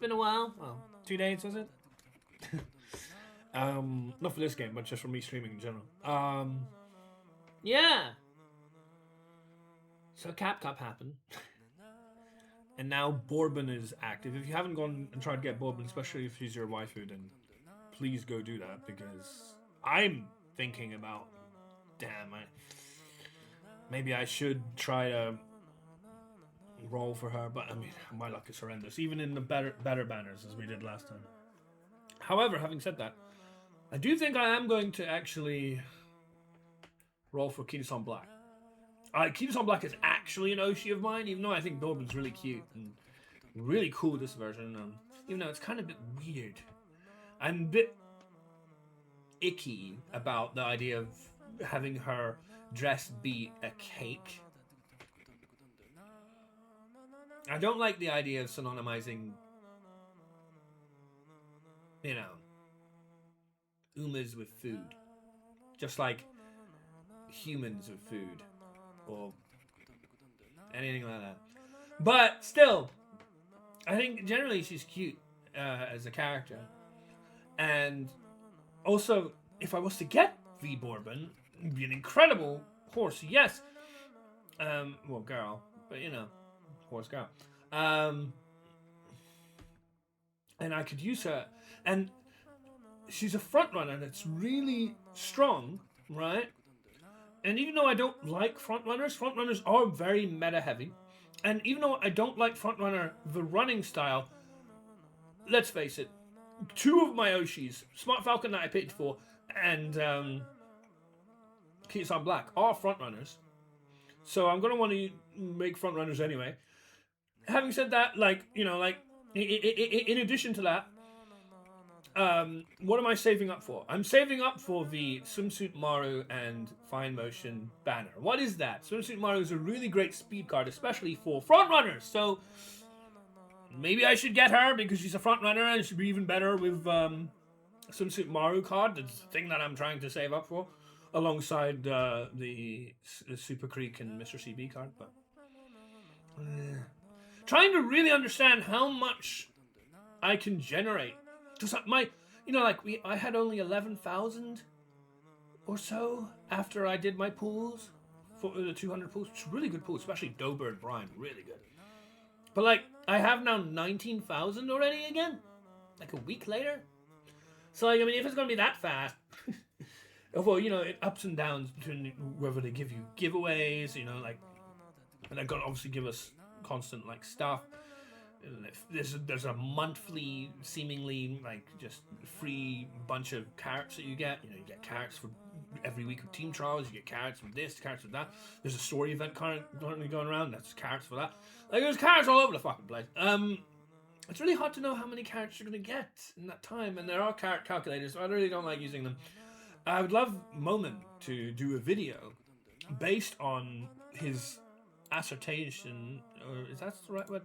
been a while. Well, 2 days, was it? Not for this game, but just for me streaming in general. Yeah. So Cap Cup happened. And now Bourbon is active. If you haven't gone and tried to get Bourbon, especially if she's your waifu, then please go do that, because I'm thinking about, maybe I should try to roll for her, but I mean, my luck is horrendous, even in the better banners as we did last time. However, having said that, I do think I am going to actually roll for Kinosan Black. Kinosan Black is actually an Oshi of mine, even though I think Bourbon's really cute and really cool, this version. Even though it's kind of a bit weird. I'm a bit icky about the idea of having her dress be a cake. I don't like the idea of synonymizing, umas with food. Just like humans with food. Or anything like that. But still, I think generally she's cute as a character. And also, if I was to get V Bourbon, it'd be an incredible horse, yes. Well, girl, but horse girl. And I could use her. And she's a front runner that's really strong, right? And even though I don't like frontrunners are very meta heavy. And even though I don't like frontrunner, the running style, let's face it, two of my Oshis, Smart Falcon that I picked for, and Kinosan Black, are frontrunners. So I'm going to want to make frontrunners anyway. Having said that, in addition to that, what am I saving up for? I'm saving up for the Swimsuit Maru and Fine Motion banner. What is that? Swimsuit Maru is a really great speed card, especially for frontrunners. So maybe I should get her because she's a frontrunner and she'd be even better with Swimsuit Maru card. That's the thing that I'm trying to save up for, alongside the Super Creek and Mr. CB card. But trying to really understand how much I can generate. Because I had only 11,000 or so after I did my pools for the 200 pools. It's a really good pool, especially Dober and Brian, really good. But I have now 19,000 already again, like a week later. So if it's gonna be that fast, well, it ups and downs between whether they give you giveaways, and they're gonna obviously give us constant stuff. There's a monthly, seemingly just free bunch of carrots that you get. You get carrots for every week of team trials. You get carrots for this, carrots for that. There's a story event currently going around. That's carrots for that. There's carrots all over the fucking place. It's really hard to know how many carrots you're gonna get in that time, and there are carrot calculators, so I really don't like using them. I would love Momin to do a video based on his assertion, or is that the right word?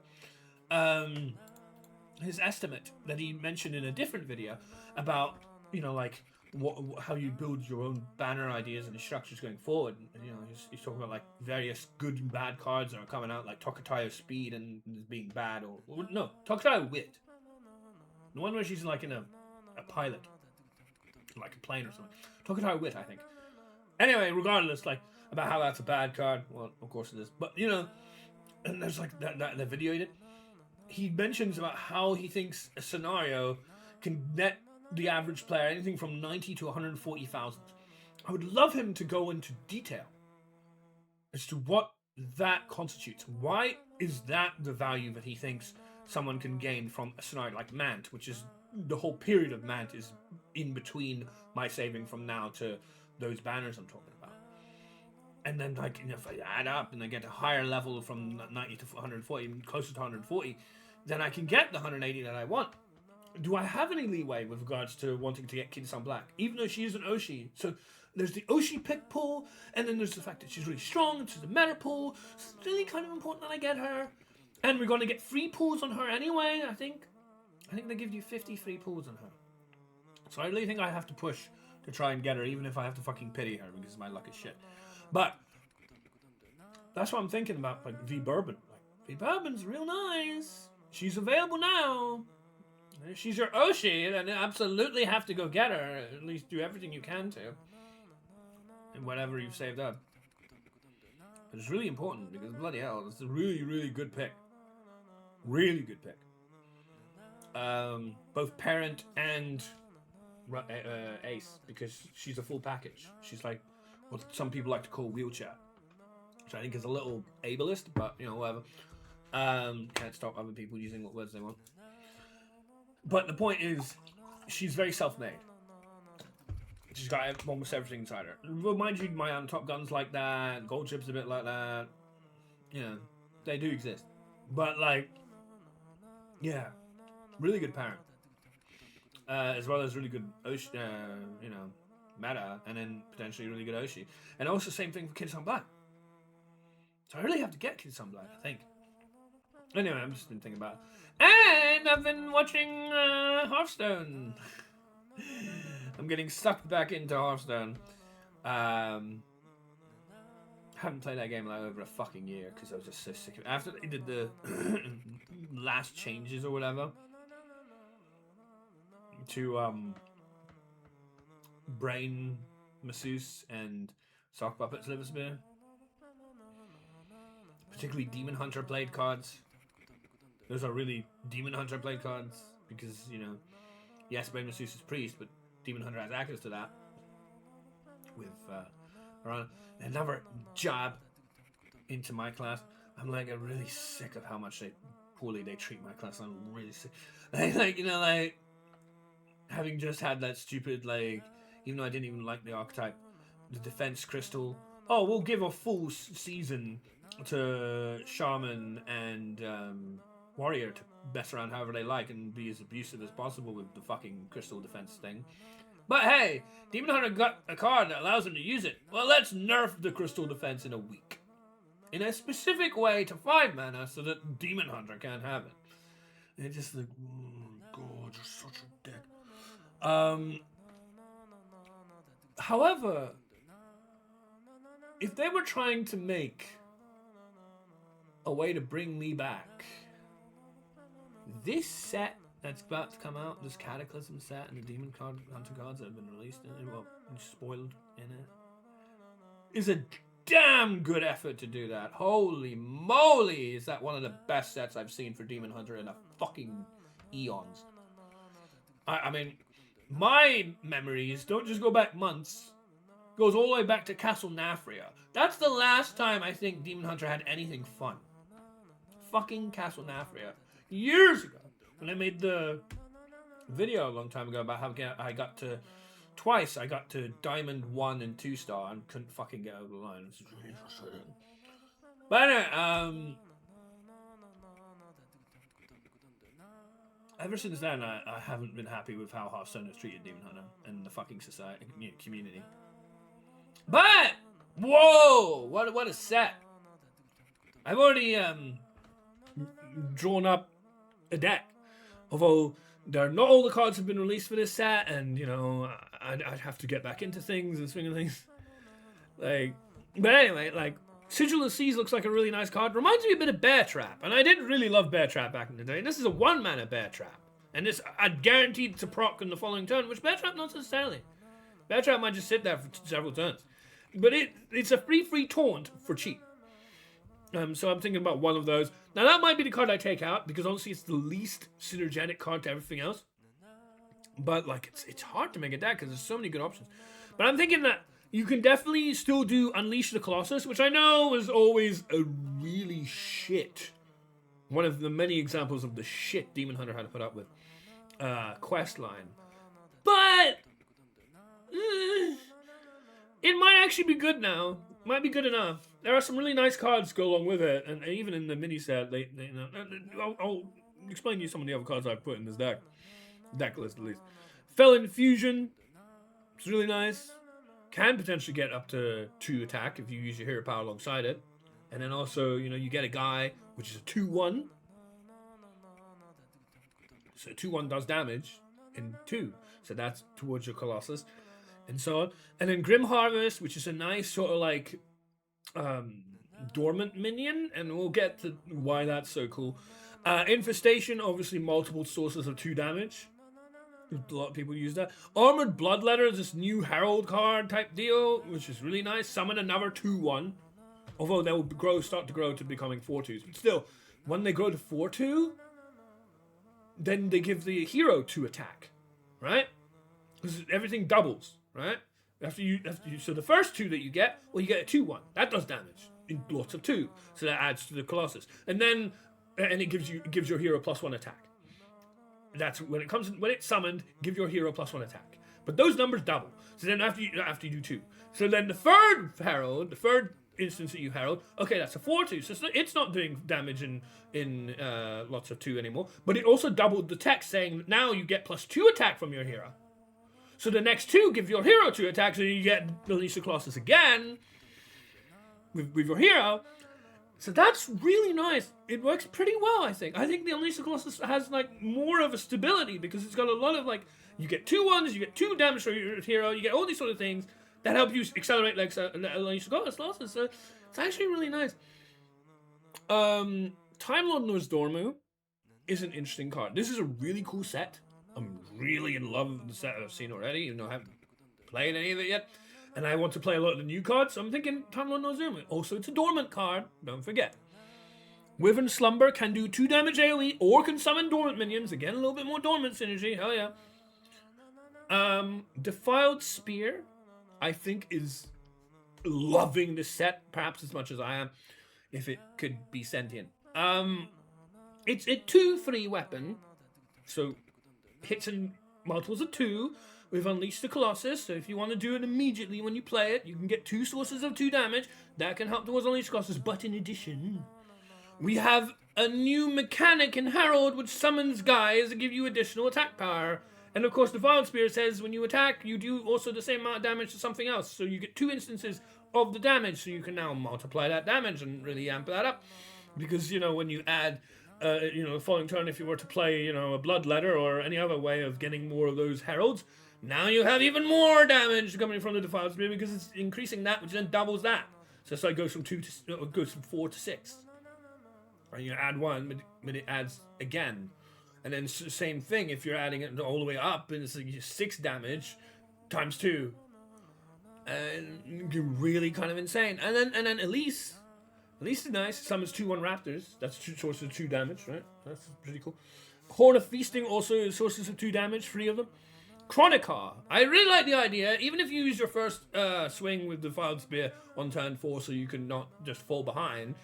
His estimate that he mentioned in a different video about how you build your own banner ideas and the structures going forward. And, he's talking about various good and bad cards that are coming out, like Tokatayo Speed and being bad, or no, Tokatayo Wit, the one where she's in a pilot, like a plane or something. Tokatayo Wit, I think. Anyway, regardless, about how that's a bad card. Well, of course it is, but and there's that video he did. He mentions about how he thinks a scenario can net the average player anything from 90 to 140,000. I would love him to go into detail as to what that constitutes. Why is that the value that he thinks someone can gain from a scenario like Mant, which is the whole period of Mant is in between my saving from now to those banners I'm talking about. And then if I add up and I get a higher level from 90 to 140, closer to 140, then I can get the 180 that I want. Do I have any leeway with regards to wanting to get Kinosan Black, even though she is an Oshi? So there's the Oshi pick pool, and then there's the fact that she's really strong, and she's a meta pool. So it's really kind of important that I get her. And we're going to get free pools on her anyway, I think. I think they give you 50 free pools on her. So I really think I have to push to try and get her, even if I have to fucking pity her, because my luck is shit. But that's what I'm thinking about, V Bourbon. V Bourbon's real nice. She's available now. If she's your Oshi, then you absolutely have to go get her. At least do everything you can to. And whatever you've saved up. But it's really important because bloody hell, it's a really, really good pick. Really good pick. Both parent and Ace, because she's a full package. She's like what some people like to call wheelchair, which I think is a little ableist, but you know, whatever. Can't stop other people using what words they want. But the point is, she's very self-made. She's got almost everything inside her. Remind you, my Top Gun's like that. Gold Chip's a bit like that. You know, they do exist. But like, yeah, really good parent. As well as really good Oshi, meta, and then potentially really good Oshi. And also same thing for Kids on Black. So I really have to get Kids on Black, I think. Anyway, I'm just been thinking about it. And I've been watching Hearthstone. I'm getting sucked back into Hearthstone. Haven't played that game like over a fucking year because I was just so sick of it. After they did the last changes or whatever to Brain Masseuse and Sock Puppets Liverspear, particularly Demon Hunter played cards. Those are really Demon Hunter played cards because, you know, yes, Brain Masseuse is priest, but Demon Hunter has access to that with another jab into my class. I'm like really sick of how much poorly they treat my class. I'm really sick. Like you know, like having just had that stupid, like, even though I didn't even like the archetype, the defense crystal. Oh, we'll give a full season to shaman and warrior to mess around however they like and be as abusive as possible with the fucking crystal defense thing. But hey, Demon Hunter got a card that allows him to use it. Well, let's nerf the crystal defense in a week. In a specific way to 5 mana so that Demon Hunter can't have it. And it's just like, oh god, you're such a dick. However, if they were trying to make a way to bring me back, this set that's about to come out, this Cataclysm set and the Demon Hunter cards that have been released in it, well, spoiled in it, is a damn good effort to do that. Holy moly, is that one of the best sets I've seen for Demon Hunter in a fucking eons. I mean, my memories don't just go back months. It goes all the way back to Castle Nafria. That's the last time I think Demon Hunter had anything fun. Fucking Castle Nafria. Years ago. When I made the video a long time ago about how I got to twice, I got to Diamond 1 and 2 star and couldn't fucking get over the line. It's really frustrating. But anyway, ever since then, I haven't been happy with how Hearthstone has treated Demon Hunter and the fucking society, community. But whoa, what a set! I've already drawn up a deck. Although not all the cards have been released for this set, and you know, I'd have to get back into things and swing things. Like, but anyway, like Sigil of Seas looks like a really nice card. Reminds me a bit of Bear Trap, and I didn't really love Bear Trap back in the day. This is a 1-mana Bear Trap, and this I'd guaranteed to proc in the following turn, which Bear Trap not necessarily. Bear Trap might just sit there for several turns, but it's a free taunt for cheap. So I'm thinking about one of those. Now that might be the card I take out because honestly it's the least synergetic card to everything else. But like it's hard to make a deck because there's so many good options. But I'm thinking that you can definitely still do Unleash the Colossus, which I know was always a really shit. One of the many examples of the shit Demon Hunter had to put up with quest line. But it might actually be good now. Might be good enough. There are some really nice cards to go along with it, and even in the mini set, I'll explain to you some of the other cards I've put in this deck list at least. Felon Fusion, it's really nice. Can potentially get up to 2 attack if you use your hero power alongside it, and then also you get a guy which is a 2/1, so 2/1 does damage in 2, so that's towards your Colossus. And so on. And then Grim Harvest, which is a nice sort of like dormant minion, and we'll get to why that's so cool. Infestation, obviously multiple sources of 2 damage. A lot of people use that. Armored Bloodletter is this new Herald card type deal, which is really nice. Summon another 2/1. Although they'll start to grow to becoming 4/2s. But still, when they grow to 4/2, then they give the hero 2 attack, right? Because everything doubles, right? So the first 2 that you get, well, you get a 2/1. That does damage in lots of 2. So that adds to the Colossus. And it gives your hero +1 attack. That's when it's summoned, give your hero +1 attack. But those numbers double. So then after you do 2. So then the third herald, the third instance that you herald, okay, that's a 4/2. So it's not doing damage in lots of 2 anymore. But it also doubled the text, saying that now you get +2 attack from your hero. So the next 2 give your hero 2 attacks, so you get Unleash the Colossus again with your hero. So that's really nice. It works pretty well, I think. I think the Unleash the Colossus has like more of a stability because it's got a lot of like, you get 2/1s, you get 2 damage for your hero, you get all these sort of things that help you accelerate like Unleash the Colossus. So it's actually really nice. Time Lord Nozdormu is an interesting card. This is a really cool set. I'm really in love with the set I've seen already, even though I haven't played any of it yet. And I want to play a lot of the new cards, so I'm thinking Time Lord Nozdormu. Also, it's a dormant card, don't forget. Wyvern Slumber can do 2 damage AoE or can summon dormant minions. Again, a little bit more dormant synergy, hell yeah. Defiled Spear, I think, is loving this set, perhaps as much as I am, if it could be sentient. It's a 2/3 weapon, so hits in multiples of 2. We've Unleashed the Colossus, so if you want to do it immediately when you play it, you can get 2 sources of 2 damage. That can help towards Unleashed the Colossus, but in addition, we have a new mechanic in Herald which summons guys to give you additional attack power. And of course, the Defiled Spear says when you attack, you do also the same amount of damage to something else. So you get 2 instances of the damage, so you can now multiply that damage and really amp that up. Because, when you add the following turn, if you were to play, a Bloodletter or any other way of getting more of those heralds, now you have even more damage coming from the Defiled Spear because it's increasing that, which then doubles that. So it goes from 4 to 6. Right, you add 1, but it adds again, and then same thing if you're adding it all the way up, and it's like 6 damage times 2, and you're really kind of insane. And then Elise is nice. Summons 2/1 raptors. That's 2 sources of 2 damage, right? That's pretty cool. Horn of Feasting also sources of 2 damage, 3 of them. Chronicar. I really like the idea, even if you use your first swing with the Defiled Spear on turn 4 so you can not just fall behind,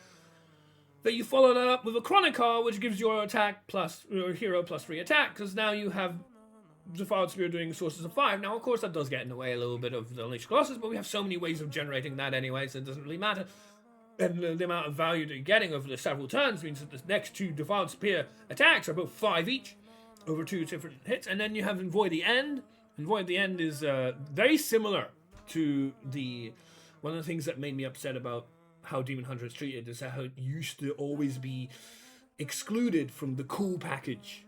that you follow that up with a Chronicar, which gives your attack plus your hero +3 attack, because now you have the Defiled Spear doing sources of 5. Now, of course, that does get in the way a little bit of the Unleashed Colossus, but we have so many ways of generating that anyway, so it doesn't really matter. And the amount of value that you're getting over the several turns means that the next 2 Defiled Spear attacks are both 5 each over 2 different hits. And then you have Envoy the End. Envoy the End is very similar to one of the things that made me upset about how Demon Hunter is treated, is how it used to always be excluded from the cool package.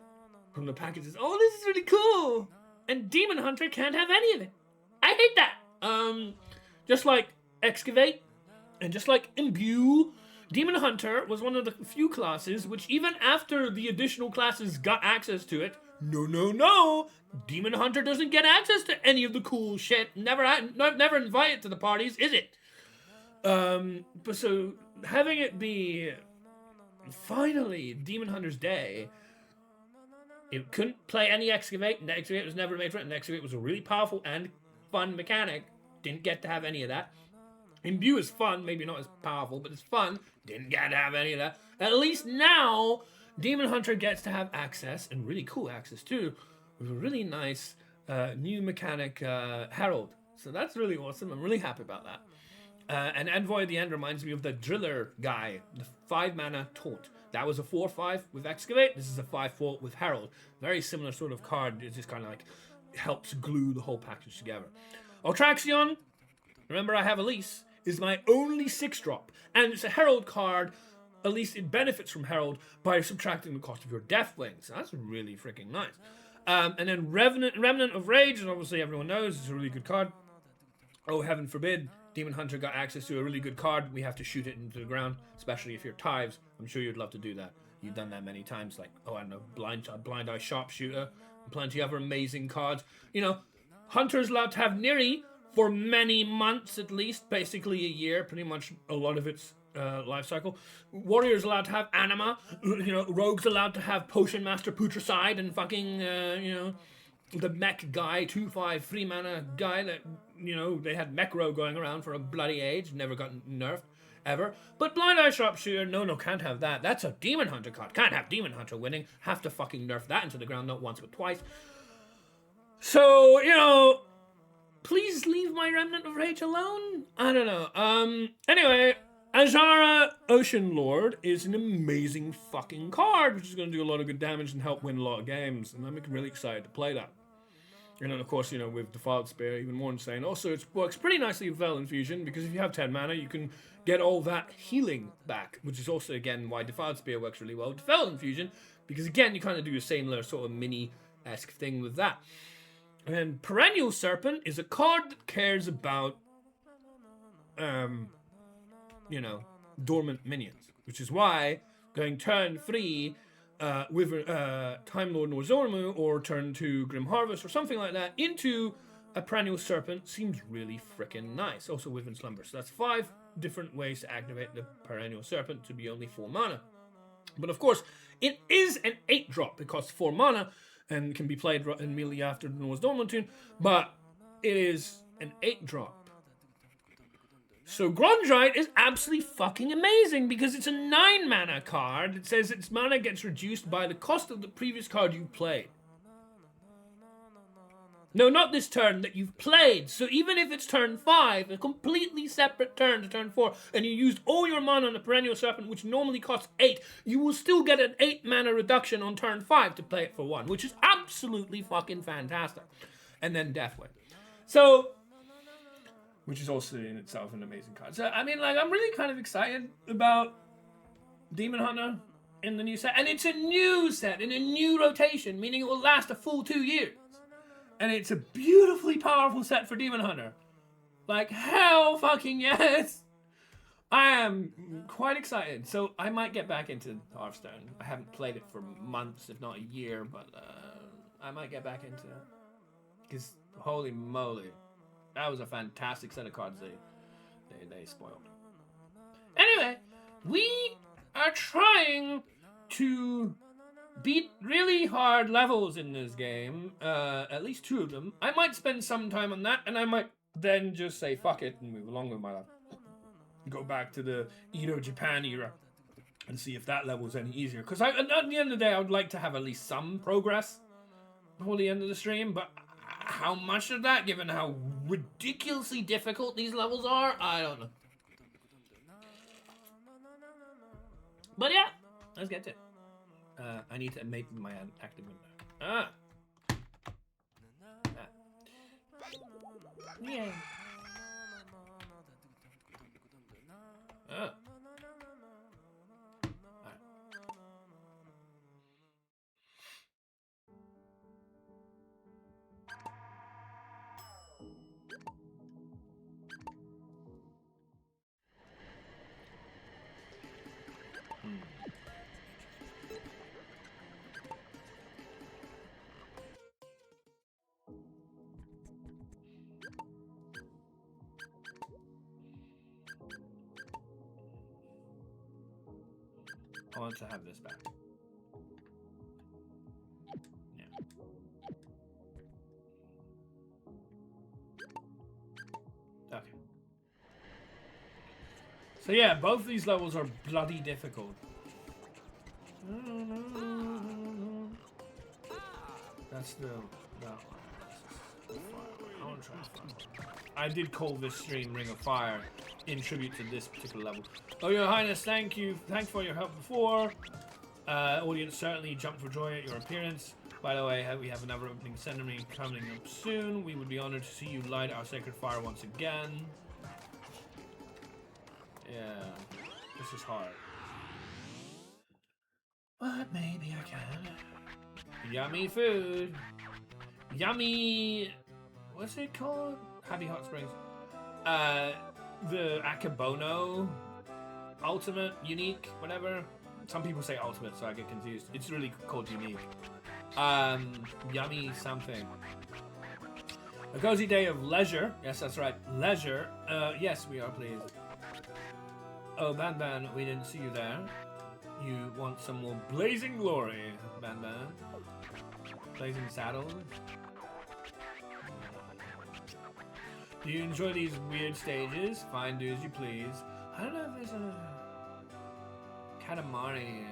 From the packages, oh, this is really cool! And Demon Hunter can't have any of it. I hate that! Just like Excavate, and just like Imbue, Demon Hunter was one of the few classes which, even after the additional classes got access to it, no, Demon Hunter doesn't get access to any of the cool shit. Never invited to the parties, is it? But so having it be finally Demon Hunter's Day, it couldn't play any Excavate, and Excavate was never made for it, and Excavate was a really powerful and fun mechanic. Didn't get to have any of that. Imbue is fun, maybe not as powerful, but it's fun. Didn't get to have any of that. At least now, Demon Hunter gets to have access, and really cool access too, with a really nice new mechanic, Herald. So that's really awesome. I'm really happy about that. And Envoy at the End reminds me of the Driller guy, the 5-mana Taunt. That was a 4/5 with Excavate. This is a 5/4 with Herald. Very similar sort of card. It just kind of like helps glue the whole package together. Ultraxion, remember I have Elise, is my only 6-drop. And it's a Herald card. At least it benefits from Herald by subtracting the cost of your Deathwing. So that's really freaking nice. And then Remnant of Rage, and obviously everyone knows it's a really good card. Oh, heaven forbid, Demon Hunter got access to a really good card. We have to shoot it into the ground, especially if you're Tives. I'm sure you'd love to do that. you've done that many times. Like, oh, I don't know, blind eye sharpshooter, plenty other amazing cards. You know, Hunter's allowed to have Neri for many months at least, basically a year, pretty much a lot of its life cycle. Warrior's allowed to have Anima. You know, Rogue's allowed to have Potion Master Putricide and fucking, you know, the mech guy, 2/5 free mana guy that, you know, they had mech rogue going around for a bloody age, never got nerfed ever. But Blind Eye Sharpshooter, no, can't have that. That's a Demon Hunter card. Can't have Demon Hunter winning. Have to fucking nerf that into the ground, not once but twice. So, you know, please leave my Remnant of Rage alone. I don't know. Anyway, Azara Ocean Lord is an amazing fucking card, which is going to do a lot of good damage and help win a lot of games, and I'm really excited to play that. And then, of course, you know, with Defiled Spear, even more insane. Also, it works pretty nicely with Veil Infusion, because if you have 10 mana, you can get all that healing back, which is also, again, why Defiled Spear works really well with Veil Infusion, because, again, you kind of do the same sort of mini-esque thing with that. And Perennial Serpent is a card that cares about, you know, dormant minions, which is why going turn 3 with Time Lord Norzormu or turn 2 Grim Harvest or something like that into a Perennial Serpent seems really freaking nice. Also Wyvern Slumber. So that's 5 different ways to activate the Perennial Serpent to be only 4 mana. But of course, it is an 8-drop. It costs 4 mana and can be played immediately after the Nozdormu tune, but it is an 8-drop. So Grondrite is absolutely fucking amazing because it's a 9 mana card. It says its mana gets reduced by the cost of the previous card you played. No, not this turn that you've played. So even if it's turn 5, a completely separate turn to turn 4, and you used all your mana on the Perennial Serpent, which normally costs 8, you will still get an 8 mana reduction on turn 5 to play it for 1, which is absolutely fucking fantastic. And then Deathwing. So, which is also in itself an amazing card. So, I mean, like, I'm really kind of excited about Demon Hunter in the new set. And it's a new set in a new rotation, meaning it will last a full 2 years. And it's a beautifully powerful set for Demon Hunter. Like, hell fucking yes! I am quite excited. So I might get back into Hearthstone. I haven't played it for months, if not a year, but I might get back into it. Because, holy moly, that was a fantastic set of cards they spoiled. Anyway, we are trying to beat really hard levels in this game, at least 2 of them. I might spend some time on that, and I might then just say fuck it and move along with my life. Go back to the Edo Japan era and see if that level's any easier. Because at the end of the day, I would like to have at least some progress before the end of the stream, but how much of that, given how ridiculously difficult these levels are, I don't know. But yeah, let's get to it. I need to make my active window. Yeah. I want to have this back. Yeah. Okay. So yeah, both these levels are bloody difficult. That's that one. I want to try fire. I did call this stream Ring of Fire in tribute to this particular level. Oh, Your Highness, thank you. Thanks for your help before. Audience certainly jumped for joy at your appearance. By the way, we have another opening ceremony coming up soon. We would be honored to see you light our sacred fire once again. Yeah, this is hard. But maybe I can. Yummy food. Yummy. What's it called? Happy Hot Springs. The Akabono Ultimate, Unique, whatever. Some people say ultimate, so I get confused. It's really called unique. Yummy something. A cozy day of leisure. Yes, that's right. Leisure. Yes, we are pleased. Oh, Ban Ban, we didn't see you there. You want some more blazing glory, Ban Ban. Blazing saddles. Do you enjoy these weird stages? Fine, do as you please. I don't know if there's a Katamari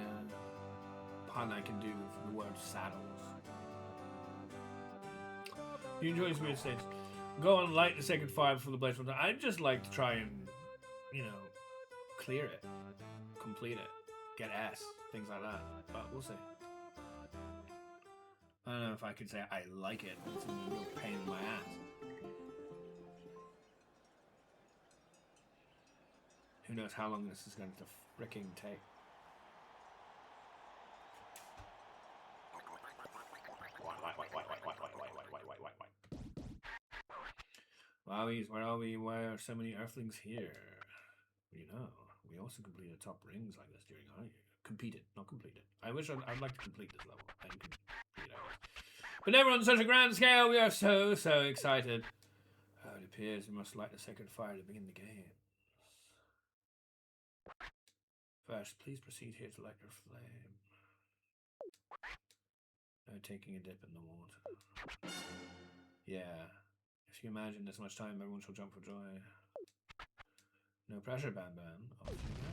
pun I can do for the word saddles. You enjoy these weird stages. Go on, light the sacred fire for the blaze. I'd just like to try and, you know, clear it, complete it, get S, things like that. But we'll see. I don't know if I could say I like it. It's a real pain in my ass. Who knows how long this is going to fricking take. Wowies, where are we? Why are so many earthlings here? You know, we also completed top rings like this during our year. Competed, not completed. I wish I'd like to complete this level. I can complete it. But never on such a grand scale. We are so excited. Oh, it appears we must light the sacred fire to begin the game. First, please proceed here to light your flame. No taking a dip in the water. Yeah. If you imagine this much time, everyone shall jump for joy. No pressure, Bam Bam. Off you go.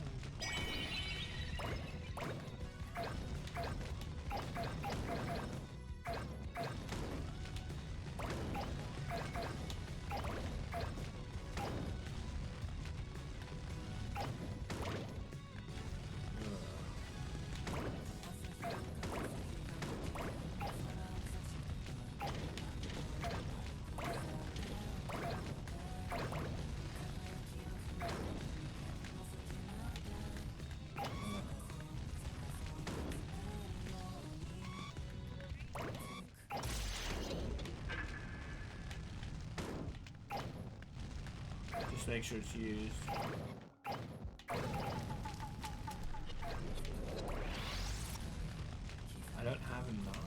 Just make sure it's used. I don't have enough.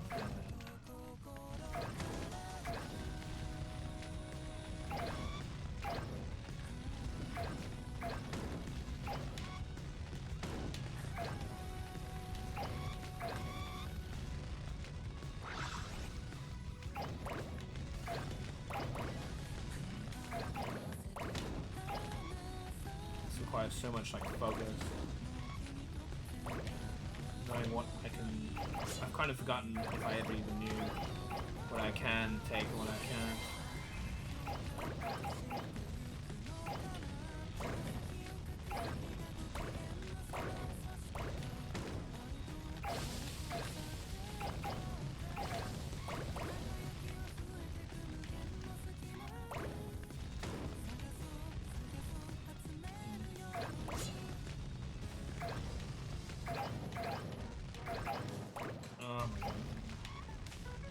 Requires so much like focus. Knowing what I can. I've kind of forgotten if I ever even knew what I can take and what I can't.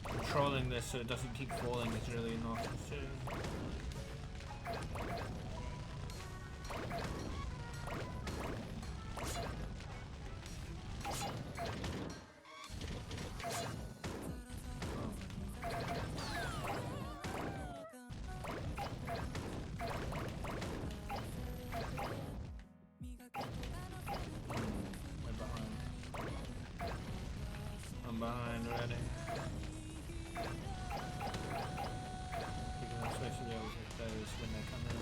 Controlling this so it doesn't keep falling is really obnoxious too. I'm behind already. Especially with those when they come in.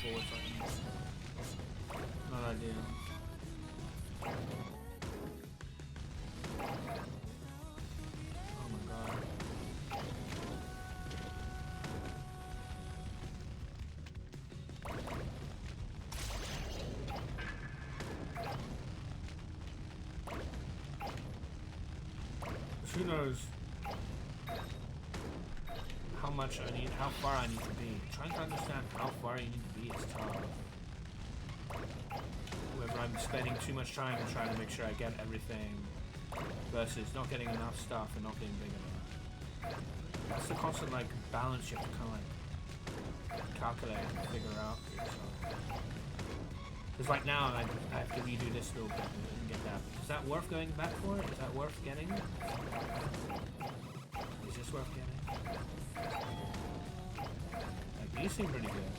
Forward button. Not ideal. who knows how much I need, how far I need to be. Trying to understand how far you need to be is tough. Whether I'm spending too much time trying to make sure I get everything versus not getting enough stuff and not getting big enough. That's the constant like balance you have to kind of like calculate and figure out for yourself. Because right now I have to redo this little bit and get that. Is that worth going back for? Is that worth getting? Is this worth getting? Like these seem pretty good.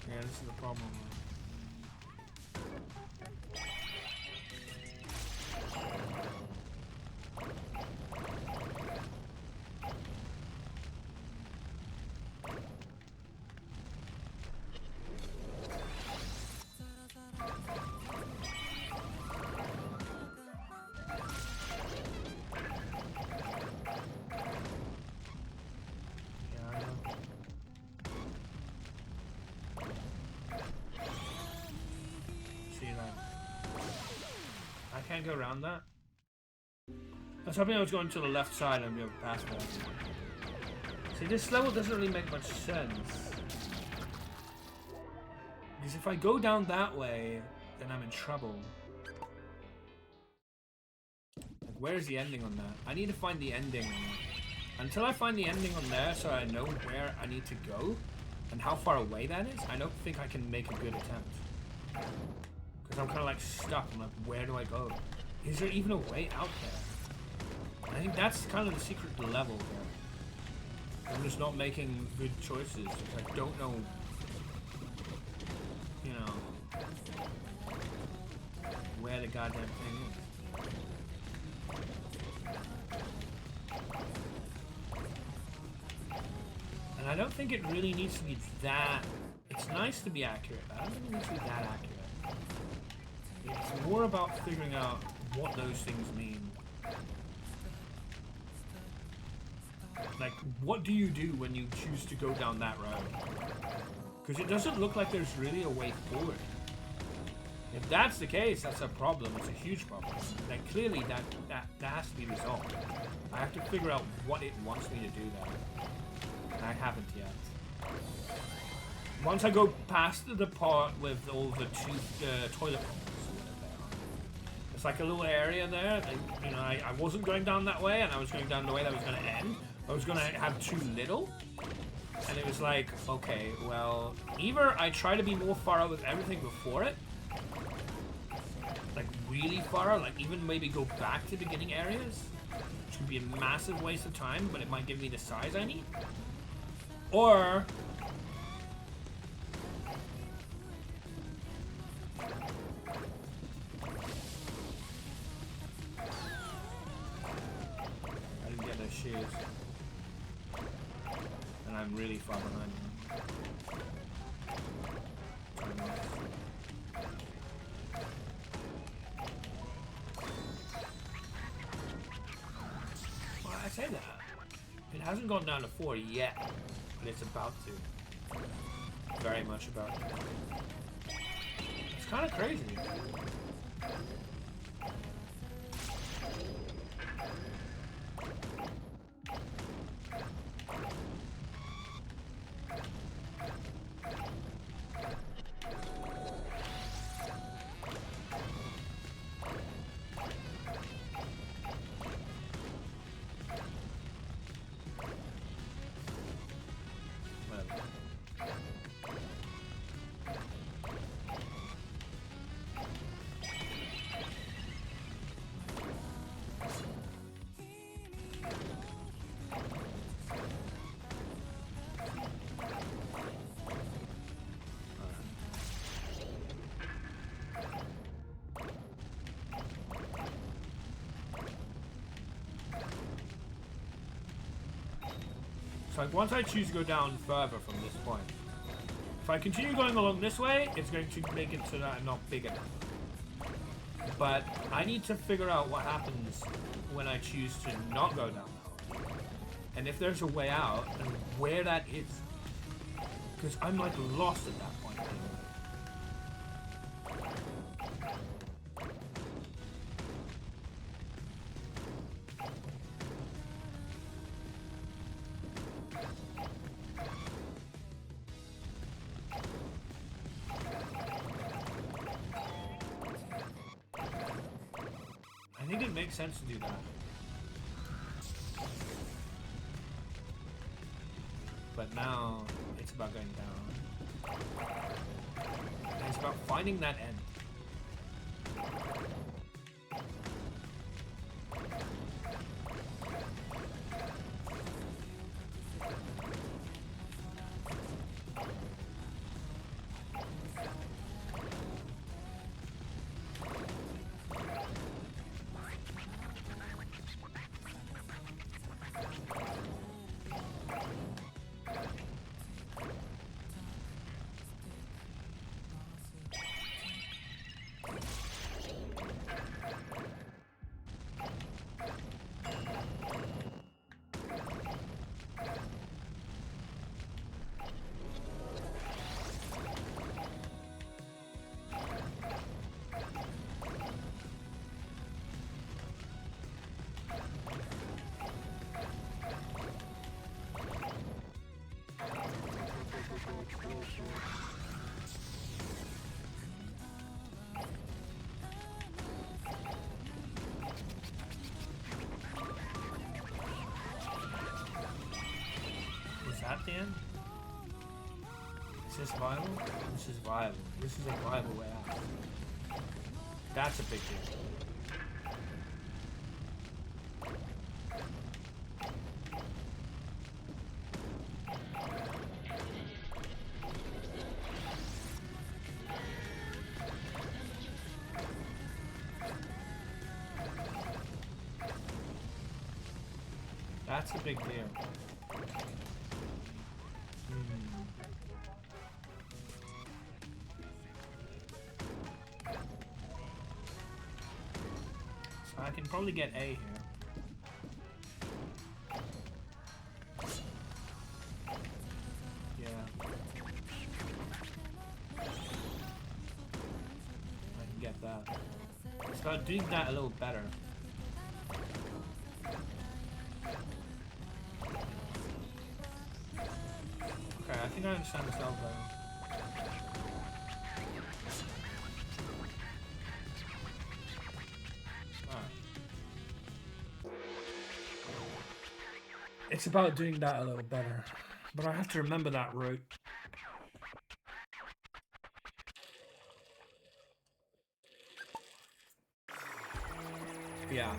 Yeah, this is the problem. I can't go around that. I was hoping I was going to the left side and be able to pass that. See, this level doesn't really make much sense. Because if I go down that way, then I'm in trouble. Like, where's the ending on that? I need to find the ending. Until I find the ending on there so I know where I need to go and how far away that is, I don't think I can make a good attempt. Because I'm kind of like stuck. I'm like, where do I go? Is there even a way out there? I think that's kind of the secret to the level here. I'm just not making good choices because I don't know, you know, where the goddamn thing is. And I don't think it really needs to be that. It's nice to be accurate, but I don't think it needs to be that accurate. It's more about figuring out what those things mean. Like, what do you do when you choose to go down that road? Because it doesn't look like there's really a way forward. If that's the case, that's a problem. It's a huge problem. Like, clearly that has to be resolved. I have to figure out what it wants me to do there. And I haven't yet. Once I go past the part with all the toilet rolls, it's like a little area there. You know, I wasn't going down that way, and I was going down the way that was going to end. I was going to have too little, and it was like, okay, well, either I try to be more thorough with everything before it, like really thorough, like even maybe go back to beginning areas, which would be a massive waste of time, but it might give me the size I need, or and I'm really far behind him. Well, I say that. It hasn't gone down to 4 yet, but it's about to. Very much about to. It's kind of crazy. So like once I choose to go down further from this point, if I continue going along this way, it's going to make it so that I'm not big enough. But I need to figure out what happens when I choose to not go down that way. And if there's a way out, and where that is. Because I'm like lost at that point. I think it makes sense to do that. But now it's about going down. And it's about finding that end. At the end? Is this viable? This is viable. This is a viable way out. That's a big deal. That's a big deal. I can probably get A here. Yeah. I can get that. It's about doing that a little better. Okay, I think I understand this level better. It's about doing that a little better. But I have to remember that route. Yeah.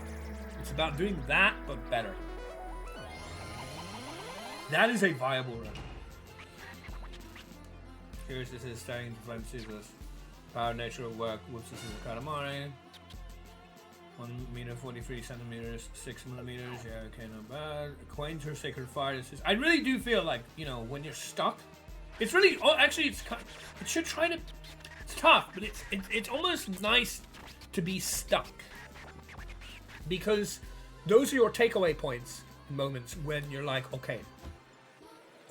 It's about doing that, but better. That is a viable route. Here's this is starting to find scissors. Power nature will work. Whoops, this is a Katamari. 1 meter 43 centimeters, 6 millimeters. Yeah, okay, not bad. Coins or sacred fire. I really do feel like, you know, when you're stuck, it's really. Oh, actually, it should try to. It's tough, but it's almost nice to be stuck because those are your takeaway points, moments when you're like, okay,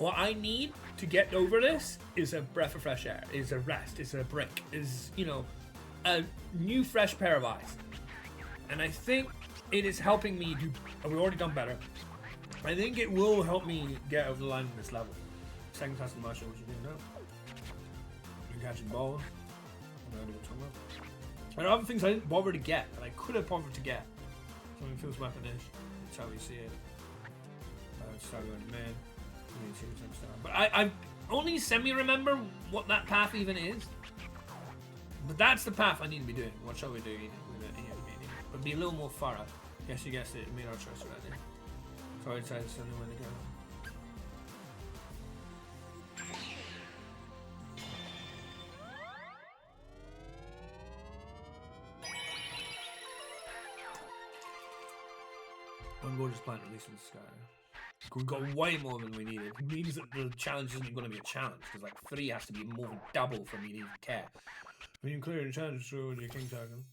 What I need to get over this is a breath of fresh air, is a rest, is a break, is, you know, a new fresh pair of eyes. And I think it is helping me do, we've already done better. I think it will help me get over the line in this level. Second class in martial, what you doing now? You're catching balls. And other things I didn't bother to get, and I could have bothered to get. Something feels weaponish. That's how we see it. Start going, man. But I only semi-remember what that path even is. But that's the path I need to be doing. What shall we do? But be a little more thorough. Guess you guessed it. We made our choice already. Sorry, I decided to send when to go. One gorgeous planet released from the sky. We got way more than we needed. It means that the challenge isn't going to be a challenge, because like 3 has to be more than double for me to even care. When you clear the challenge through your king token.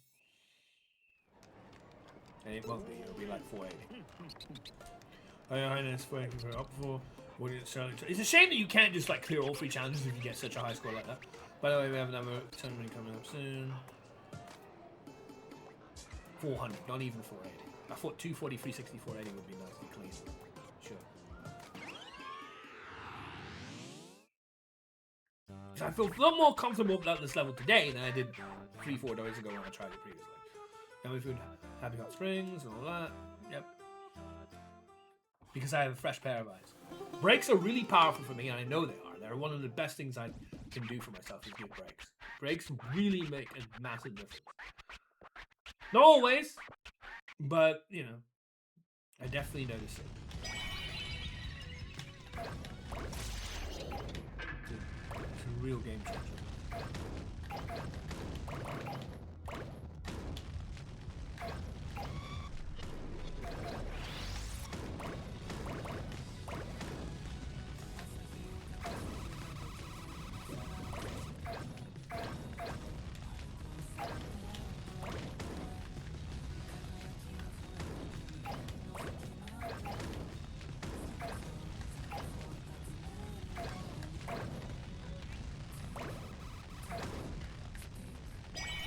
And it won't be, it'll be like 480. Oh, your highness, where you can go up for. What is it? It's a shame that you can't just like clear all 3 challenges if you get such a high score like that. By the way, we have another tournament coming up soon. 400, not even 480. I thought 240, 360, 480 would be nice and clean. Sure. So I feel a lot more comfortable at this level today than I did 3-4 days ago when I tried it previously. Yummy food, happy hot springs, and all that. Yep. Because I have a fresh pair of eyes. Breaks are really powerful for me, and I know they are. They're one of the best things I can do for myself is get breaks. Breaks really make a massive difference. Not always, but, you know, I definitely notice it. It's a real game changer.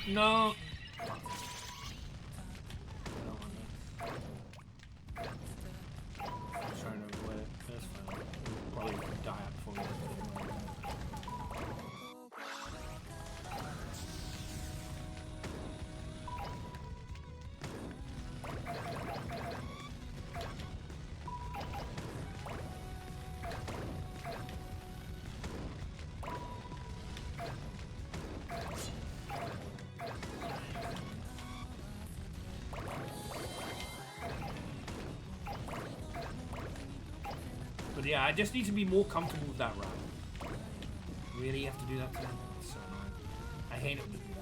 No. I'm trying to avoid it. That's fine. We'll probably die out before we get But yeah, I just need to be more comfortable with that ride. Really have to do that to me? It's so annoying. I hate it when you do that.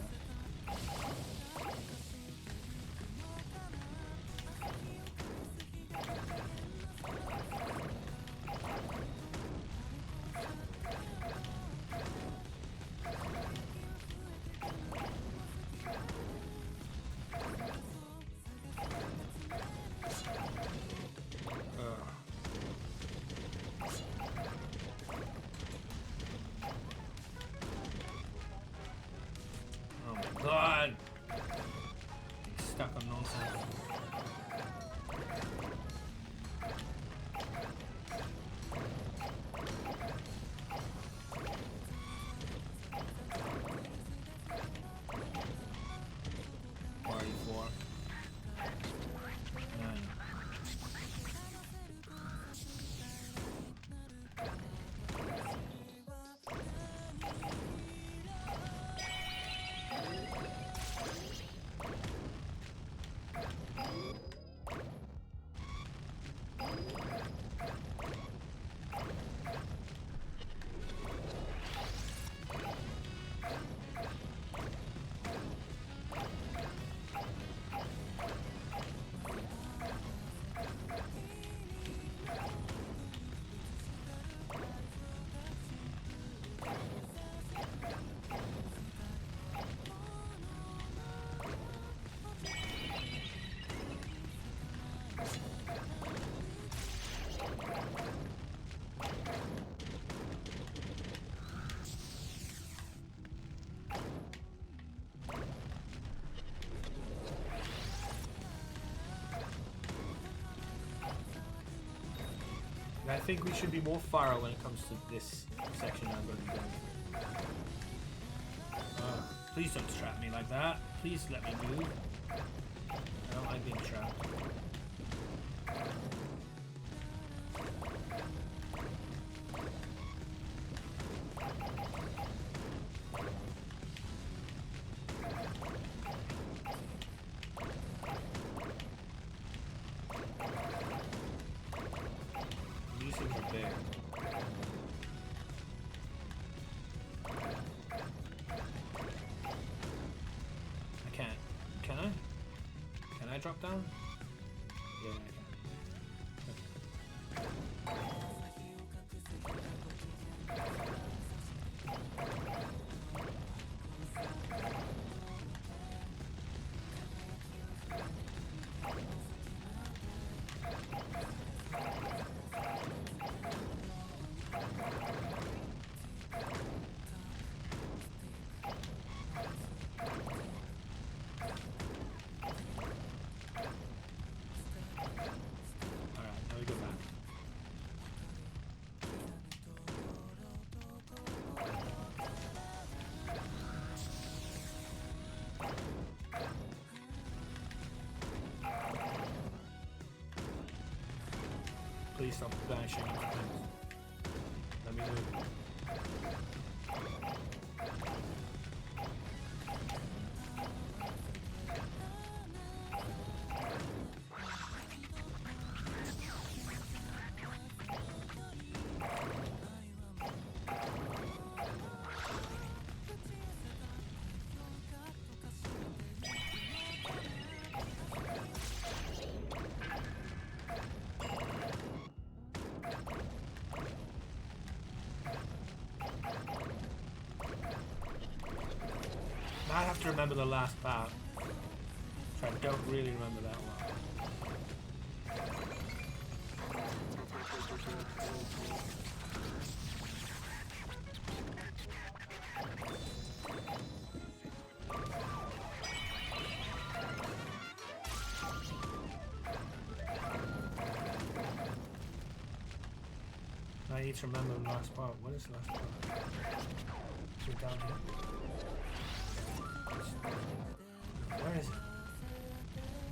God. think we should be more thorough when it comes to this section I'm going to be doing. Please don't trap me like that. Please let me move. I don't like being trapped. These things are big. I can't. Can I? Can I drop down? Yeah, I can. Please stop banishing. Let me move. I have to remember the last part, so I don't really remember that one. I need to remember the last part. What is the last part? Is it down here? Where is it?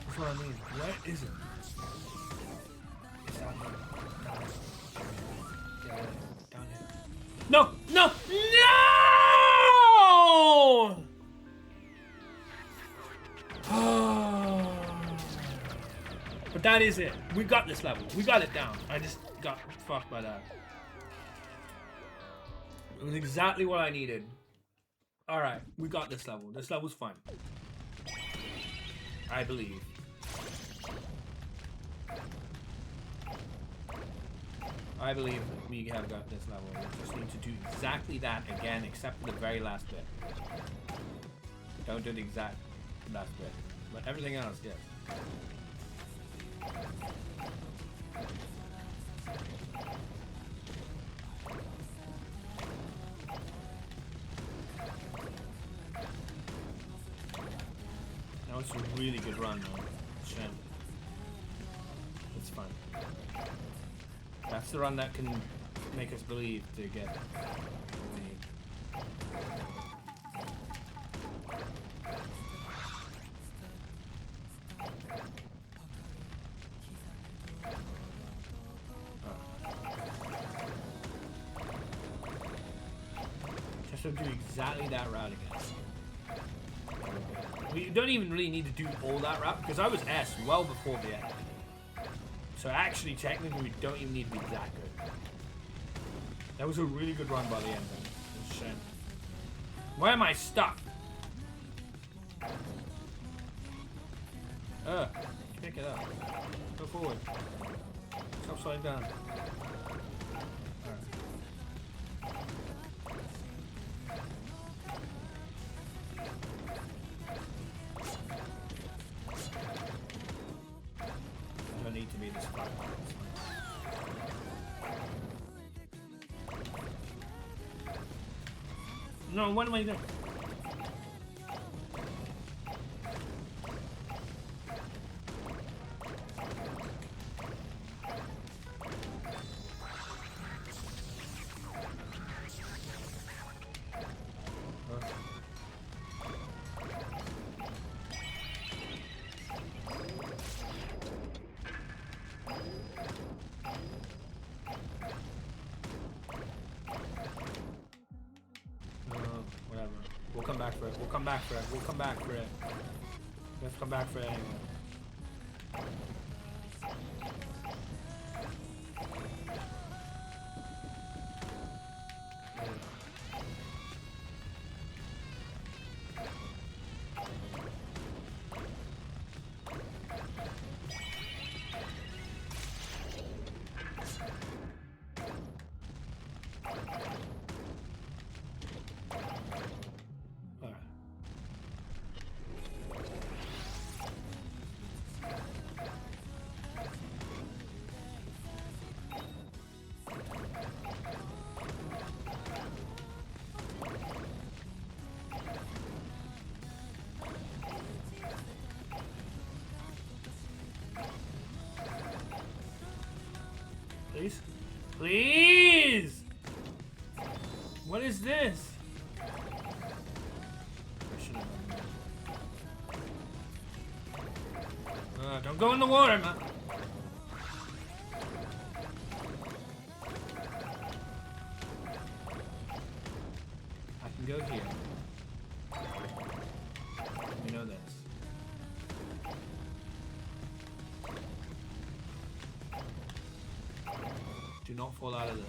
That's what I mean. Where is it? It's down here. Down here. Yeah, down here. No! No! No! But that is it. We got this level. We got it down. I just got fucked by that. It was exactly what I needed. Alright, we got this level. This level's fun. I believe. I believe we have got this level. We just need to do exactly that again, except for the very last bit. Don't do the exact last bit. But everything else, yes. That was a really good run, though. Shame. It's fun. That's the run that can make us believe to get what we need. Just to do exactly that route again. We don't even really need to do all that route because I was S well before the end. So actually, technically, we don't even need to be that good. That was a really good run by the end. It's a shame. Why am I stuck? Pick it up. Go forward. Stop slowing down. Need to be this far. No, what am I doing? come back for it. We'll come back for it. We'll come back for it. We have to come back for it anyway. Please? Please! What is this? Don't go in the water, man. I can go here. You know this. Do not fall out of this.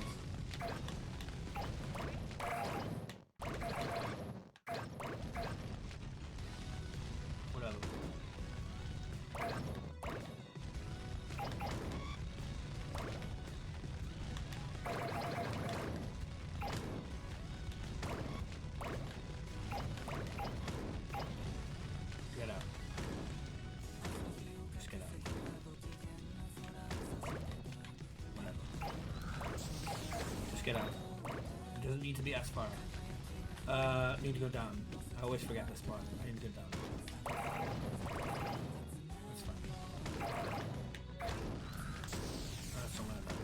Whatever. Get out. Just get out. Just get out. It doesn't need to be as far. Need to go down. I always forget this part. I need to go down. That's fine. That's not bad.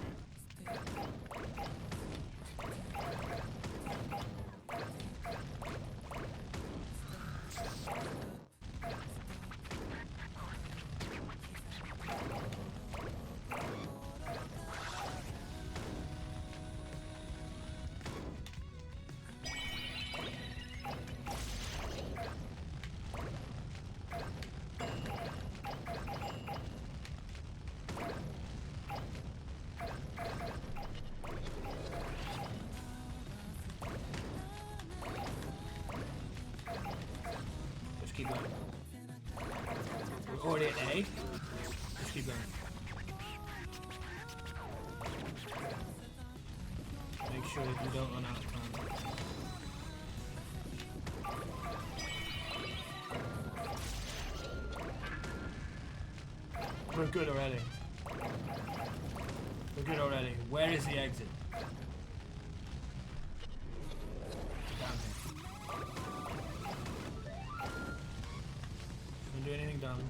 Keep going. We're already at A. Just keep going. Make sure that you don't run out of time. We're good already. We're good already. Where is the exit? Do anything dumb.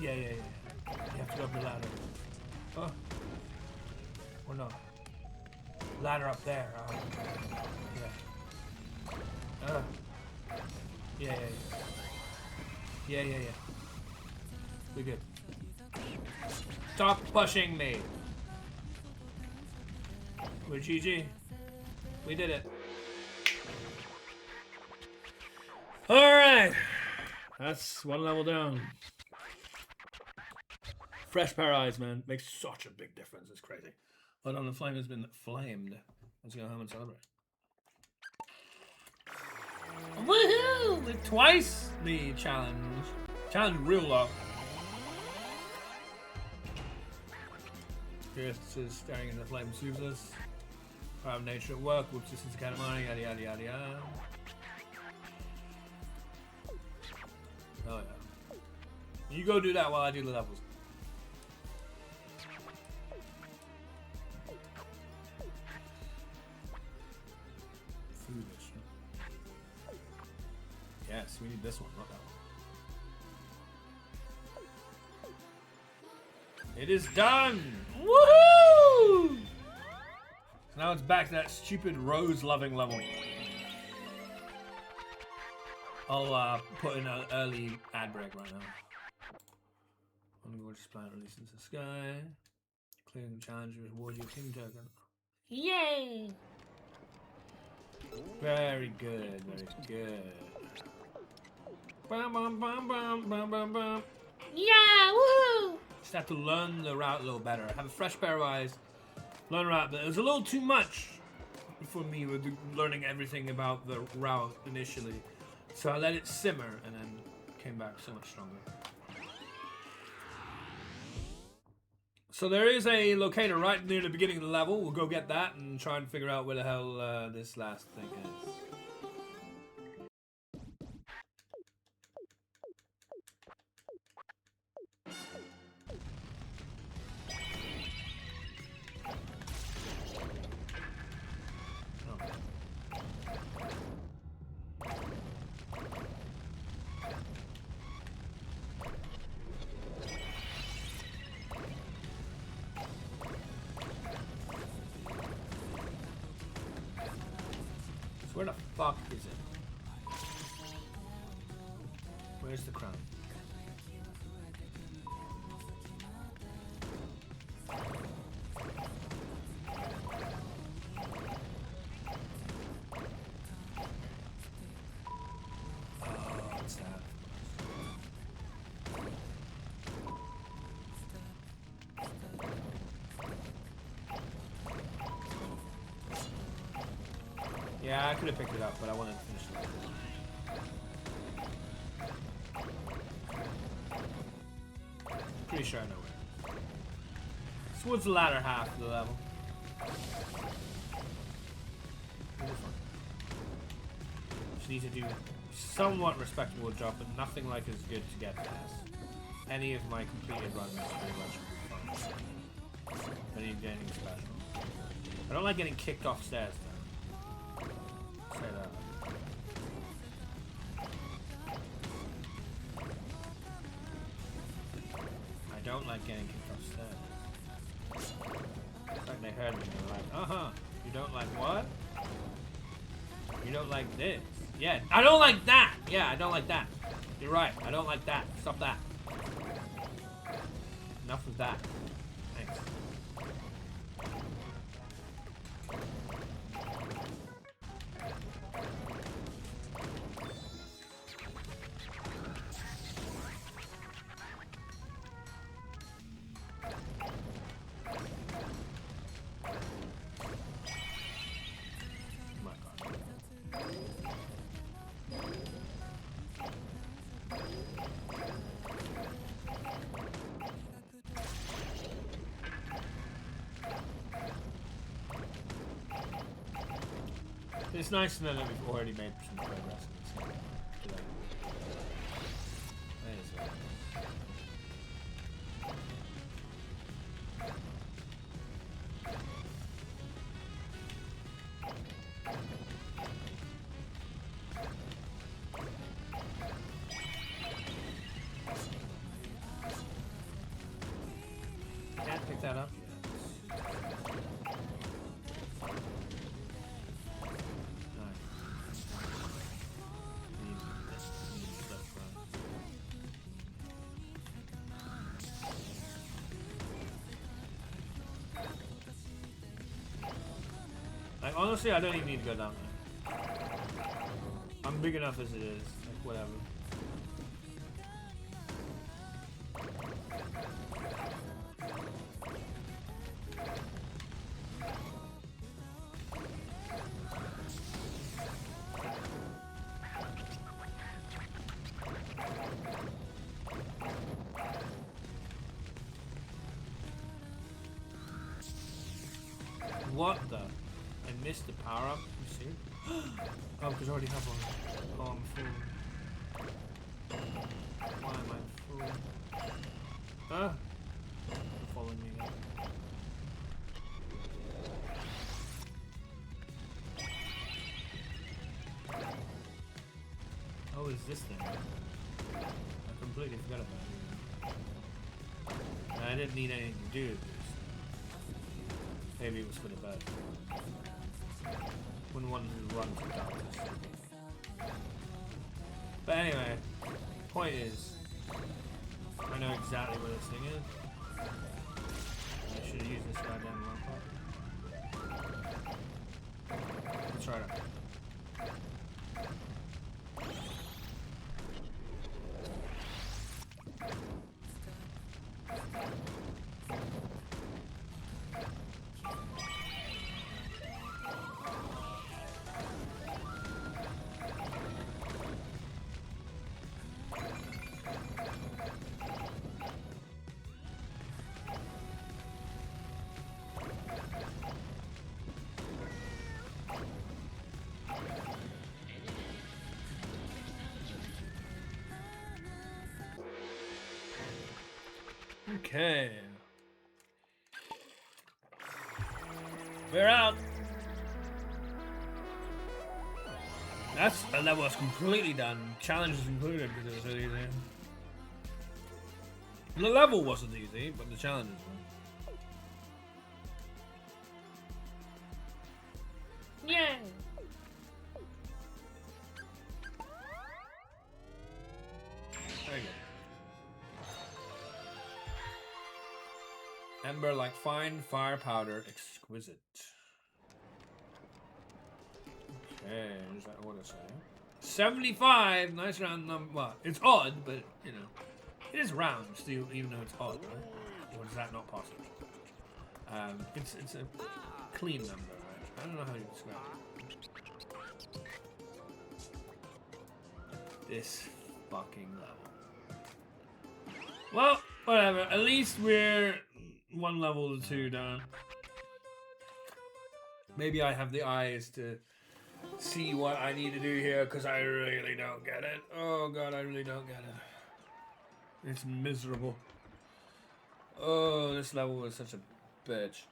Yeah. You have to go up the ladder. Oh. Or no. Ladder up there. Yeah. Yeah. We're good. Stop pushing me. We're GG. We did it. Alright, that's one level down. Fresh pair of eyes, man. Makes such a big difference. It's crazy. But on the flame has been flamed. Let's go home and celebrate. Woohoo! With twice the challenge. Challenge real low. Curious is staring into the flame soothes us. Proud of nature at work. Whoops, this is Katamari. Yada. Oh yeah. You go do that while I do the levels. Foolish. Yes, we need this one, not that one. It is done! Woohoo! So now it's back to that stupid rose-loving level. I'll put in an early ad break right now. Gorgeous planet released into the sky. Clearing the challenge reward your king token. Yay! Very good, very good. Bum, bum, bum, bum, bum, bum, bum. Yeah, woohoo! Just have to learn the route a little better. Have a fresh pair of eyes. Learn the route, but it was a little too much for me with learning everything about the route initially. So I let it simmer and then came back so much stronger. So there is a locator right near the beginning of the level. We'll go get that and try and figure out where the hell this last thing is. Where the fuck is it? Where's the crown? Oh, what's that? Yeah, I could have picked it up, but I wanted to finish it. Pretty sure I know where. It's towards the latter half of the level. Just need to do somewhat respectable job, but nothing like as good to get past. Any of my completed runs pretty much fun. I need anything special. I don't like getting kicked off stairs though. Say that. I don't like getting kicked off stairs. It's like they heard me. They're like, you don't like what? You don't like this. Yeah, I don't like that. Yeah, I don't like that. You're right. I don't like that. Stop that. Enough of that. Thanks. It's nice to know that we've already made some progress in this game today. That is it. Can't pick that up yet. Like, honestly, I don't even need to go down there. I'm big enough as it is. Like, whatever. What the? I missed the power up. You see? Oh, because I already have one. Oh, I'm full. Why am I full? Ah! You're following me now. Oh, is this thing? I completely forgot about it. I didn't need anything to do with this. Maybe it was for the bed. Wouldn't want to run to darkness. But anyway, point is, I know exactly where this thing is. I should have used this goddamn rock. Let's try it out. Okay. We're out. That's a level that's completely done. Challenge is included because it was really easy. The level wasn't easy, but the challenge was. Yay! There you go. Ember like fine fire powder, exquisite. Okay, is that what it say? 75, nice round number. Well, it's odd, but you know, it is round still, even though it's odd, right? Or is that not possible? It's a clean number, right? I don't know how you describe it. This fucking level. Well, whatever. At least we're one level or two down. Maybe I have the eyes to see what I need to do here, because I really don't get it. Oh god, I really don't get it. It's miserable. Oh, this level is such a bitch.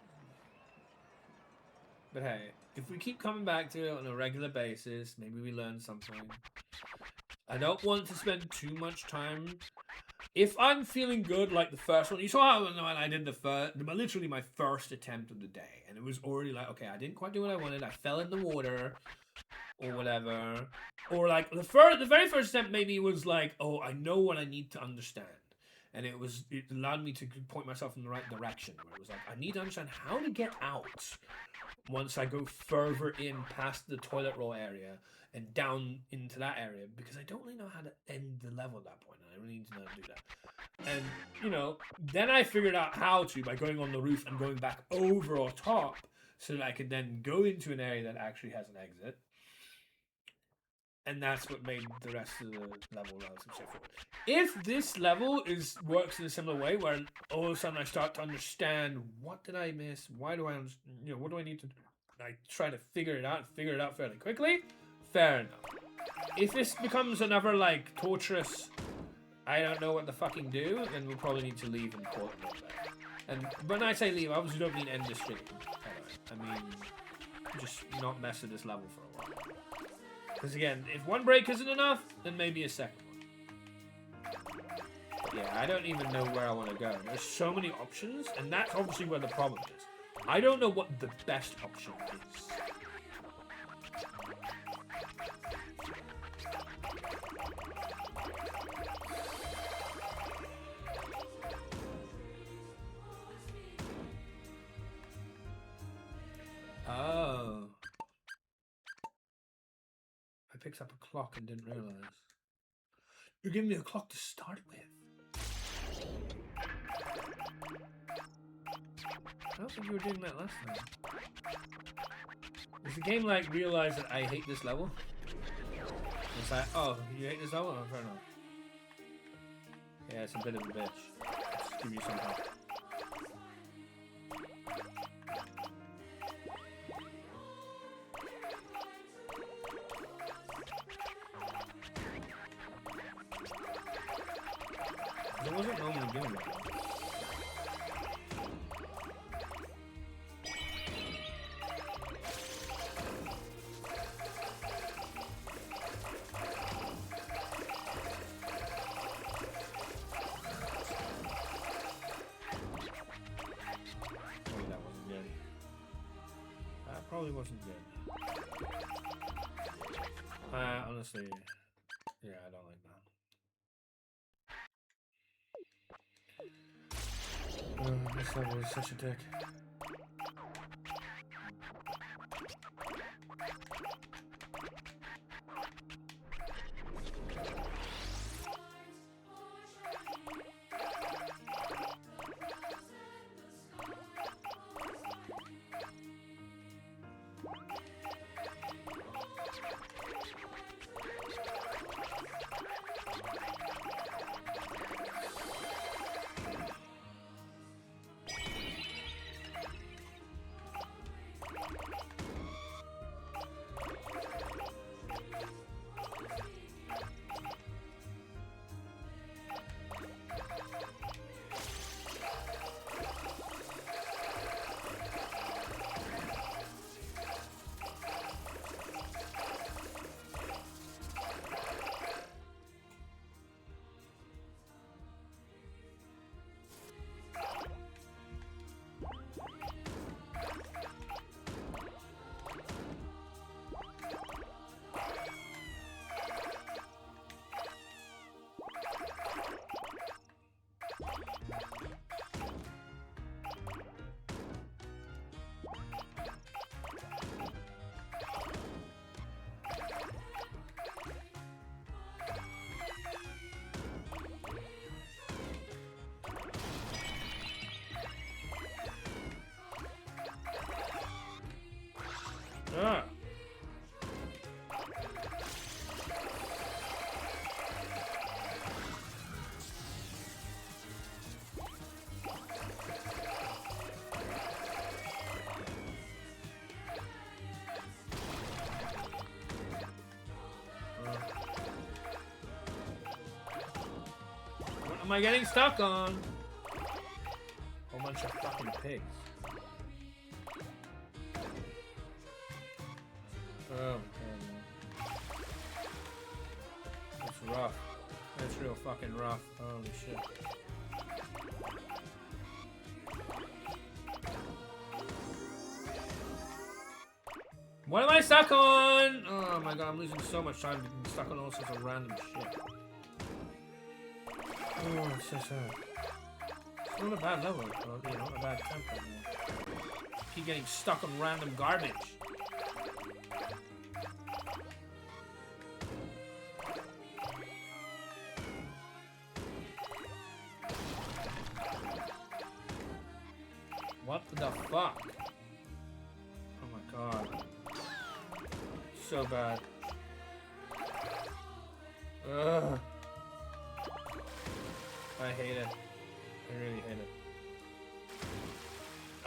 But hey, if we keep coming back to it on a regular basis, maybe we learn something. I don't want to spend too much time. If I'm feeling good, like the first one, you saw how when I did literally my first attempt of the day, and it was already like, okay, I didn't quite do what I wanted. I fell in the water, or whatever, or like the very first attempt maybe was like, oh, I know what I need to understand, and it allowed me to point myself in the right direction. Where it was like, I need to understand how to get out once I go further in past the toilet roll area and down into that area, because I don't really know how to end the level at that point, and I really need to know how to do that. And, you know, then I figured out how to by going on the roof and going back over or top so that I could then go into an area that actually has an exit. And that's what made the rest of the level relatively straightforward. If this level works in a similar way, where all of a sudden I start to understand, what did I miss? Why do I, what do I need to do? I try to figure it out fairly quickly. Fair enough. If this becomes another, like, torturous, I don't know what to fucking do, then we'll probably need to leave and call it a day. And when I say leave, I obviously don't mean end the stream. I mean, just not mess with this level for a while. Because again, if one break isn't enough, then maybe a second one. Yeah, I don't even know where I want to go. There's so many options, and that's obviously where the problem is. I don't know what the best option is. Oh. I picked up a clock and didn't realize. You're giving me a clock to start with. I don't think you were doing that last time. Does the game like realize that I hate this level? It's like, oh, you hate this level? Oh, fair enough. Yeah, it's a bit of a bitch. Let's give you some help. It wasn't normally doing that. Maybe that wasn't good. That probably wasn't good. Honestly, yeah, I don't like that. This level is such a dick. am I getting stuck on? Whole bunch of fucking pigs. Oh, God. That's rough. That's real fucking rough. Holy shit. What am I stuck on? Oh my god, I'm losing so much time being stuck on all sorts of random shit. Oh, it's so sad. It's not a bad level, but you know, a bad tempo. Keep getting stuck on random garbage. What the fuck? Oh my god. So bad. Ugh. I hate it. I really hate it.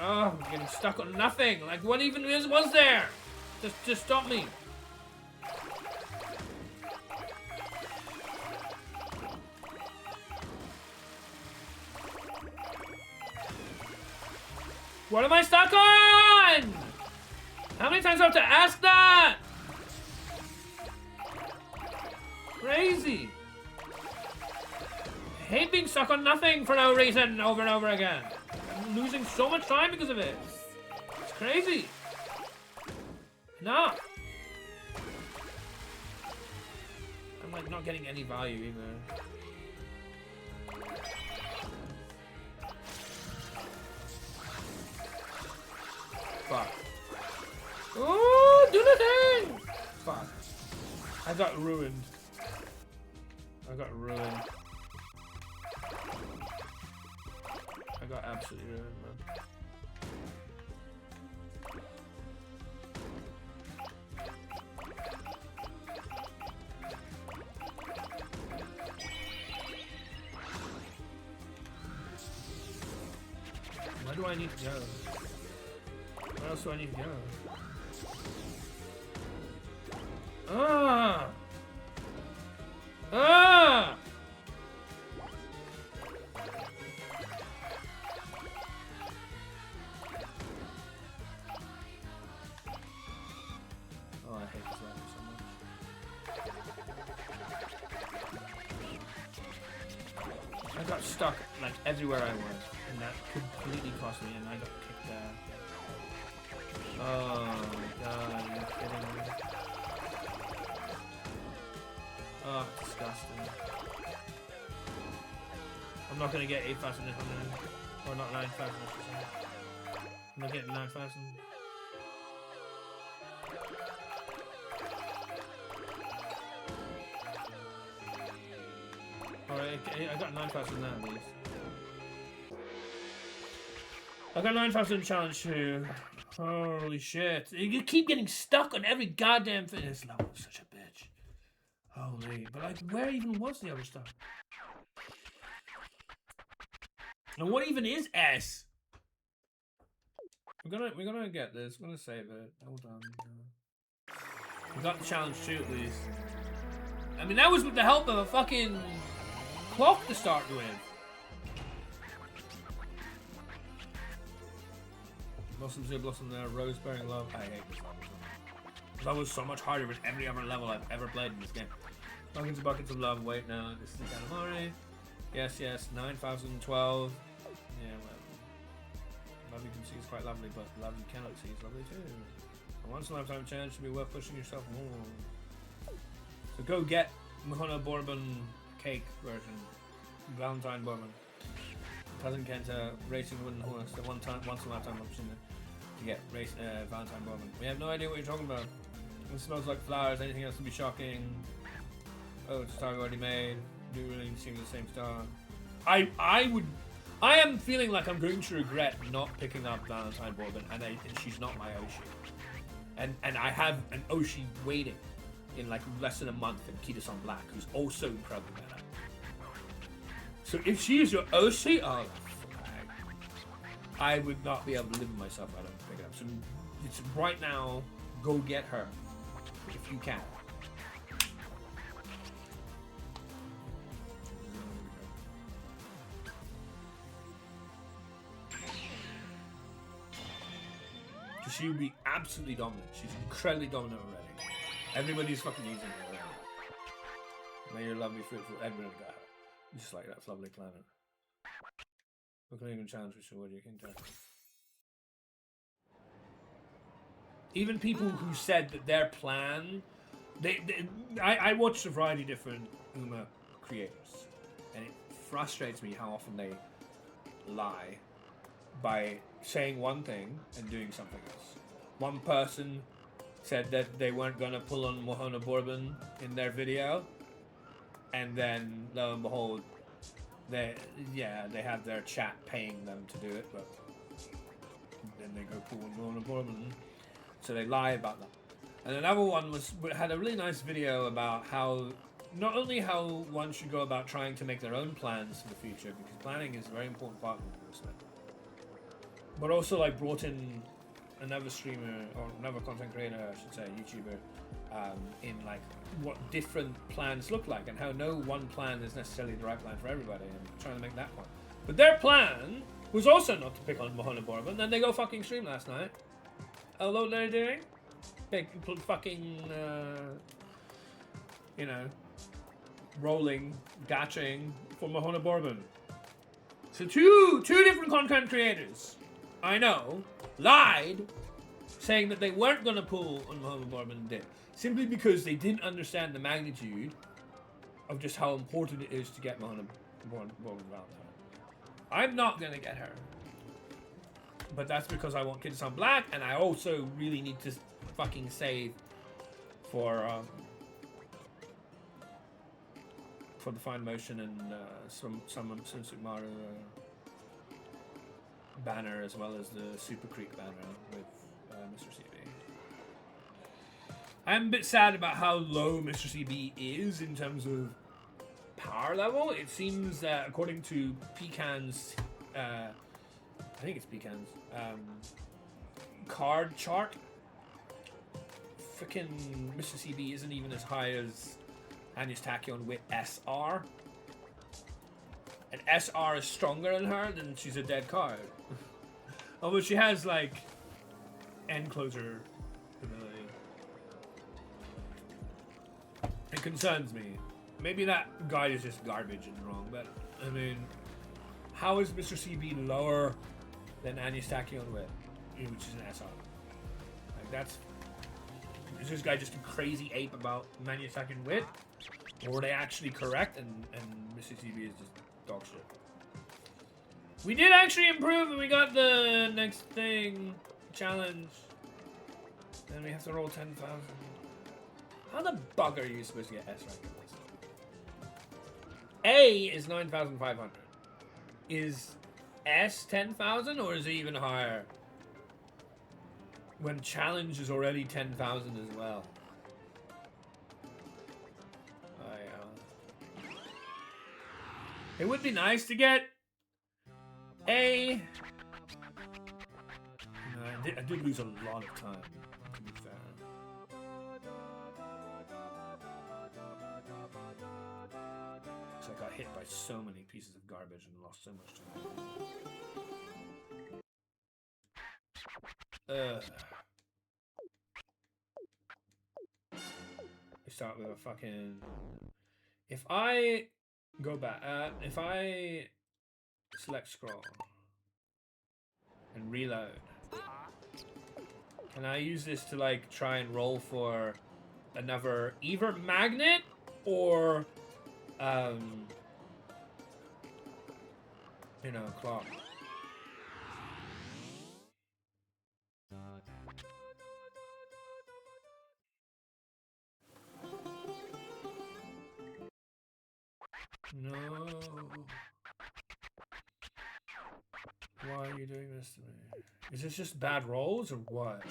Oh, I'm getting stuck on nothing. Like, what even was there? Just stop me. What am I stuck on? How many times do I have to ask that? Crazy. I hate being stuck on nothing for no reason over and over again. I'm losing so much time because of it. It's crazy. No. I'm like not getting any value either. Fuck. Oh, do the thing! Fuck. I got ruined. I got ruined. I got absolutely ruined, man. Where do I need to go? Where else do I need to go? Ah! Ah! Oh, I hate this level so much. I got stuck like everywhere I went, and that completely cost me, and I got kicked out. Oh god, are you kidding me? Oh, disgusting. I'm not gonna get 8,000 if I'm in. Or not 9,000, I should say. I'm not getting 9,000. Alright, I got 9,000 now at least. I got 9,000 challenge too. Holy shit. You keep getting stuck on every goddamn thing. This level is such a bitch. Holy. But like, where even was the other stuff? And what even is S? We're gonna get this. We're gonna save it. Hold on. We got the challenge 2 at least. I mean, that was with the help of a fucking clock to start with. Blossoms here, blossom there, rose bearing love. I hate this level. That was so much harder than every other level I've ever played in this game. Buckets of love. Wait, no, this is the Katamari. Yes, 9,012. Yeah, well, love you can see is quite lovely, but love you cannot see is lovely too. A once in a lifetime chance should be worth pushing yourself more. So go get Mahona Bourbon cake version, Valentine Bourbon. Cousin Kenta racing wooden horse. The once in a lifetime opportunity to get Valentine Bourbon. We have no idea what you're talking about. It smells like flowers. Anything else would be shocking. Oh, it's a star already made. Do really seem the same star. I am feeling like I'm going to regret not picking up Valentine Bourbon, and she's not my Oshi. And I have an Oshi waiting in like less than a month in Kita-san Black, who's also incredibly better. So if she is your Oshi, oh, I would not be able to live with myself if I don't pick it up. So it's right now, go get her if you can. she would be absolutely dominant. She's incredibly dominant already. Everybody's fucking using her already. May your lovely fruitful Edward got her. Just like that lovely planet. We're going to even challenge which one you can tell. Even people who said that their plan, I watched a variety of different Uma creators, and it frustrates me how often they lie by saying one thing and doing something else. One person said that they weren't gonna pull on Mohana Bourbon in their video, and then lo and behold, they have their chat paying them to do it, but then they go pull on Mohana Bourbon. So they lie about that. And another one had a really nice video about how, not only how one should go about trying to make their own plans for the future, because planning is a very important part of this, but also like brought in another streamer, or another content creator, I should say, YouTuber, in like what different plans look like, and how no one plan is necessarily the right plan for everybody, and trying to make that point. But their plan was also not to pick on Mohana Bourbon, then they go fucking stream last night. Although what they're doing? Big fucking, you know, rolling, gaching for Mohana Bourbon. So two different content creators, I know, lied, saying that they weren't going to pull on Mohana Bourbon and did. Simply because they didn't understand the magnitude of just how important it is to get Mohana Bourbon Valentine. I'm not going to get her. But that's because I want Kids on Black, and I also really need to fucking save for the Fine Motion and some Sugmaru banner, as well as the Super Creek banner with Mr. CB. I'm a bit sad about how low Mr. CB is in terms of power level. It seems that according to Pecan's, I think it's Pecan's card chart, frickin' Mr. CB isn't even as high as Agnes Tachyon with SR. And SR is stronger than her, then she's a dead card. Although she has like end closer ability. It concerns me. Maybe that guide is just garbage and wrong, but I mean, how is Mr. CB lower than Agnes Tachyon with, which is an SR? Like that's, is this guy just a crazy ape about Agnes Tachyon wit? Or were they actually correct and Mr. CB is just dog shit? We did actually improve and we got the next thing, challenge. And we have to roll 10,000. How the bug are you supposed to get S rank in this? A is 9,500. Is S 10,000 or is it even higher? When challenge is already 10,000 as well. It would be nice to get A. You know, I did lose a lot of time, to be fair. Because I got hit by so many pieces of garbage and lost so much time. We start with a fucking... If I go back, if I select scroll and reload, can I use this to like try and roll for another either magnet or you know, clock? No. Why are you doing this to me? Is this just bad rolls or what?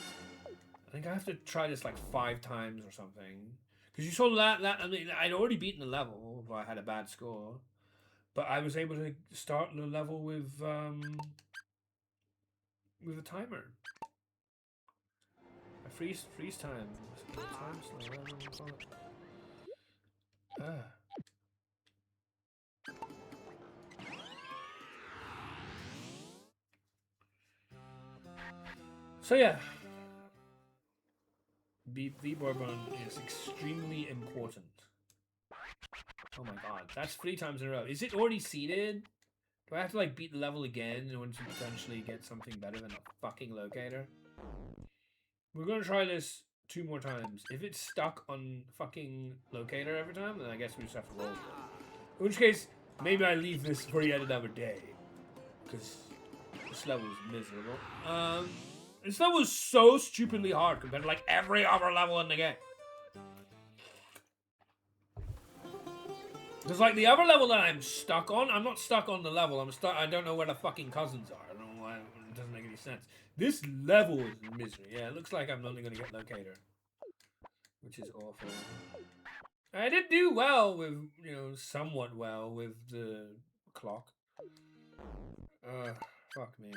I think I have to try this like 5 times or something. Because you saw that I mean, I'd already beaten the level, but I had a bad score. But I was able to start the level with a timer. A freeze time. Time slow, whatever you call it. So yeah, V Bourbon is extremely important. Oh my god, that's 3 times in a row. Is it already seeded? Do I have to like beat the level again in order to potentially get something better than a fucking locator? We're gonna try this 2 more times. If it's stuck on fucking locator every time, then I guess we just have to roll with it. In which case, maybe I leave this for yet another day. Because this level is miserable. This level is so stupidly hard compared to like every other level in the game. Because like the other level that I'm stuck on, I'm not stuck on the level. I don't know where the fucking cousins are. I don't know why. It doesn't make any sense. This level is misery. Yeah, it looks like I'm only going to get locator. Which is awful. I did do well with, you know, somewhat well with the clock. Fuck me.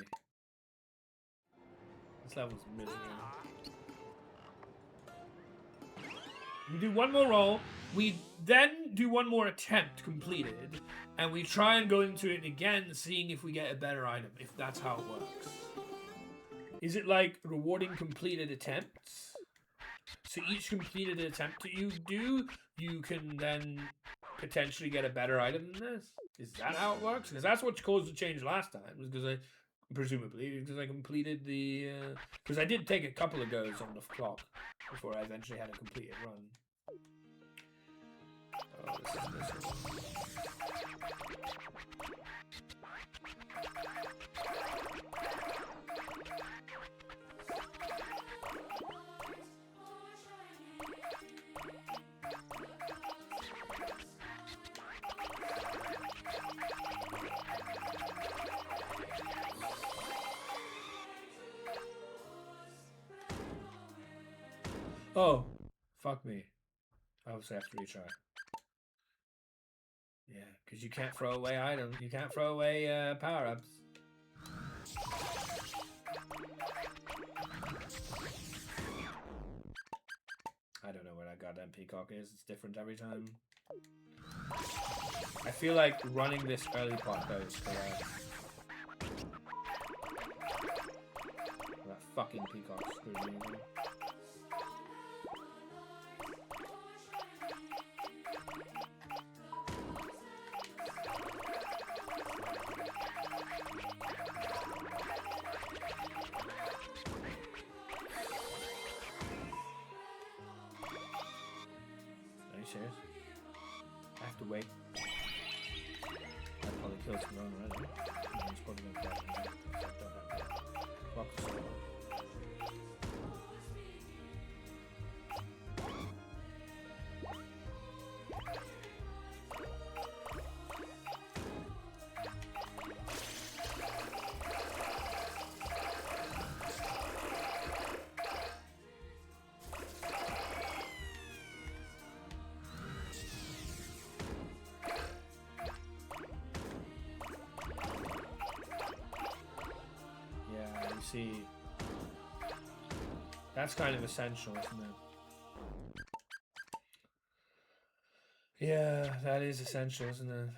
This level's misery. We do one more roll. We then do one more attempt completed. And we try and go into it again, seeing if we get a better item. If that's how it works. Is it like rewarding completed attempts? So each completed attempt that you do, you can then potentially get a better item than this? Is that how it works? Because that's what caused the change last time. Because I, presumably, because I completed the... Because I did take a couple of goes on the clock before I eventually had a completed run. Oh, this is miserable. Oh, fuck me. I obviously have to retry. Yeah, because you can't throw away items. You can't throw away power-ups. I don't know where that goddamn peacock is. It's different every time. I feel like running this early part though is correct. That fucking peacock screwed me again. Serious? I have to wait. That probably kills him wrong, right? He's probably gonna catch me. Fuck the solo. See, that's kind of essential, isn't it? Yeah, that is essential, isn't it?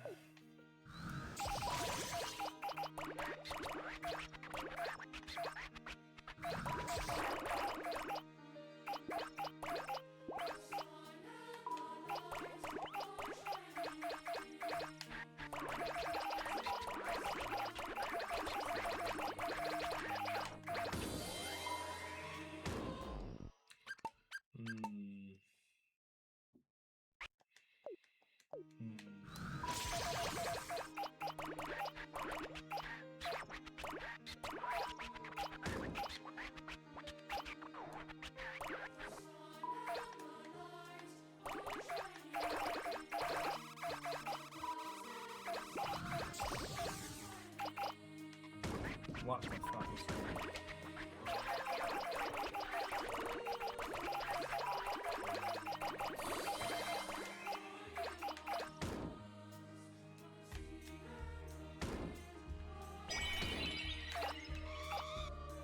What the fuck is that?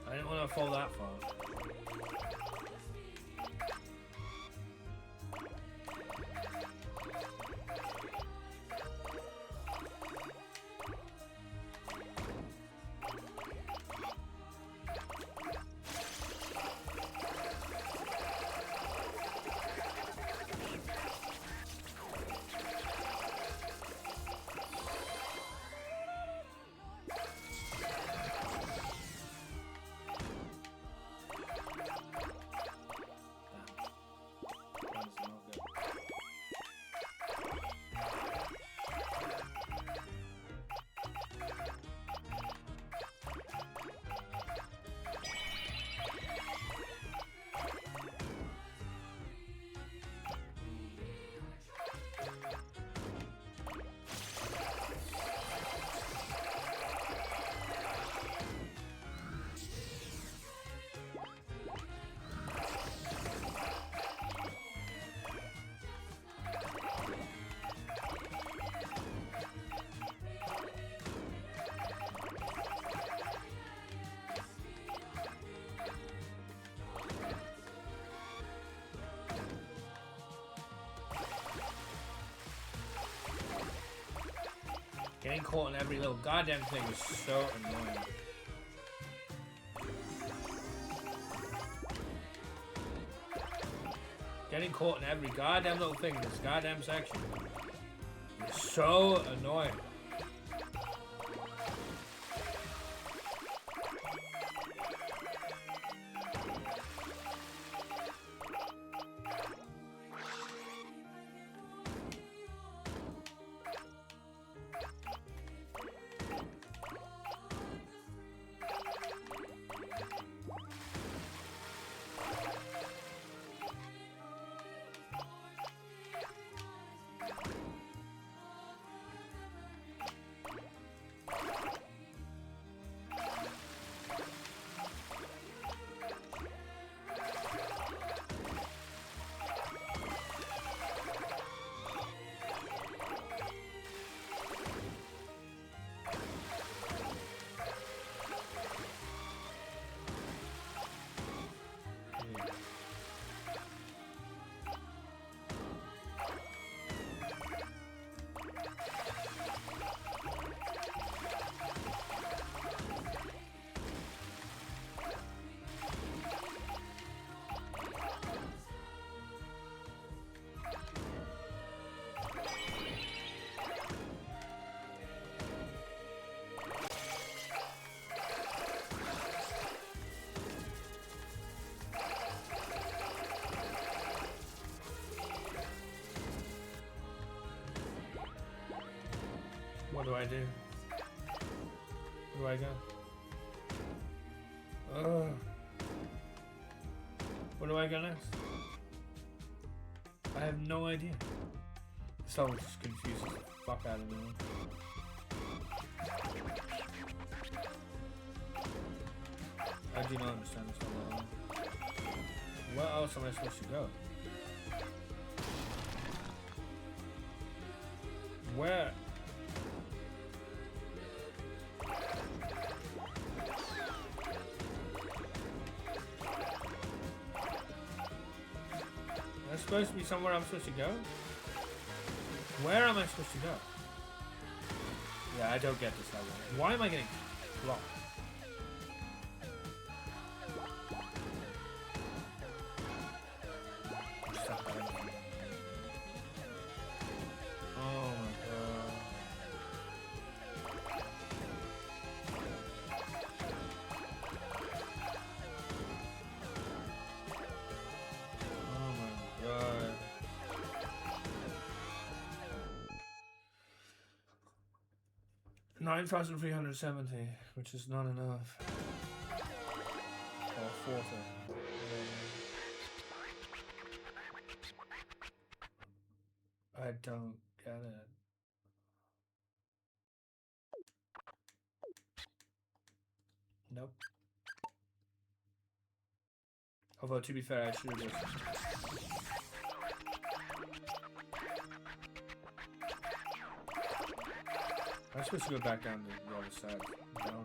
I didn't want to fall that far. Getting caught in every little goddamn thing is so annoying. Getting caught in every goddamn little thing in this goddamn section is so annoying. What do I do? Where do I go? Where do I go next? I have no idea. This level just confuses the fuck out of me. I do not understand this level. Where else am I supposed to go? Where? There's supposed to be somewhere I'm supposed to go? Where am I supposed to go? Yeah, I don't get this level. Why am I getting blocked? $9,370, which is not enough. Or 40. I don't get it. Nope. Although, to be fair, I should have just... I'm supposed to go back down to the other side. No,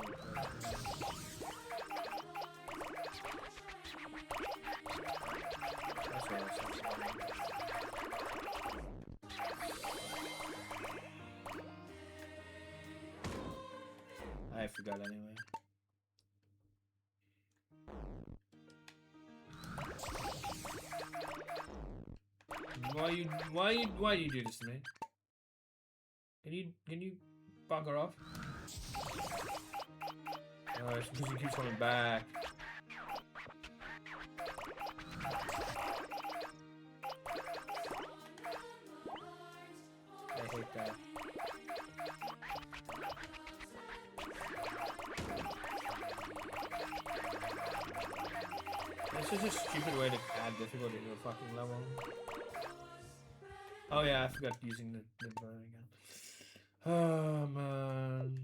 that's what I was supposed to do. I forgot anyway. Why do you do this to me? Can you bugger off? Oh, it's because he keeps coming back. I hate that. This is a stupid way to add difficulty to a fucking level. Oh yeah, I forgot using the burn again. Oh man.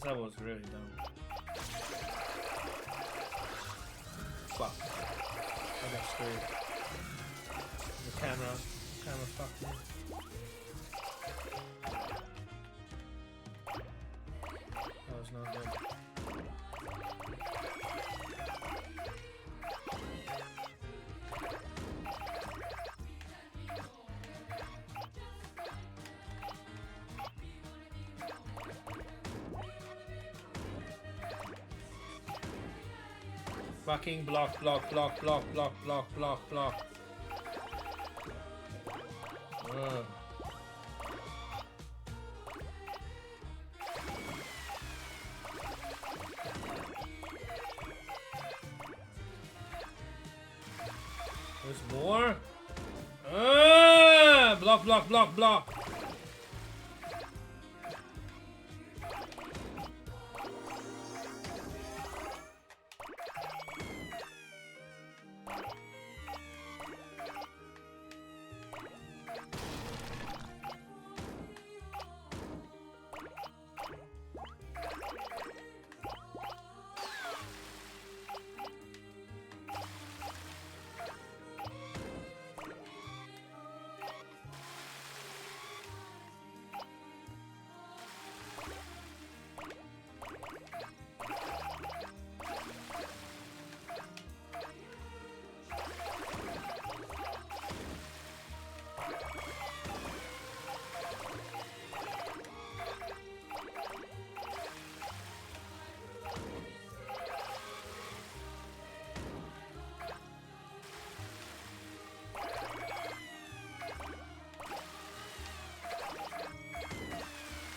This level was really dumb. Fuck. I got screwed. The camera fucked me. That was not good. Fucking block. Ugh. There's more? Block.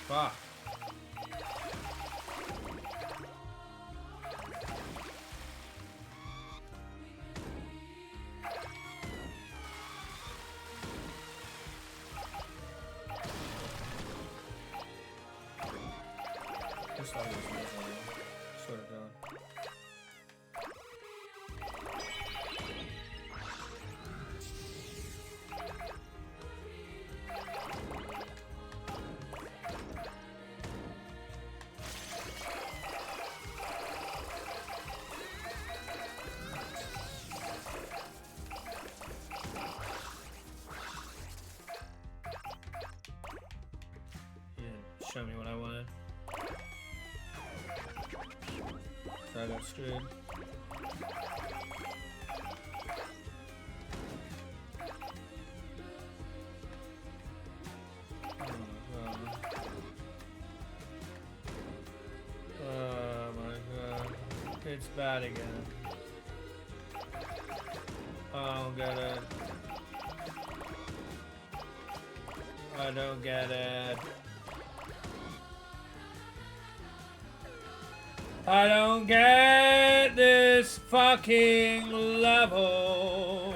Fuck. This level is miserable. Swear to God. Show me what I wanted. So I got screwed. Oh my god. It's bad again. I don't get it. I don't get it. I don't get this fucking level.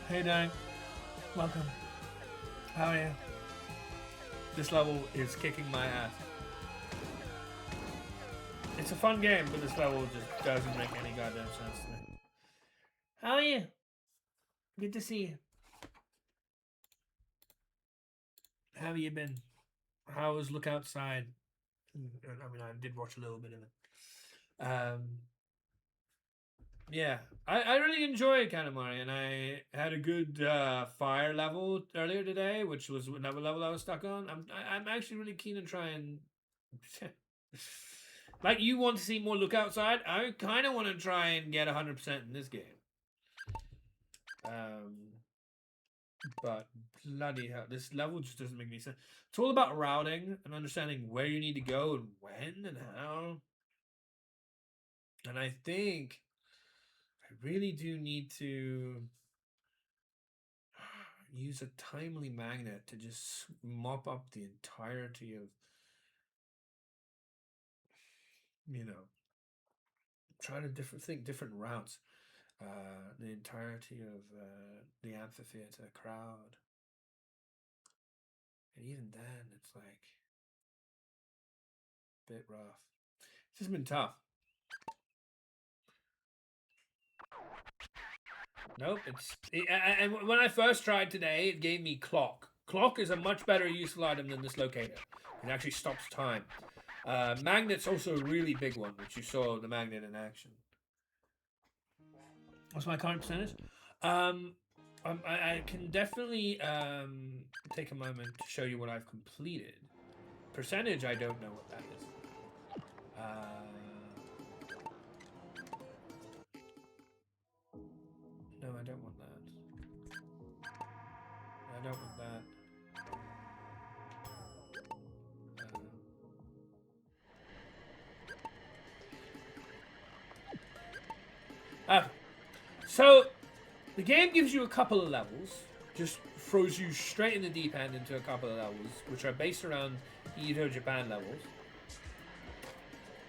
Hey Dank, welcome. How are you? This level is kicking my ass. It's a fun game, but this level just doesn't make any goddamn sense to me. How are you? Good to see you. How have you been? How was Look Outside? I mean, I did watch a little bit of it. Yeah, I really enjoy Katamari, and I had a good fire level earlier today, which was another level I was stuck on. I'm actually really keen to try and like you want to see more Look Outside. I kind of want to try and get 100% in this game. But bloody hell, this level just doesn't make any sense. It's all about routing and understanding where you need to go and when and how. And I think I really do need to use a timely magnet to just mop up the entirety of, you know, trying to think different routes. The entirety of the amphitheater crowd. And even then, it's like a bit rough. It's just been tough. Nope, and when I first tried today, it gave me clock Clock is a much better useful item than this locator. It actually stops time. Magnet's also a really big one, which you saw the magnet in action. What's my current percentage? I can definitely take a moment to show you what I've completed. Percentage, I don't know what that is. No, I don't want that. I don't want that. So, the game gives you a couple of levels, just throws you straight in the deep end into a couple of levels, which are based around Edo Japan levels.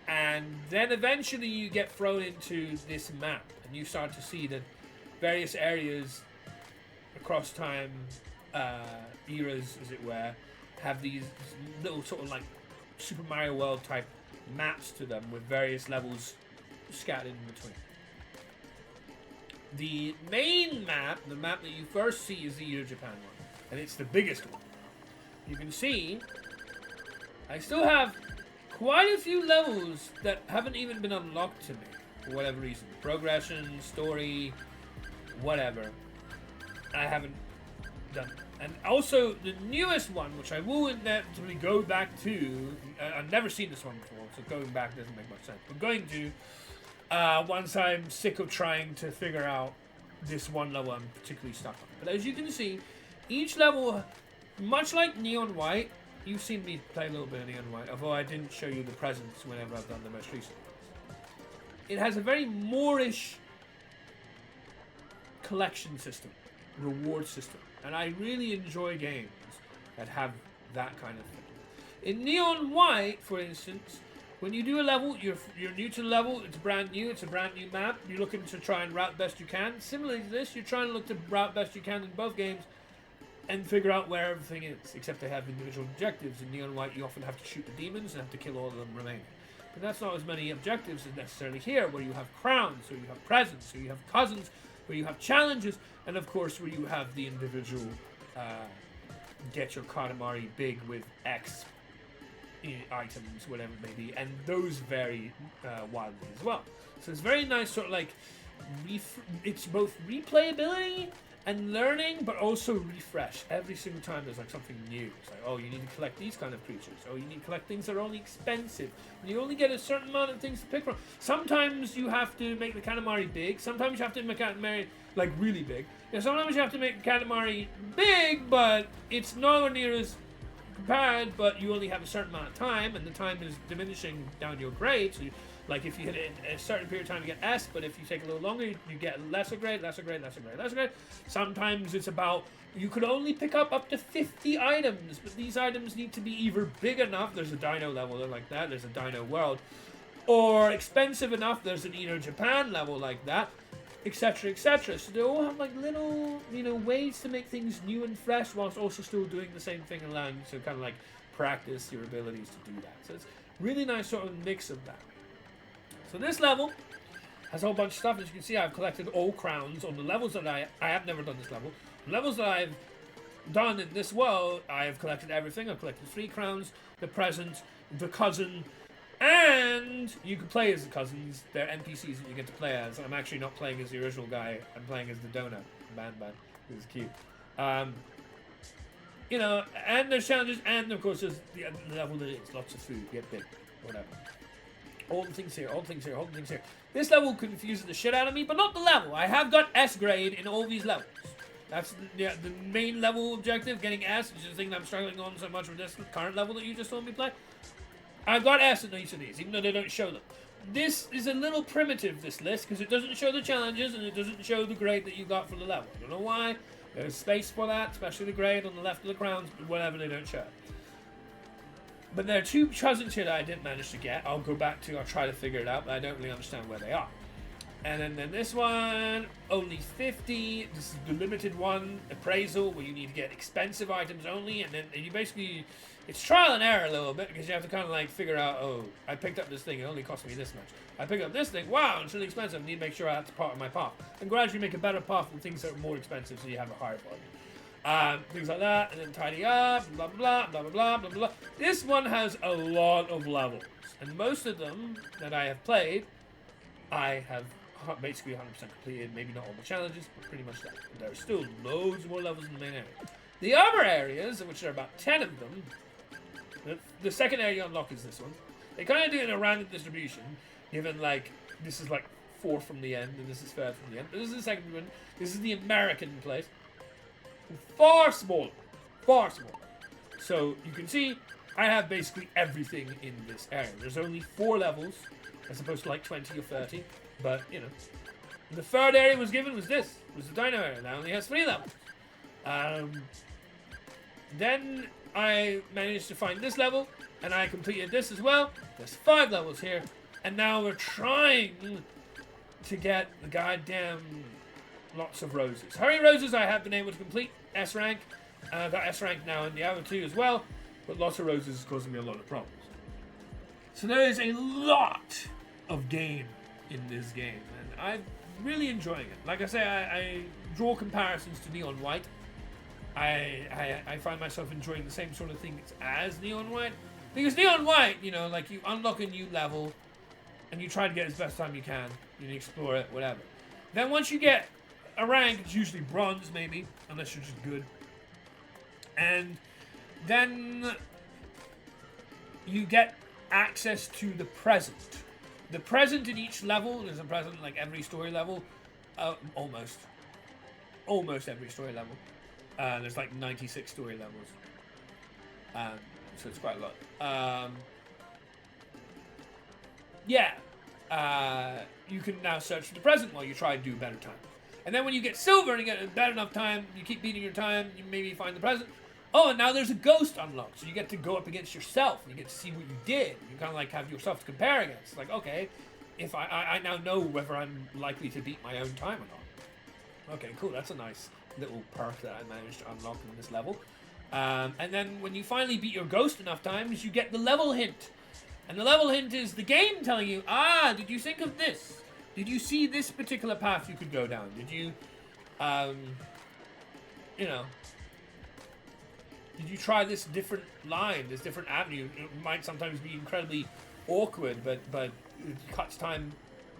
And then eventually you get thrown into this map, and you start to see that various areas across time, eras, as it were, have these little sort of like Super Mario World type maps to them with various levels scattered in between. The main map, the map that you first see, is the Edo Japan one, and it's the biggest one. You can see I still have quite a few levels that haven't even been unlocked to me for whatever reason. Progression, story, whatever. I haven't done. And also the newest one, which I will inevitably go back to. I've never seen this one before, so going back doesn't make much sense. But going to. Once I'm sick of trying to figure out this one level I'm particularly stuck on. But as you can see, each level, much like Neon White, you've seen me play a little bit of Neon White, although I didn't show you the presents whenever I've done the most recent ones. It has a very Moorish collection system, reward system, and I really enjoy games that have that kind of thing. In Neon White, for instance, when you do a level, you're new to the level, it's brand new, it's a brand new map, you're looking to try and route best you can. Similarly to this, you're trying to look to route best you can in both games and figure out where everything is, except they have individual objectives. In Neon White, you often have to shoot the demons and have to kill all of them remaining. But that's not as many objectives as necessarily here, where you have crowns, or you have presents, or you have cousins, where you have challenges, and of course where you have the individual get your Katamari big with X items, whatever it may be, and those vary wildly as well. So it's very nice, sort of like it's both replayability and learning, but also refresh. Every single time there's like something new. It's like, oh, you need to collect these kind of creatures. Oh, you need to collect things that are only expensive. And you only get a certain amount of things to pick from. Sometimes you have to make the Katamari big. Sometimes you have to make Katamari like really big. And sometimes you have to make Katamari big, but it's nowhere near as bad, but you only have a certain amount of time, and the time is diminishing down your grade. So, like if you hit it a certain period of time, you get S, but if you take a little longer, you get lesser grade, lesser grade, lesser grade, lesser grade. Sometimes it's about you could only pick up to 50 items, but these items need to be either big enough. There's a Dino level like that. There's a Dino World, or expensive enough. There's an Edo Japan level like that, etc., etc. So they all have like little, ways to make things new and fresh, whilst also still doing the same thing, allowing you to kind of like practice your abilities to do that. So it's really nice sort of mix of that. So this level has a whole bunch of stuff. As you can see, I've collected all crowns on the levels that I have never done this level. The levels that I've done in this world, I have collected everything. I've collected 3 crowns, the present, the cousin, and you can play as the cousins. They're NPCs that you get to play as. I'm actually not playing as the original guy. I'm playing as the donut, Ban, who's cute. And there's challenges, and of course there's the level that is lots of food, get big, whatever. All the things here, all the things here, all the things here. This level confuses the shit out of me, but not the level. I have got S grade in all these levels. That's the main level objective, getting S, which is the thing that I'm struggling on so much with this current level that you just saw me play. I've got S in each of these, even though they don't show them. This is a little primitive, this list, because it doesn't show the challenges, and it doesn't show the grade that you got for the level. I don't know why. There's space for that, especially the grade on the left of the crowns, but whatever, they don't show it. But there are 2 cousins here that I didn't manage to get. I'll try to figure it out, but I don't really understand where they are. And then this one, only 50. This is the limited one, appraisal, where you need to get expensive items only, and then you basically, it's trial and error a little bit, because you have to kind of like figure out, oh, I picked up this thing, it only cost me this much. I picked up this thing, wow, it's really expensive, I need to make sure that's part of my path. And gradually make a better path with things that are more expensive so you have a higher volume. Things like that, and then tidy up, blah blah blah blah blah blah blah. This one has a lot of levels, and most of them that I have played, I have basically 100% completed. Maybe not all the challenges, but pretty much that. There are still loads more levels in the main area. The other areas, which are about 10 of them, the second area you unlock is this one. They kind of do it in a random distribution, given like this is like 4 from the end, and this is 3rd from the end. But this is the second one. This is the American place. Far smaller. Far smaller. So you can see I have basically everything in this area. There's only 4 levels, as opposed to like 20 or 30. But, you know. The 3rd area was given was this. Was the dino area. That only has 3 levels. Then I managed to find this level, and I completed this as well. There's 5 levels here. And now we're trying to get the goddamn lots of roses. Hurry roses I have been able to complete. S rank. Got S rank now in the other 2 as well. But lots of roses is causing me a lot of problems. So there is a lot of game in this game. And I'm really enjoying it. Like I say, I draw comparisons to Neon White. I find myself enjoying the same sort of things as Neon White. Because Neon White, you know, like you unlock a new level and you try to get as best time you can. You explore it, whatever. Then once you get a rank, it's usually bronze maybe, unless you're just good. And then you get access to the present. The present in each level, there's a present like every story level. Almost every story level. There's like 96 story levels. So it's quite a lot. You can now search for the present while you try to do better time. And then when you get silver and you get a better enough time, you keep beating your time, you maybe find the present. Oh, and now there's a ghost unlocked. So you get to go up against yourself. And you get to see what you did. You kind of like have yourself to compare against. Like, okay, if I now know whether I'm likely to beat my own time or not. Okay, cool. That's a nice little perk that I managed to unlock in this level. And then when you finally beat your ghost enough times, you get the level hint. And the level hint is the game telling you, did you think of this? Did you see this particular path you could go down? Did you, did you try this different line, this different avenue? It might sometimes be incredibly awkward, but it cuts time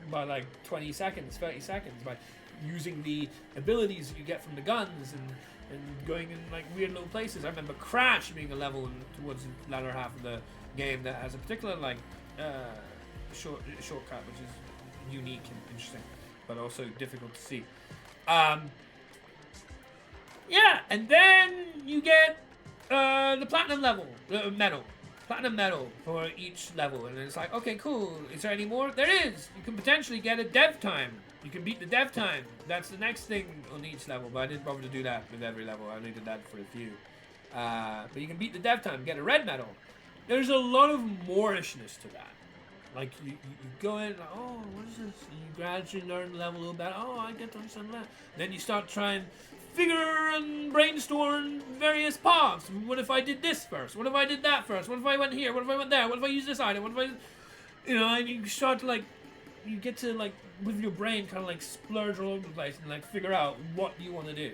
by like 20 seconds, 30 seconds by using the abilities that you get from the guns and going in like weird little places. I remember Crash being a level towards the latter half of the game that has a particular like shortcut, which is unique and interesting, but also difficult to see. And then you get the platinum level, platinum medal for each level, and it's like, okay, cool. Is there any more? There is. You can potentially get a dev time. You can beat the dev time. That's the next thing on each level, but I didn't bother to do that with every level. I only did that for a few. But you can beat the dev time, get a red medal. There's a lot of moorishness to that. Like, you go in, like, oh, what is this? And you gradually learn the level a little bit. Oh, I get to understand that. Then you start trying figure and brainstorm various paths. What if I did this first? What if I did that first? What if I went here? What if I went there? What if I used this item? What if I... and you start to, like, you get to, like, with your brain kind of, like, splurge all over the place and, like, figure out what you want to do.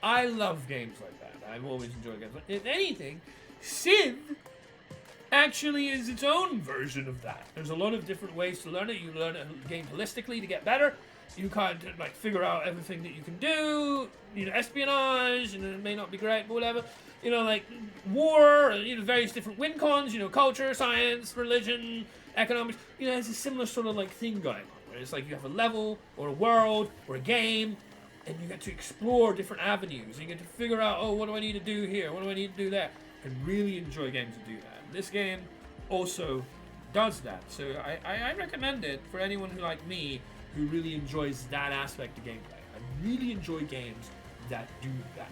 I love games like that. I've always enjoyed games. If anything, Civ actually is its own version of that. There's a lot of different ways to learn it. You learn a game holistically to get better. You can't like figure out everything that you can do. Espionage, and it may not be great, but whatever. Like war, various different win cons. Culture, science, religion, economics. It's a similar sort of like thing going on. Where it's like you have a level or a world or a game, and you get to explore different avenues. And you get to figure out, oh, what do I need to do here? What do I need to do there? I really enjoy games that do that. This game also does that. So I recommend it for anyone who, like me, who really enjoys that aspect of gameplay. I really enjoy games that do that.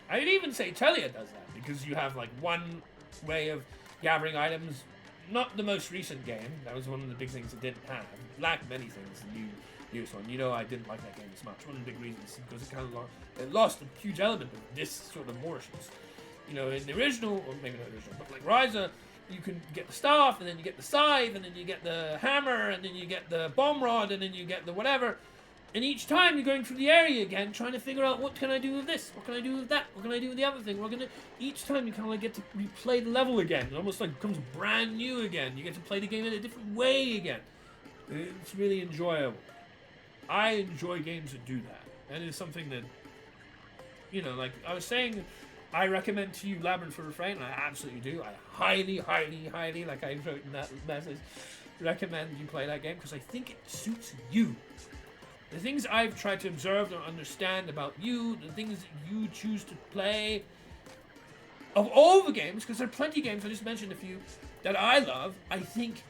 I'd even say Telia does that, because you have like one way of gathering items. Not the most recent game. That was one of the big things it didn't have. It lacked many things, the newest one. I didn't like that game as much. One of the big reasons is because it lost a huge element of this sort of moorishness. In the original, or maybe not original, but like Ryza, you can get the staff, and then you get the scythe, and then you get the hammer, and then you get the bomb rod, and then you get the whatever. And each time you're going through the area again, trying to figure out what can I do with this, what can I do with that, what can I do with the other thing. Each time you kind of like get to replay the level again. It almost like becomes brand new again. You get to play the game in a different way again. It's really enjoyable. I enjoy games that do that. And it's something that, you know, like I was saying, I recommend to you Labyrinth for Refrain, and I absolutely do. I highly, like I wrote in that message, recommend you play that game because I think it suits you. The things I've tried to observe and understand about you, the things that you choose to play, of all the games, because there are plenty of games, I just mentioned a few, that I love, I think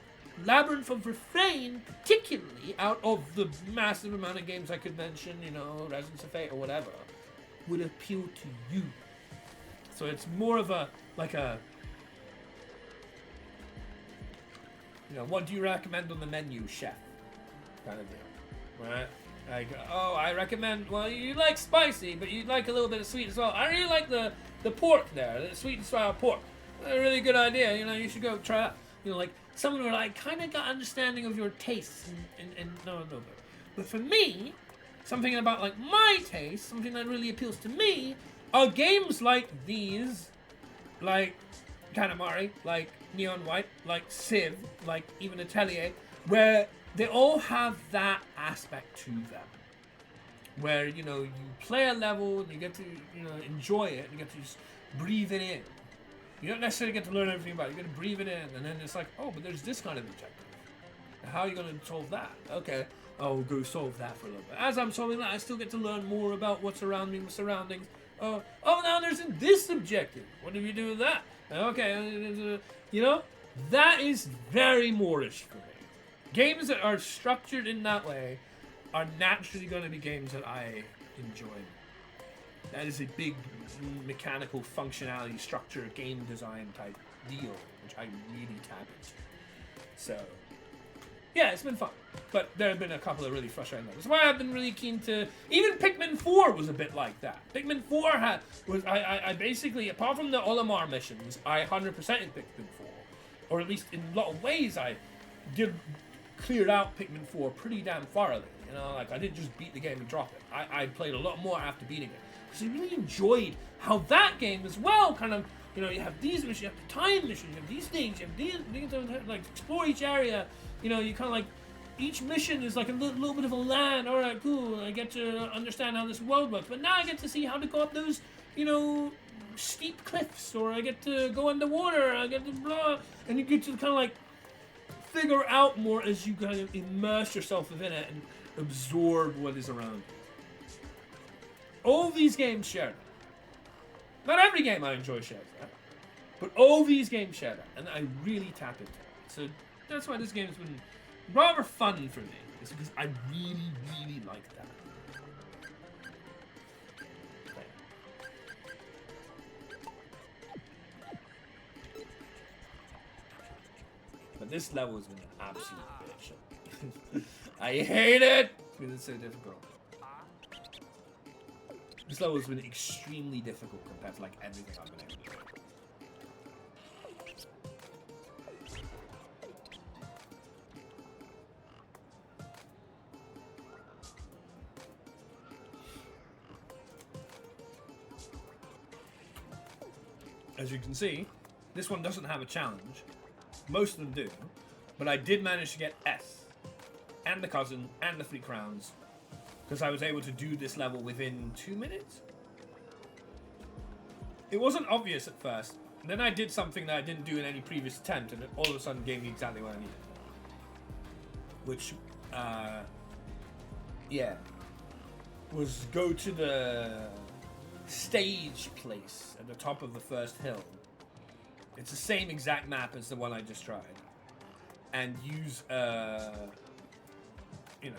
Labyrinth of Refrain, particularly, out of the massive amount of games I could mention, you know, Resonance of Fate or whatever, would appeal to you. So it's more of a, like a, you know, what do you recommend on the menu, chef? Kind of deal, right? Like, oh, I recommend, well, you like spicy, but you like a little bit of sweet as well. I really like the pork there, the sweet and sour pork. A really good idea, you know, you should go try that. You know, like, someone who like kind of got understanding of your tastes and no. But for me, something about like my taste, something that really appeals to me, are games like these, like Katamari, like Neon White, like Civ, like even Atelier, where they all have that aspect to them. Where, you know, you play a level and you get to, you know, enjoy it, and you get to just breathe it in. You don't necessarily get to learn everything about it. You get to breathe it in, and then it's like, oh, but there's this kind of objective. How are you going to solve that? Okay, I'll go solve that for a little bit. As I'm solving that, I still get to learn more about what's around me, my surroundings. Oh, now there's this objective. What do we do with that? Okay, you know, that is very Moorish for me. Games that are structured in that way are naturally going to be games that I enjoy. That is a big mechanical functionality, structure, game design type deal, which I really tap into. So, yeah, it's been fun. But there have been a couple of really frustrating ones. That's why I've been really keen to... Even Pikmin 4 was a bit like that. Pikmin 4 was... I basically, apart from the Olimar missions, I 100% in Pikmin 4. Or at least in a lot of ways, I did cleared out Pikmin 4 pretty damn thoroughly. You know, like, I didn't just beat the game and drop it. I played a lot more after beating it. Because I really enjoyed how that game as well kind of... You know, you have these missions, you have the time missions, you have these things, you have these like, explore each area. You know, you kind of like... Each mission is like a little bit of a land. Alright, cool. I get to understand how this world works. But now I get to see how to go up those, you know, steep cliffs. Or I get to go underwater. I get to blah. And you get to kind of like figure out more as you kind of immerse yourself within it and absorb what is around you. All these games share that. Not every game I enjoy shares that. But all these games share that. And I really tap into it. So that's why this game has been... rather fun for me, is because I really, really like that. Okay. But this level has been an absolute bitch. I hate it because it's so difficult. This level has been extremely difficult compared to like everything I've been able to do. As you can see, this one doesn't have a challenge. Most of them do. But I did manage to get S, and the cousin, and the 3 crowns, because I was able to do this level within 2 minutes. It wasn't obvious at first. And then I did something that I didn't do in any previous attempt, and it all of a sudden gave me exactly what I needed. Which, yeah, was go to the stage place at the top of the first hill. It's the same exact map as the one I just tried, and use you know,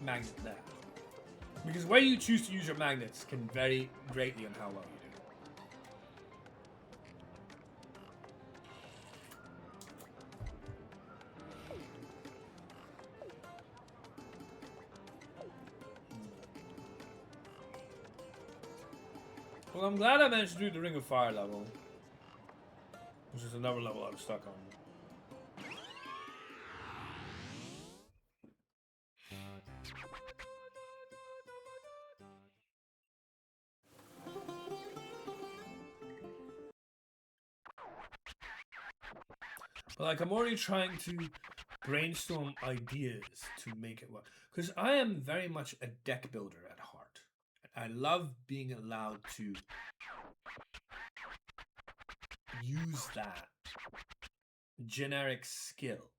magnet there, because where you choose to use your magnets can vary greatly on how well you do. Well, I'm glad I managed to do the Ring of Fire level. Which is another level I was stuck on. But like, I'm already trying to brainstorm ideas to make it work. Because I am very much a deck builder at heart. I love being allowed to use that generic skill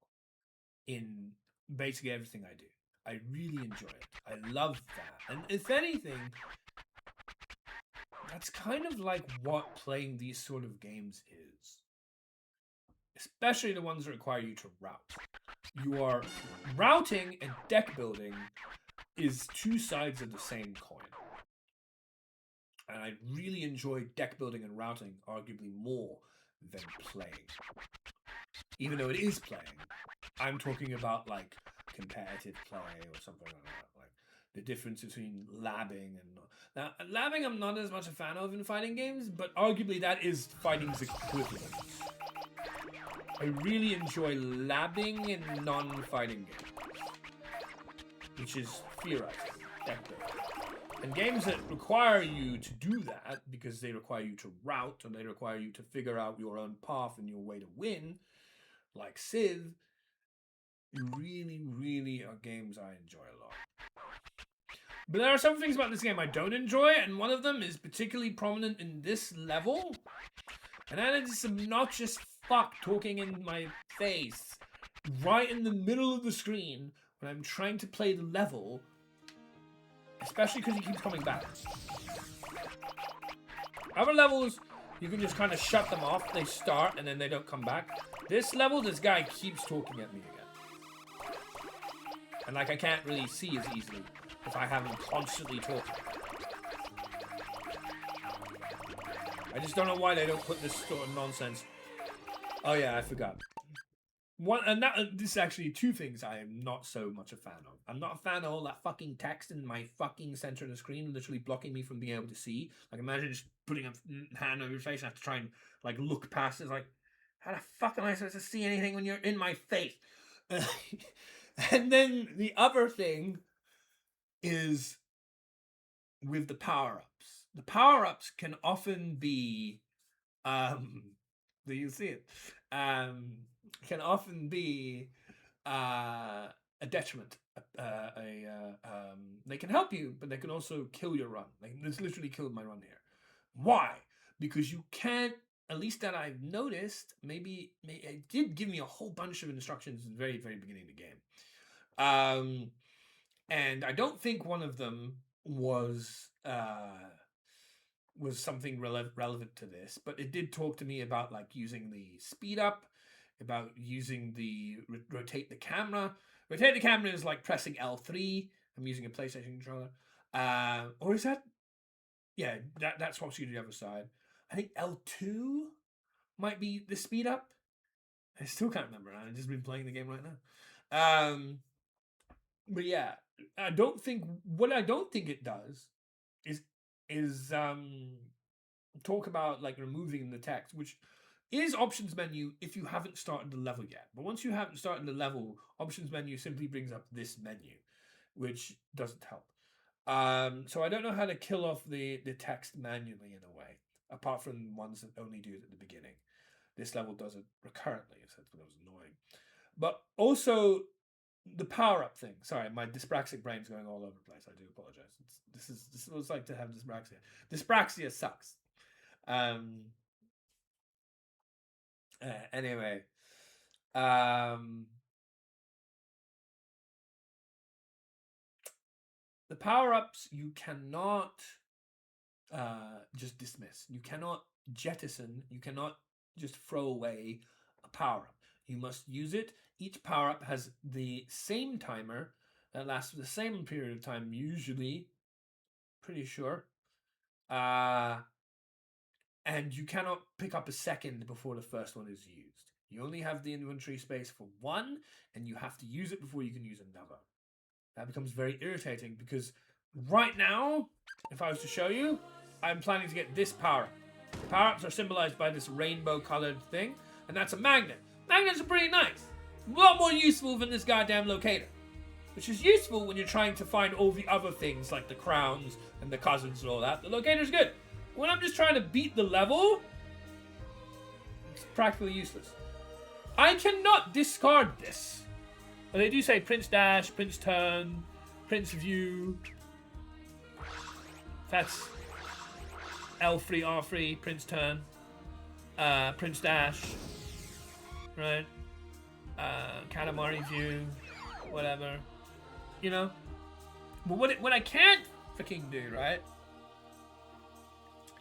in basically everything I do. I really enjoy it. I love that. And if anything, that's kind of like what playing these sort of games is. Especially the ones that require you to route. You are routing and deck building is two sides of the same coin. And I really enjoy deck building and routing arguably more than playing. Even though it is playing, I'm talking about like competitive play or something like that. Like the difference between labbing and now labbing I'm not as much a fan of in fighting games, but arguably that is fighting's equivalent. I really enjoy labbing in non-fighting games, which is theorizing, deck building. And games that require you to do that because they require you to route and they require you to figure out your own path and your way to win, like Civ, really, really are games I enjoy a lot. But there are some things about this game I don't enjoy, and one of them is particularly prominent in this level. And that is this obnoxious fuck talking in my face right in the middle of the screen when I'm trying to play the level, especially because he keeps coming back. Other levels, you can just kind of shut them off. They start and then they don't come back. This level, this guy keeps talking at me again. And like I can't really see as easily if I have him constantly talking. I just don't know why they don't put this sort of nonsense. Oh yeah, I forgot. This is actually two things I am not so much a fan of. I'm not a fan of all that fucking text in my fucking center of the screen, literally blocking me from being able to see. Like imagine just putting a hand over your face and have to try and like look past it. It's like, how the fuck am I supposed to see anything when you're in my face? And then the other thing is with the power-ups. The power-ups can often be do you see it? Can often be a detriment. They can help you, but they can also kill your run. Like this literally killed my run here. Why? Because you can't. At least that I've noticed. Maybe it did give me a whole bunch of instructions at the very, very beginning of the game. And I don't think one of them was something relevant to this, but it did talk to me about like using the speed up, about using the rotate the camera. Rotate the camera is like pressing L3. I'm using a PlayStation controller. Or is that? Yeah, that swaps you to the other side. I think L2 might be the speed up. I still can't remember. I've just been playing the game right now. But yeah, I don't think it does is talk about like removing the text, which is options menu if you haven't started the level yet. But once you haven't started the level, options menu simply brings up this menu, which doesn't help. So I don't know how to kill off the text manually in a way, apart from ones that only do it at the beginning. This level does it recurrently, so that's what was annoying. But also the power up thing. Sorry, my dyspraxic brain's going all over the place. I do apologize. This is what it's like to have dyspraxia. Dyspraxia sucks. Anyway, the power ups you cannot just dismiss. You cannot jettison. You cannot just throw away a power up. You must use it. Each power up has the same timer that lasts for the same period of time, usually. Pretty sure. And you cannot pick up a second before the first one is used. You only have the inventory space for one, and you have to use it before you can use another. That becomes very irritating, because right now, if I was to show you, I'm planning to get this power. And I don't think The power-ups are symbolized by this rainbow-colored thing, and that's a magnet. Magnets are pretty nice. A lot more useful than this goddamn locator. Which is useful when you're trying to find all the other things, like the crowns and the cousins and all that. The locator's good. When I'm just trying to beat the level, it's practically useless. I cannot discard this. But they do say Prince Dash, Prince Turn, Prince View. That's L3, R3, Prince Turn, Prince Dash, right? Katamari View, whatever. You know? But what I can't freaking do, right,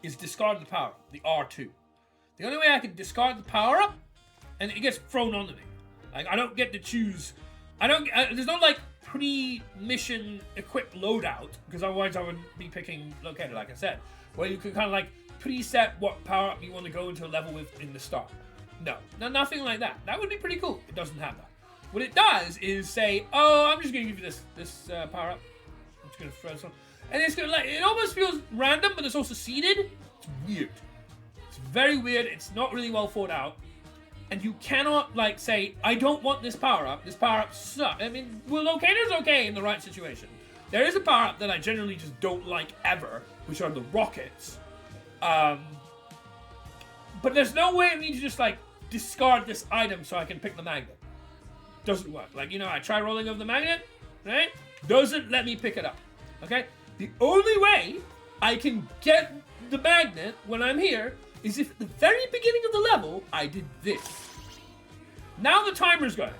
is discard the power, the R2. The only way I can discard the power up, and it gets thrown onto me. Like, I don't get to choose. There's no, like, pre-mission equipped loadout, because otherwise I would be picking locator, like I said, where you can kind of, like, preset what power up you want to go into a level with in the start. No, nothing like that. That would be pretty cool. It doesn't have that. What it does is say, oh, I'm just going to give you this power up. I'm just going to throw some. And it's going to, like, it almost feels random, but it's also seeded. It's weird. It's very weird. It's not really well thought out. And you cannot, like, say, I don't want this power up. This power up sucks. I mean, well, locator's okay in the right situation. There is a power up that I generally just don't like ever, which are the rockets. But there's no way of me to just, like, discard this item so I can pick the magnet. Doesn't work. Like, you know, I try rolling over the magnet, right? Doesn't let me pick it up. Okay? The only way I can get the magnet when I'm here is if at the very beginning of the level, I did this. Now the timer's going.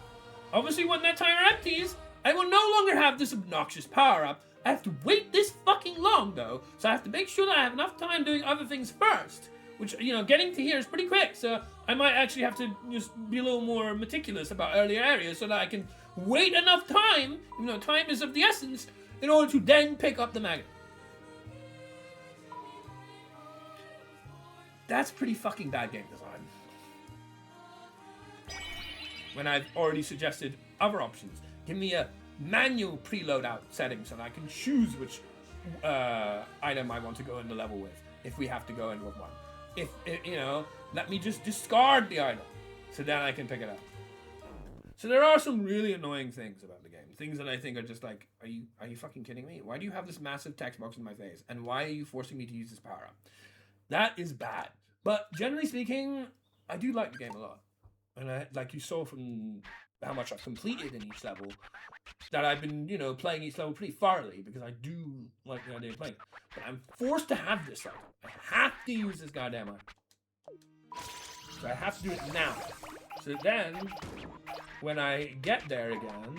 Obviously, when that timer empties, I will no longer have this obnoxious power-up. I have to wait this fucking long, though, so I have to make sure that I have enough time doing other things first. Which, you know, getting to here is pretty quick, so I might actually have to just be a little more meticulous about earlier areas so that I can wait enough time, you know, time is of the essence, in order to then pick up the magnet. That's pretty fucking bad game design. When I've already suggested other options. Give me a manual preload out setting so that I can choose which item I want to go into level with, if we have to go in with one. If you know, let me just discard the item so then I can pick it up. So there are some really annoying things about the game. Things that I think are just like, are you fucking kidding me? Why do you have this massive text box in my face? And why are you forcing me to use this power up? That is bad. But generally speaking, I do like the game a lot. And like you saw from how much I've completed in each level, that I've been, you know, playing each level pretty thoroughly because I do like the idea of playing. But I'm forced to have this item. I have to use this goddamn item. So I have to do it now. So then, when I get there again,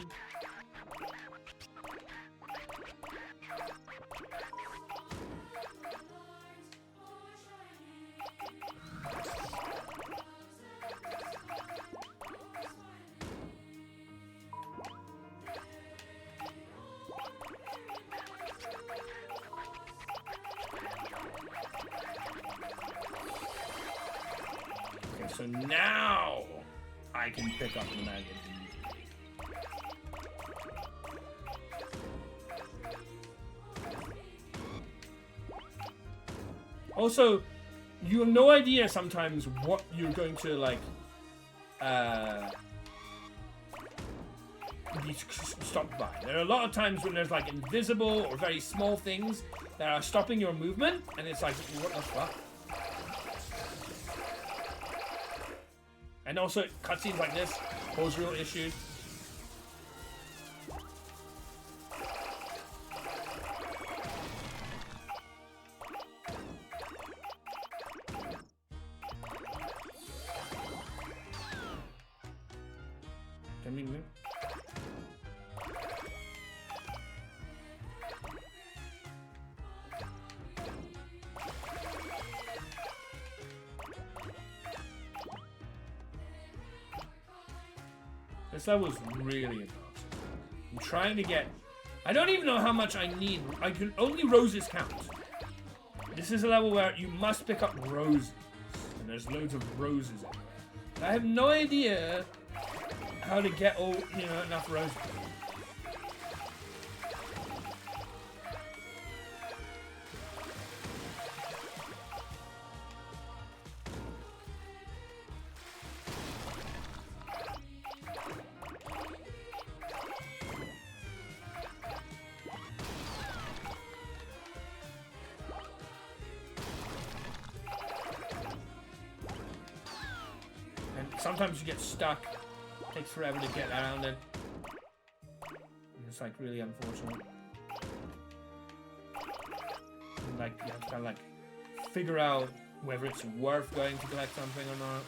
so now I can pick up the magnet. Also, you have no idea sometimes what you're going to like be stopped by. There are a lot of times when there's like invisible or very small things that are stopping your movement, and it's like, what the fuck? And also, cutscenes like this pose real issues. Can we move? This level is really obnoxious. I'm trying to get... I don't even know how much I need. I can only roses count. This is a level where you must pick up roses. And there's loads of roses everywhere. I have no idea how to get all, you know, enough roses. sometimes you get stuck. It takes forever to get around it. And it's like really unfortunate. And like you have to kind of like figure out whether it's worth going to collect something or not.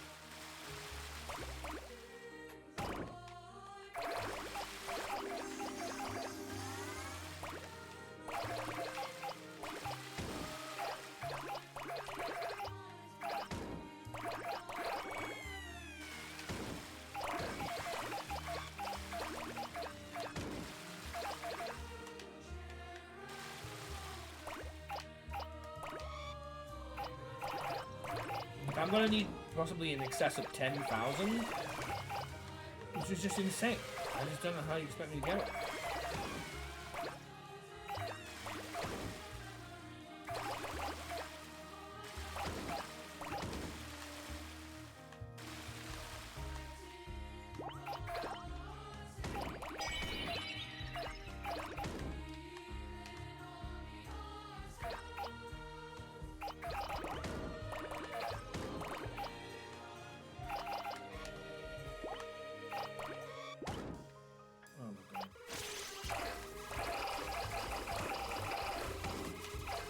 I'm gonna need possibly in excess of 10,000, which is just insane. I just don't know how you expect me to get it.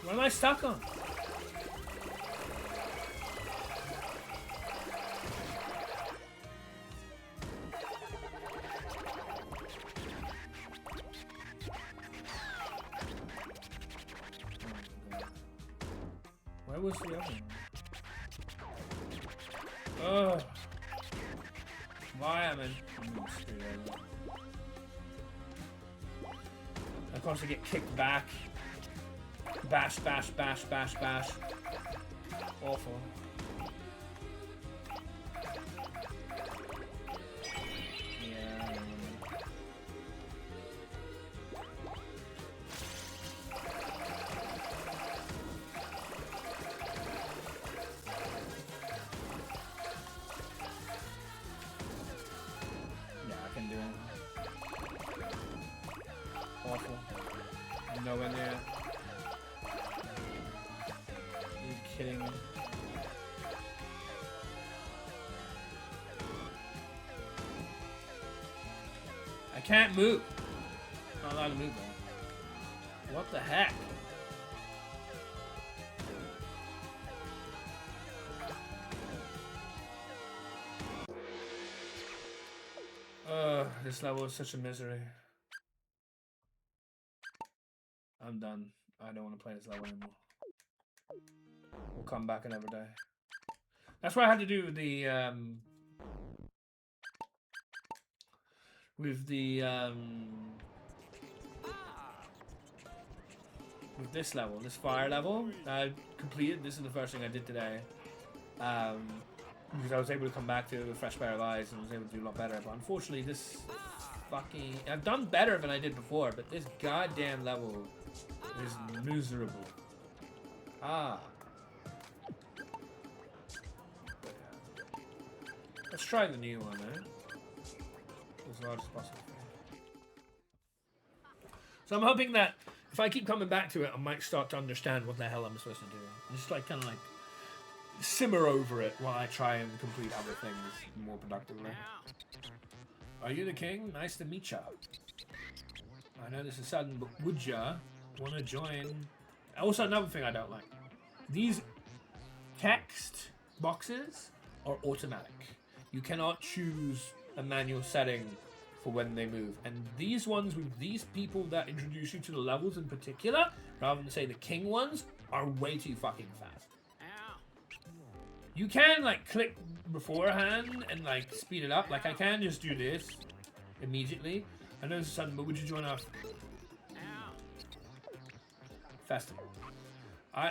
What am I stuck on? Where was the other one? Ugh. Why am I? I constantly get kicked back. Bash, bash, bash, bash, bash. Awful. Yeah. Yeah, I can do it. Awful. Nowhere near. Kidding me? I can't move. I'm not allowed to move though. What the heck? This level is such a misery. I'm done. I don't want to play this level anymore. We'll come back another day. That's what I had to do with the with this level, this fire level. I completed. This is the first thing I did today. Because I was able to come back to it with a fresh pair of eyes and was able to do a lot better. But unfortunately, this fucking... I've done better than I did before, but this goddamn level is miserable. Ah. Let's try the new one, eh? As large as possible. So I'm hoping that if I keep coming back to it, I might start to understand what the hell I'm supposed to do. Just like kind of like simmer over it while I try and complete other things more productively. Are you the king? Nice to meet ya. I know this is sudden, but would ya want to join? Also, another thing I don't like. These text boxes are automatic. You cannot choose a manual setting for when they move. And these ones with these people that introduce you to the levels in particular, rather than say the king ones, are way too fucking fast. You can like click beforehand and like speed it up. Like I can just do this immediately. I know this is sudden, but would you join our festival?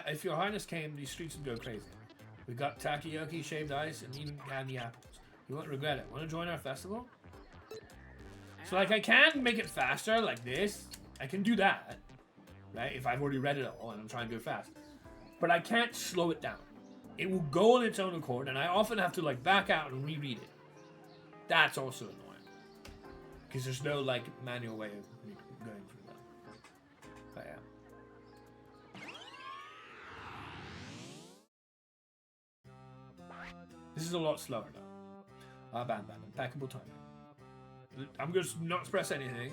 If your highness came, these streets would go crazy. We got takoyaki, shaved ice, and even candy apples. You won't regret it. Want to join our festival? So like I can make it faster like this. I can do that, right? If I've already read it all and I'm trying to go fast. But I can't slow it down. It will go on its own accord, and I often have to like back out and reread it. That's also annoying. Because there's no like manual way of going through that. But yeah. This is a lot slower now. Impeccable timing. I'm going to not express anything.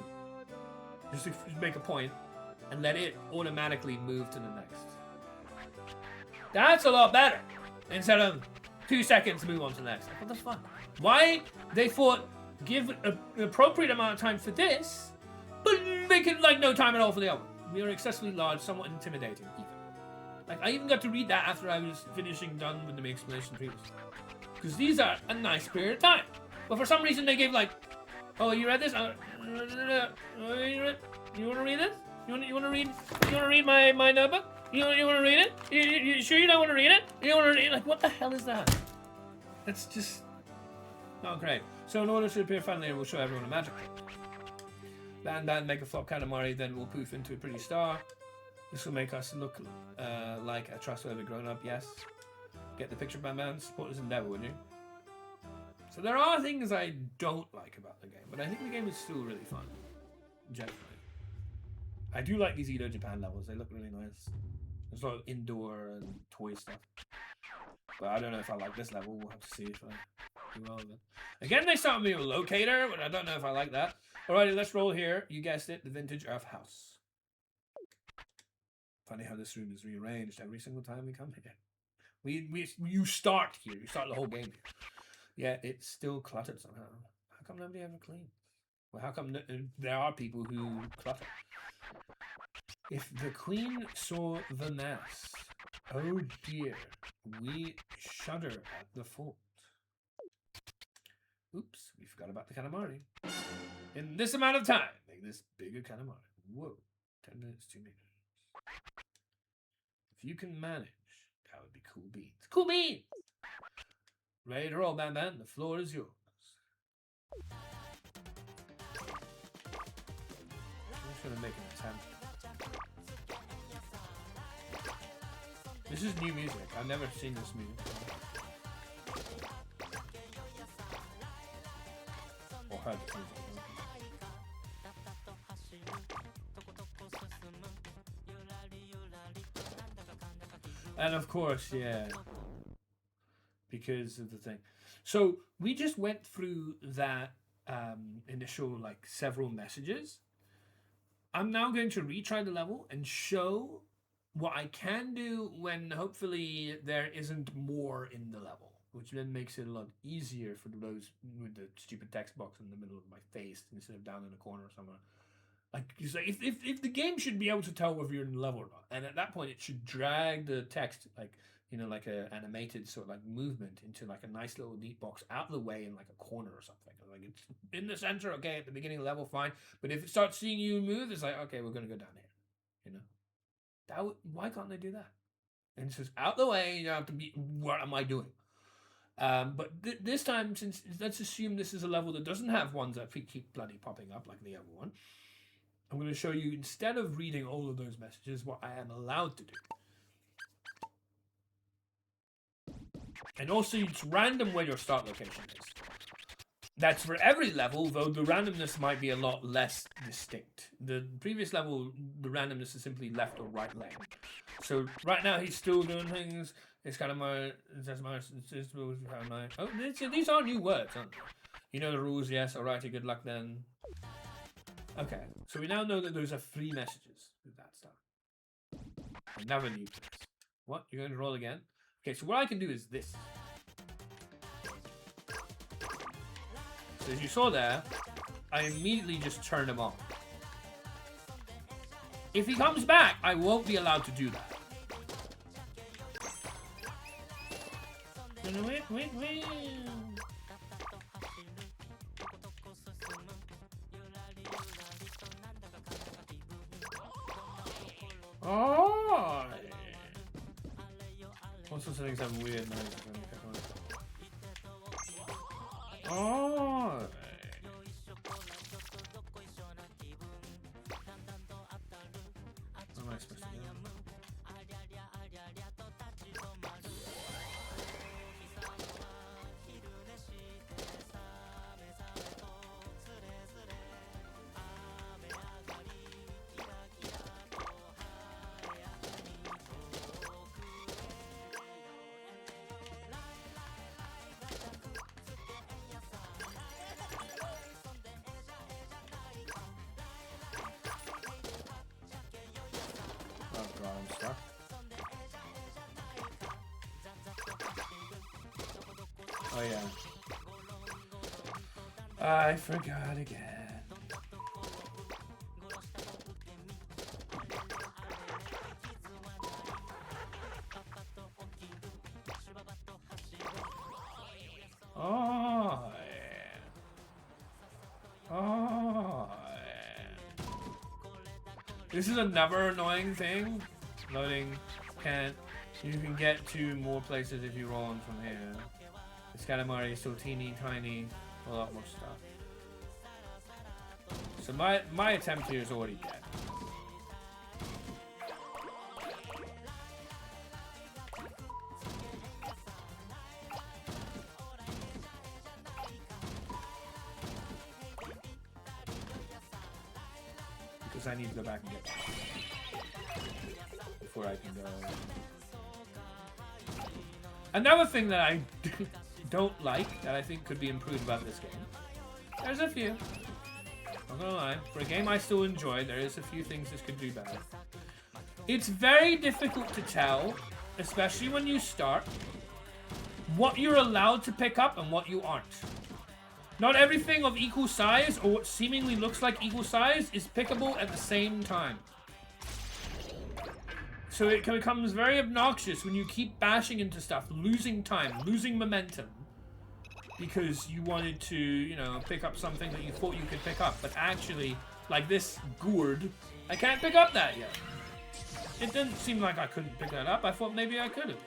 Just to make a point. And let it automatically move to the next. That's a lot better. Instead of 2 seconds, move on to the next. Like, what the fuck? Why they thought give an appropriate amount of time for this, but make it like no time at all for the other. We are excessively large, somewhat intimidating even. Like, I even got to read that after I was done with the explanation previously. Because these are a nice period of time. But for some reason they gave like, oh, you read this? You want to read this? You want to read my notebook? You want to read it? You sure you don't want to read it? You want to read it? Like, what the hell is that? That's just not great. So in order to appear friendlier, we'll show everyone a magic trick. Band, make a flop Katamari, then we'll poof into a pretty star. This will make us look like a trustworthy grown-up, yes. Get the picture, Band. Support this endeavor, would you? So there are things I don't like about the game, but I think the game is still really fun. Generally. I do like these Edo Japan levels. They look really nice. There's a lot of indoor and toy stuff. But I don't know if I like this level. We'll have to see if I do well with it. Again, they start with me a locator, but I don't know if I like that. Alrighty, let's roll here. You guessed it, the vintage Earth house. Funny how this room is rearranged every single time we come here. You start here. You start the whole game here. Yeah, it's still cluttered somehow. How come nobody ever cleans? Well, how come there are people who clutter? If the queen saw the mess, oh dear, we shudder at the thought. Oops, we forgot about the Katamari. In this amount of time, make this bigger Katamari. Whoa, 10 minutes, 2 minutes. If you can manage, that would be cool beans. Cool beans! Ready to roll, Band. The floor is yours. I'm just going to make an attempt. This is new music. I've never seen this music. Or heard this music. And of course, yeah. Because of the thing. So we just went through that initial like several messages. I'm now going to retry the level and show what I can do when hopefully there isn't more in the level, which then makes it a lot easier for those with the stupid text box in the middle of my face instead of down in a corner somewhere. Like, if the game should be able to tell whether you're in the level or not, and at that point it should drag the text like, you know, like a animated sort of like movement into like a nice little neat box out of the way in like a corner or something. Like it's in the center, okay, at the beginning of the level, fine. But if it starts seeing you move, it's like, okay, we're gonna go down here. You know, why can't they do that? And it's just out the way. You don't have to be. What am I doing? But this time, since let's assume this is a level that doesn't have ones that keep bloody popping up like the other one, I'm going to show you, instead of reading all of those messages, what I am allowed to do. And also, it's random where your start location is. That's for every level, though the randomness might be a lot less distinct. The previous level, the randomness is simply left or right leg. So right now, he's still doing things. It's kind of my... Oh, these are new words, aren't they? You know the rules, yes. Alrighty, good luck then. Okay, so we now know that those are 3 messages with that stuff. Another new place. What? You're going to roll again? Okay, so what I can do is this. So as you saw there, I immediately just turn him on. If he comes back, I won't be allowed to do that. Wait. Oh! All sorts of things have weird noises when you click on it. Oh! What am I supposed to do? God, I'm stuck. Oh yeah. I forgot again. Oh yeah. Oh yeah. This is another annoying thing. Loading can't. You can get to more places if you roll on from here. This Katamari is so teeny tiny. A lot more stuff. So my attempt here is already dead. Because I need to go back and get that before I can go. Another thing that I don't like, that I think could be improved about this game. There's a few. Not gonna lie. For a game I still enjoy, there is a few things this could do better. It's very difficult to tell, especially when you start, what you're allowed to pick up and what you aren't. Not everything of equal size, or what seemingly looks like equal size, is pickable at the same time. So it becomes very obnoxious when you keep bashing into stuff, losing time, losing momentum. Because you wanted to, you know, pick up something that you thought you could pick up. But actually, like this gourd, I can't pick up that yet. It didn't seem like I couldn't pick that up. I thought maybe I could have.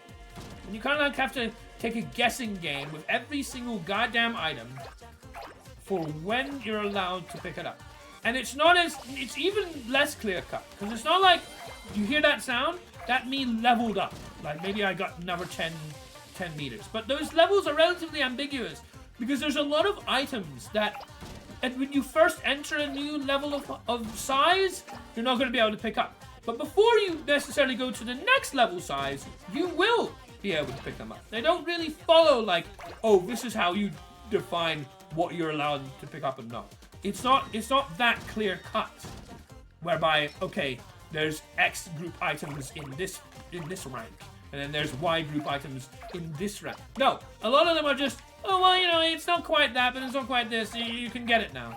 And you kind of like have to take a guessing game with every single goddamn item for when you're allowed to pick it up. And it's not as, it's even less clear cut. Because it's not like, you hear that sound? That means leveled up. Like maybe I got another 10 meters. But those levels are relatively ambiguous because there's a lot of items that, and when you first enter a new level of size, you're not going to be able to pick up. But before you necessarily go to the next level size, you will be able to pick them up. They don't really follow like, oh, this is how you define what you're allowed to pick up and not. It's not that clear cut. Whereby, okay, there's X group items in this rank. And then there's Y group items in this rank. No, a lot of them are just, oh, well, you know, it's not quite that, but it's not quite this. You can get it now.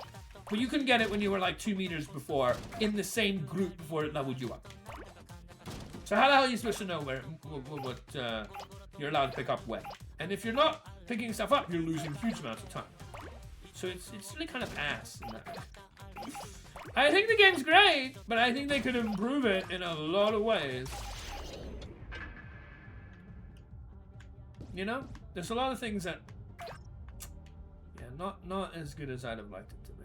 But you couldn't get it when you were like 2 meters before, in the same group before it leveled you up. So how the hell are you supposed to know what you're allowed to pick up when? And if you're not picking stuff up, you're losing huge amounts of time. So it's really kind of ass in that way. I think the game's great, but I think they could improve it in a lot of ways. You know, there's a lot of things that, yeah, not as good as I'd have liked it to be.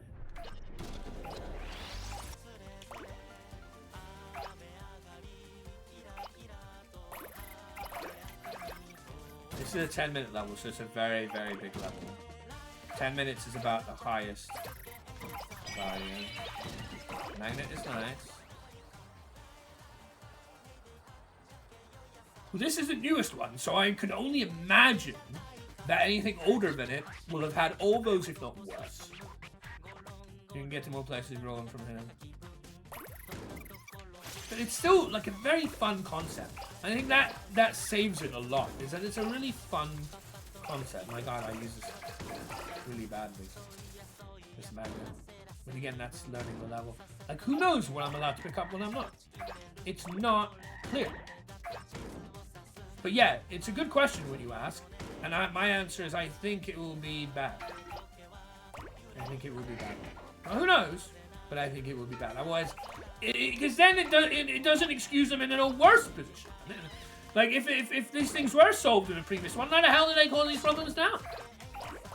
This is a 10-minute level, so it's a very, very big level. 10 minutes is about the highest value. Magnet is nice. Well, this is the newest one, so I could only imagine that anything older than it will have had all those, if not worse. You can get to more places rolling from here. But it's still like a very fun concept. I think that saves it a lot, is that it's a really fun concept. My god, I use this really badly. This magnet. But again, that's learning the level. Like, who knows what I'm allowed to pick up when I'm not? It's not clear. But yeah, it's a good question when you ask. And my answer is I think it will be bad. I think it will be bad. Well, who knows? But I think it will be bad. Otherwise, because then it doesn't excuse them in a worse position. Like, if these things were solved in the previous one, why the hell did they call these problems now?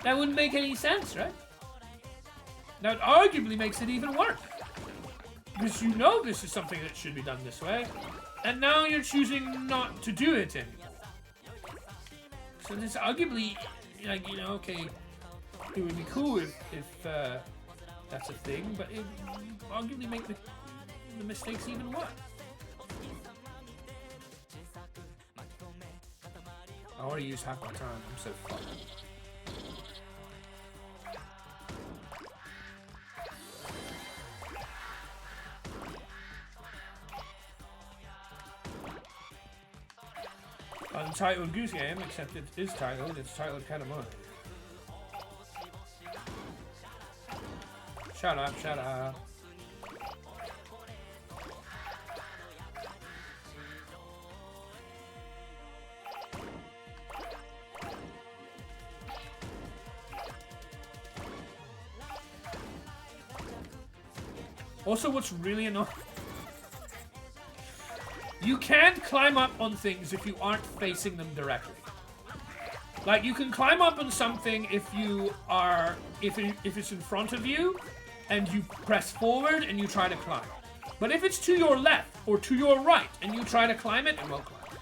That wouldn't make any sense, right? Now, it arguably makes it even worse. Because you know this is something that should be done this way. And now you're choosing not to do it anymore. So this arguably, like, you know, okay, it would be cool if that's a thing, but it would arguably make the mistakes even worse. I already used half my time, I'm so fucked. untitled Goose Game, except it is titled. It's titled Katamari. Shut up, shut up. Also, what's really annoying, you can't climb up on things if you aren't facing them directly. Like, you can climb up on something if you are, if it's in front of you, and you press forward and you try to climb. But if it's to your left or to your right and you try to climb it, it won't climb.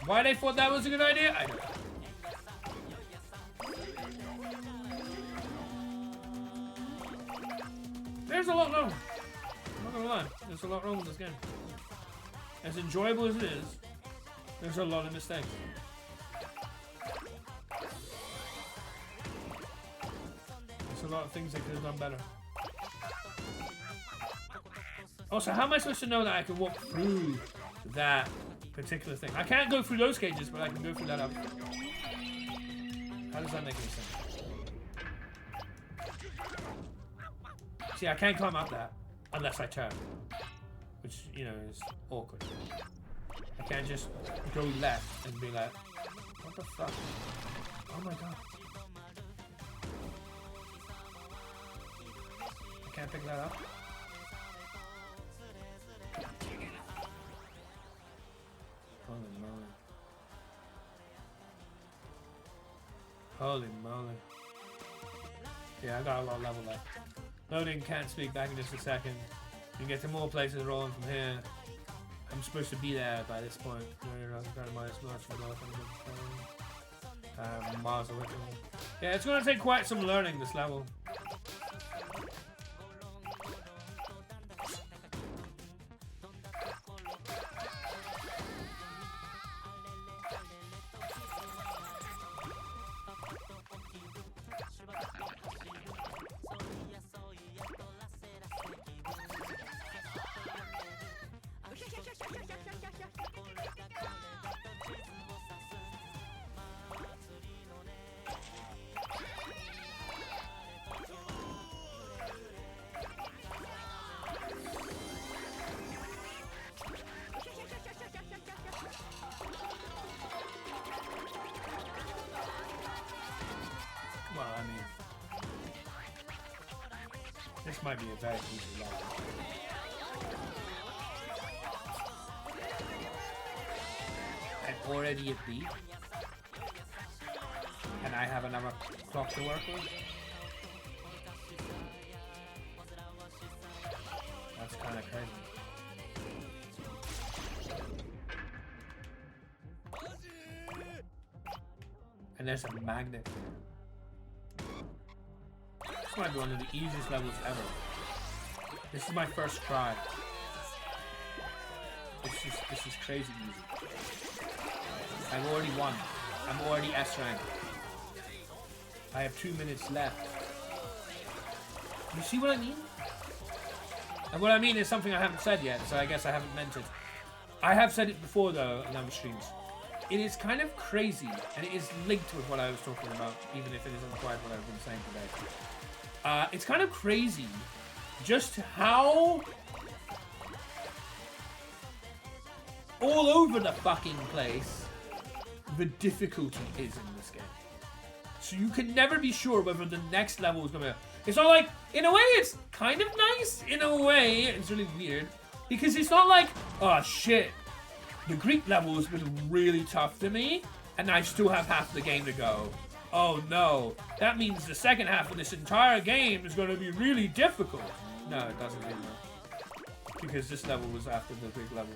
Why they thought that was a good idea, I don't know. There's a lot wrong. I'm not gonna lie. There's a lot wrong with this game. As enjoyable as it is, there's a lot of mistakes. There's a lot of things they could have done better. Also, how am I supposed to know that I can walk through that particular thing? I can't go through those cages, but I can go through that other. How does that make any sense? See, I can't climb up that unless I turn, which, you know, is awkward. I can't just go left and be like, what the fuck? Oh my god. I can't pick that up. Holy moly. Holy moly. Yeah, I got a lot of level left. Loading, can't speak, back in just a second. You can get to more places rolling from here. I'm supposed to be there by this point. Miles away from me. Yeah, it's gonna take quite some learning, this level. Well, I mean, this might be a very easy level. I'm already at B, and I have another clock to work with. That's kind of crazy. And there's a magnet here. This might be one of the easiest levels ever. This is my first try. This is crazy easy. I've already won. I'm already S rank. I have 2 minutes left. You see what I mean? And what I mean is something I haven't said yet, so I guess I haven't meant it. I have said it before though in other streams. It is kind of crazy, and it is linked with what I was talking about, even if it isn't quite what I've been saying today. It's kind of crazy just how all over the fucking place the difficulty is in this game. So you can never be sure whether the next level is gonna be... It's not like, in a way it's kind of nice, in a way it's really weird, because it's not like, oh shit, the Greek level has been really tough to me, and I still have half the game to go. Oh no, that means the second half of this entire game is going to be really difficult. No, it doesn't mean that. Because this level was after the Greek level,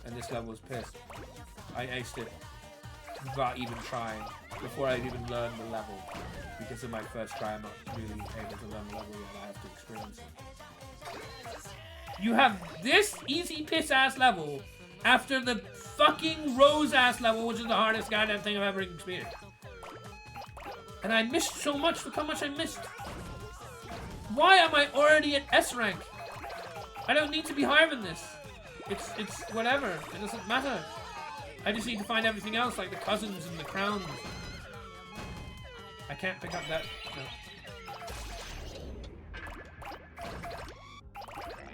and this level was pissed. I aced it without even trying, before I even learned the level. Because of my first try, I'm not really able to learn the level yet, I have to experience it. You have this easy piss-ass level after the fucking Rose-ass level, which is the hardest goddamn thing I've ever experienced. And I missed so much. Look how much I missed. Why am I already at S rank? I don't need to be higher than this. It's whatever. It doesn't matter. I just need to find everything else, like the cousins and the crowns. I can't pick up that. No.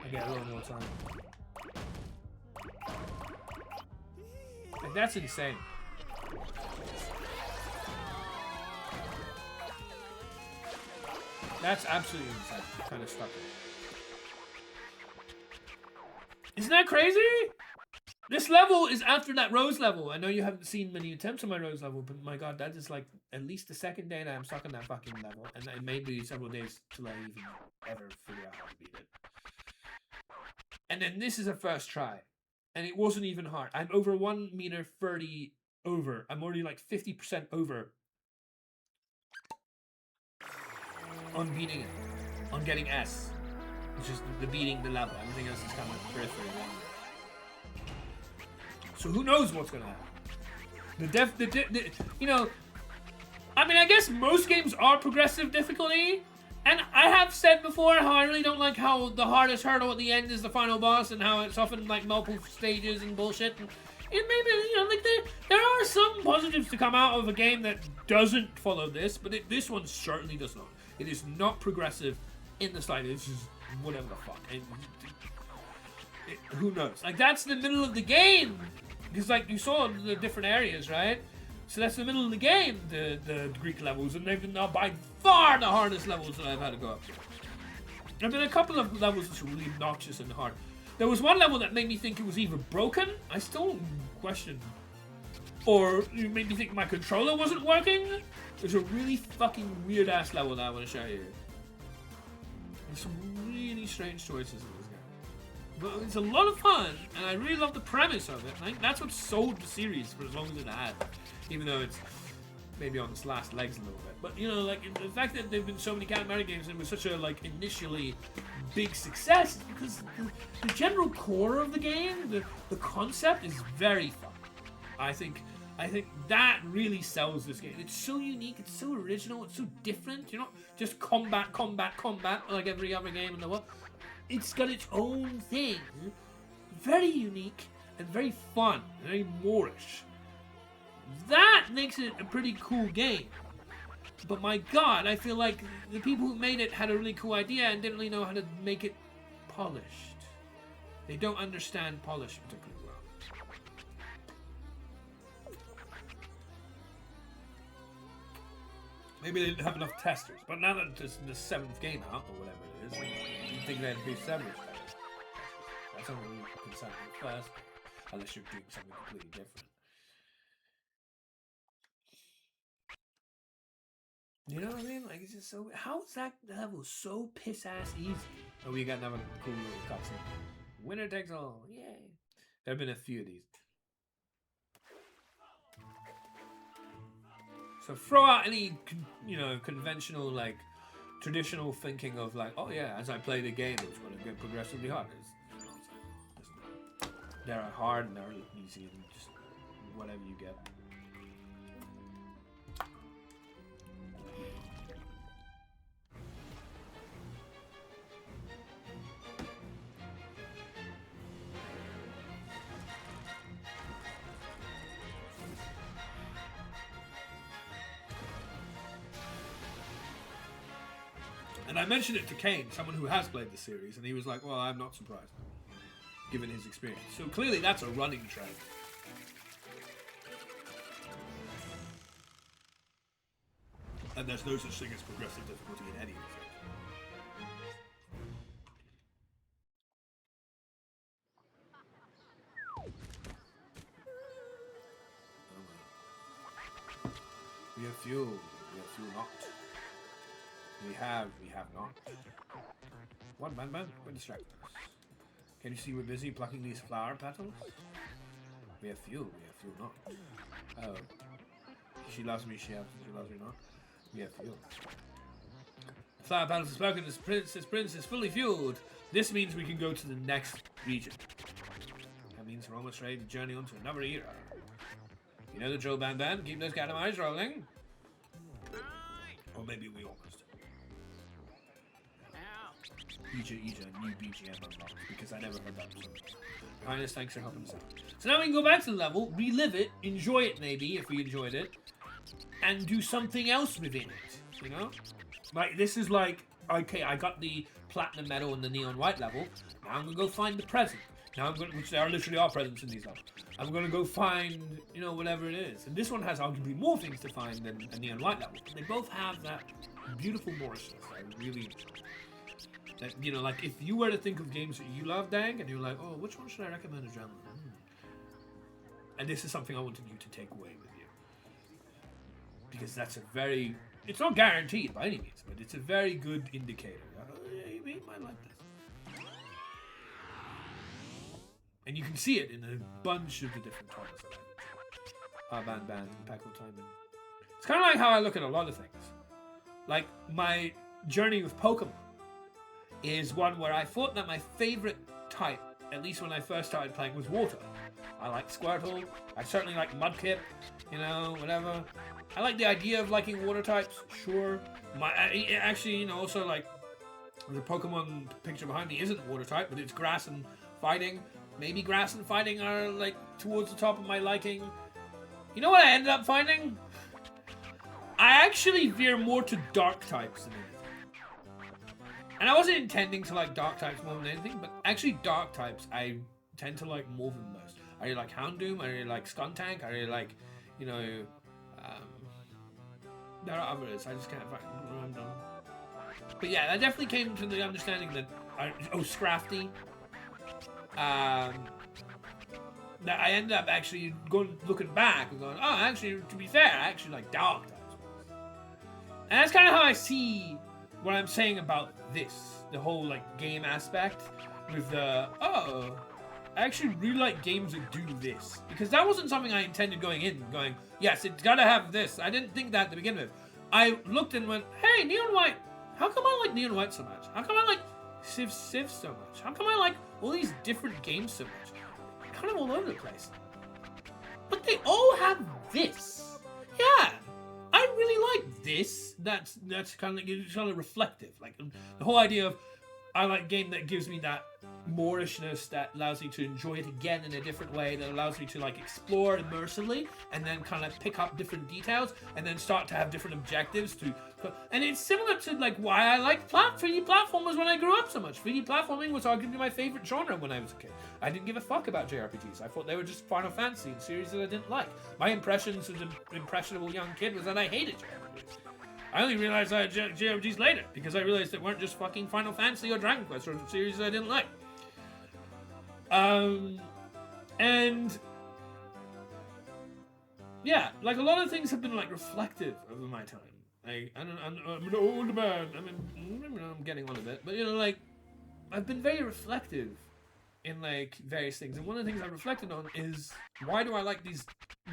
I get a little more time. Like, that's insane. That's absolutely insane. I'm kind of stuck. Isn't that crazy? This level is after that Rose level. I know you haven't seen many attempts on my Rose level, but my god, that is like at least the second day that I'm stuck on that fucking level. And it may be several days till I even ever figure out how to beat it. And then this is a first try. And it wasn't even hard. I'm over 1 meter 30 over. I'm already like 50% over on beating it. On getting S. Which is the beating the level. Everything else is kind of periphery. So who knows what's gonna happen? You know, I mean, I guess most games are progressive difficulty, and I have said before how I really don't like how the hardest hurdle at the end is the final boss, and how it's often like multiple stages and bullshit. And it maybe, you know, like there are some positives to come out of a game that doesn't follow this, but this one certainly does not. It is not progressive in the slightest. It's just whatever the fuck. Who knows? Like, that's the middle of the game. Because, like, you saw the different areas, right? So that's the middle of the game, the Greek levels, and they've been by far the hardest levels that I've had to go up to. There have been a couple of levels that are really obnoxious and hard. There was one level that made me think it was either broken. I still question. Or it made me think my controller wasn't working. There's a really fucking weird-ass level that I want to show you. There's some really strange choices in this game. But it's a lot of fun, and I really love the premise of it. I think that's what sold the series for as long as it had. Even though it's maybe on its last legs a little bit. But, you know, like, the fact that there have been so many Katamari games and it was such a, like, initially big success is because the general core of the game, the concept is very fun. I think that really sells this game. It's so unique, it's so original, it's so different. You're not just combat like every other game in the world. It's got its own thing. Very unique and very fun, very Moorish. That makes it a pretty cool game. But my god, I feel like the people who made it had a really cool idea and didn't really know how to make it polished. They don't understand polish particularly well. Maybe they didn't have enough testers. But now that it's the 7th game out, or whatever it is, you'd think they'd be several testers. That's not really concerned with first, unless you're doing something completely different. You know what I mean? Like, it's just so... How is that level so piss-ass easy? Oh, we got another cool little cutscene. Winner takes all. Yay. There have been a few of these. So throw out any, you know, conventional, like, traditional thinking of, like, oh yeah, as I play the game, it's going to get progressively harder. There are hard and there are easy and just whatever you get. And I mentioned it to Kane, someone who has played the series, and he was like, well, I'm not surprised, given his experience. So clearly that's a running trend. And there's no such thing as progressive difficulty in any of the things. We have fuel not. We have not. What, man? We're distracted us. Can you see we're busy plucking these flower petals? We have fuel not. Oh. She loves me, she loves me not. We have fuel. The flower petals have spoken, this prince is fully fueled. This means we can go to the next region. That means we're almost ready to journey on to another era. You know the drill, Ban. Keep those Katamaris rolling. Or maybe we almost. Ija, new BGM unlocked, because I never heard that before. Highness, thanks for helping us out. So now we can go back to the level, relive it, enjoy it maybe, if we enjoyed it, and do something else within it, you know? Like, this is like, okay, I got the platinum medal in the neon white level, now I'm gonna go find the present. Now I'm gonna, which there are literally all presents in these levels. I'm gonna go find, you know, whatever it is. And this one has arguably more things to find than a neon white level. They both have that beautiful Morrishness I really enjoy. That, you know, like, if you were to think of games that you love, Dang, and you're like, oh, which one should I recommend as Adrenaline? And this is something I wanted you to take away with you. Because that's a very... It's not guaranteed by any means, but it's a very good indicator. Yeah, you might like this. And you can see it in a bunch of the different titles that I mentioned. Band, Impeccable Timing. It's kind of like how I look at a lot of things. Like, my journey with Pokemon is one where I thought that my favorite type, at least when I first started playing, was water. I like Squirtle, I certainly like Mudkip, you know, whatever. I like the idea of liking water types, sure. Actually, you know, also like, the Pokemon picture behind me isn't water type, but it's grass and fighting. Maybe grass and fighting are like towards the top of my liking. You know what I ended up finding? I actually veer more to dark types than anything. And I wasn't intending to like dark types more than anything, but actually dark types I tend to like more than most. I really like Houndoom, I really like Skuntank, I really like, you know, there are others, I just can't remember. But yeah, I definitely came to the understanding that, Scrafty, that I ended up actually looking back and going, oh, actually, to be fair, I actually like dark types. And that's kind of how I see what I'm saying about this, the whole like game aspect with the, I actually really like games that do this. Because that wasn't something I intended going in, going, yes, it's gotta have this. I didn't think that to begin with. I looked and went, hey, Neon White, how come I like Neon White so much? How come I like Civ so much? How come I like all these different games so much? Kind of all over the place. But they all have this. Yeah. I really like this. That's kind of reflective. Like the whole idea of I like a game that gives me that Moorishness, that allows me to enjoy it again in a different way, that allows me to like explore immersively and then kind of pick up different details and then start to have different objectives to. And it's similar to like why I liked 3D platformers when I grew up so much. 3D platforming was arguably my favorite genre when I was a kid. I didn't give a fuck about JRPGs. I thought they were just Final Fantasy and series that I didn't like. My impressions as an impressionable young kid was that I hated JRPGs. I only realized I had JRPGs later because I realized they weren't just fucking Final Fantasy or Dragon Quest or series I didn't like. And yeah, like a lot of things have been like reflective over my time. Like, I'm an old man. I'm getting on a bit, but you know, like I've been very reflective in like various things, and one of the things I reflected on is why do I like these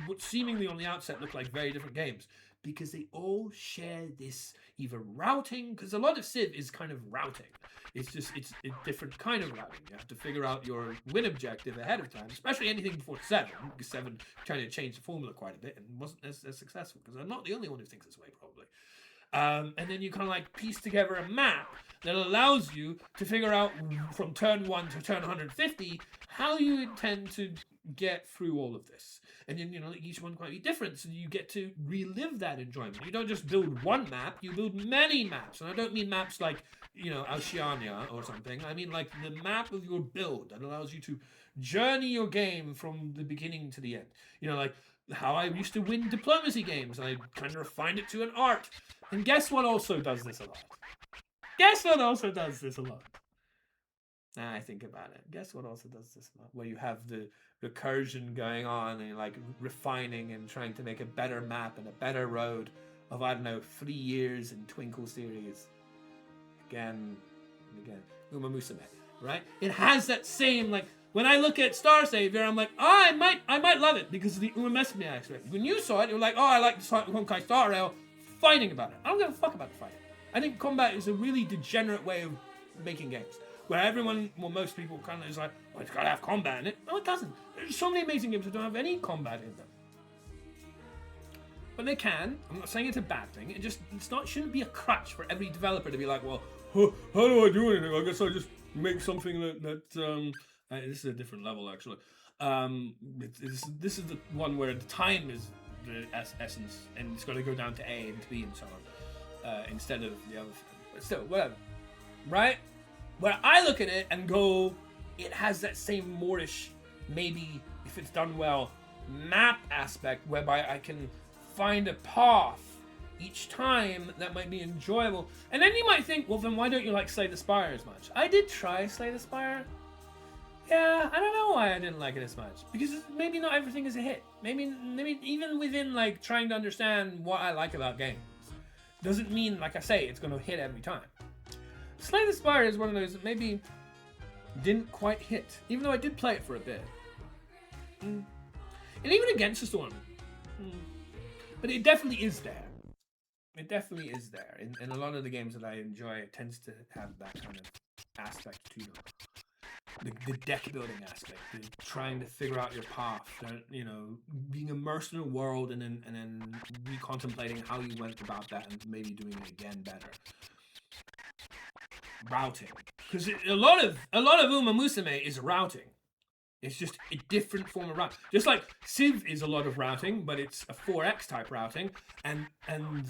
what seemingly on the outset look like very different games? Because they all share this either routing, because a lot of Civ is kind of routing. It's a different kind of routing. You have to figure out your win objective ahead of time, especially anything before 7, because 7 trying to change the formula quite a bit and wasn't as successful, because I'm not the only one who thinks this way, probably. And then you kind of like piece together a map that allows you to figure out from turn 1 to turn 150 how you intend to get through all of this. And then, you know, each one might be different, so you get to relive that enjoyment. You don't just build one map, you build many maps. And I don't mean maps like, you know, Oceania or something. I mean like the map of your build that allows you to journey your game from the beginning to the end. You know, like how I used to win diplomacy games. I kind of refined it to an art. And guess what also does this a lot? Guess what also does this a lot? I think about it. Guess what also does this a lot? Where you have the recursion going on and like refining and trying to make a better map and a better road of, I don't know, 3 years in Twinkle series. Again and again. Uma Musume, right? It has that same, like, when I look at Star Savior, I'm like, oh, I might love it because of the Uma Musume aspect. When you saw it, you were like, oh, I like the Honkai Star Rail, fighting about it. I don't give a fuck about the fighting. I think combat is a really degenerate way of making games. Where everyone, well, most people kind of is like, well, it's got to have combat in it. No, it doesn't. There's so many amazing games that don't have any combat in them. But they can. I'm not saying it's a bad thing. Shouldn't be a crutch for every developer to be like, well, how do I do anything? I guess I just make something that This is a different level, actually. This is the one where the time is the essence, and it's got to go down to A and to B and so on, instead of the other thing. But still, whatever. Right? Where I look at it and go, it has that same Moorish, maybe, if it's done well, map aspect, whereby I can find a path each time that might be enjoyable. And then you might think, well, then why don't you like Slay the Spire as much? I did try Slay the Spire. Yeah, I don't know why I didn't like it as much. Because maybe not everything is a hit. Maybe even within like trying to understand what I like about games, doesn't mean, like I say, it's going to hit every time. Slay the Spire is one of those that maybe didn't quite hit, even though I did play it for a bit. And even Against the Storm. But it definitely is there. It definitely is there. In a lot of the games that I enjoy, it tends to have that kind of aspect to them. The deck building aspect, the trying to figure out your path, you know, being immersed in a world and then recontemplating how you went about that and maybe doing it again better. Routing, because a lot of Uma Musume is routing. It's just a different form of routing. Just like Civ is a lot of routing, but it's a 4X type routing, and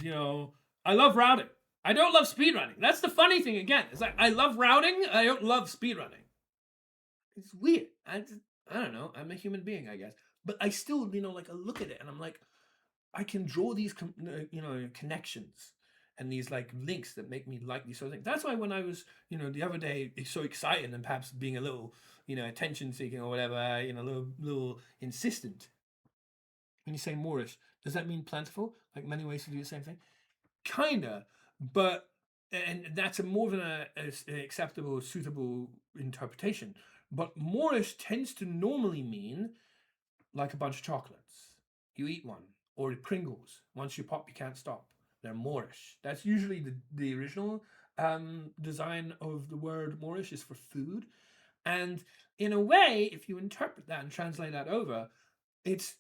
you know, I love routing. I don't love speedrunning. That's the funny thing again. It's like I love routing, I don't love speedrunning. It's weird. I don't know. I'm a human being, I guess. But I still, you know, like I look at it and I'm like, I can draw these, you know, connections and these like links that make me like these sort of things. That's why when I was, you know, the other day, so excited and perhaps being a little, you know, attention seeking or whatever, you know, a little insistent. When you say Moorish, does that mean plentiful? Like many ways to do the same thing? Kinda, but and that's a more than an acceptable, suitable interpretation. But Moorish tends to normally mean like a bunch of chocolates. You eat one, or Pringles. Once you pop, you can't stop. They're Moorish. That's usually the original design of the word Moorish is for food. And in a way, if you interpret that and translate that over, it's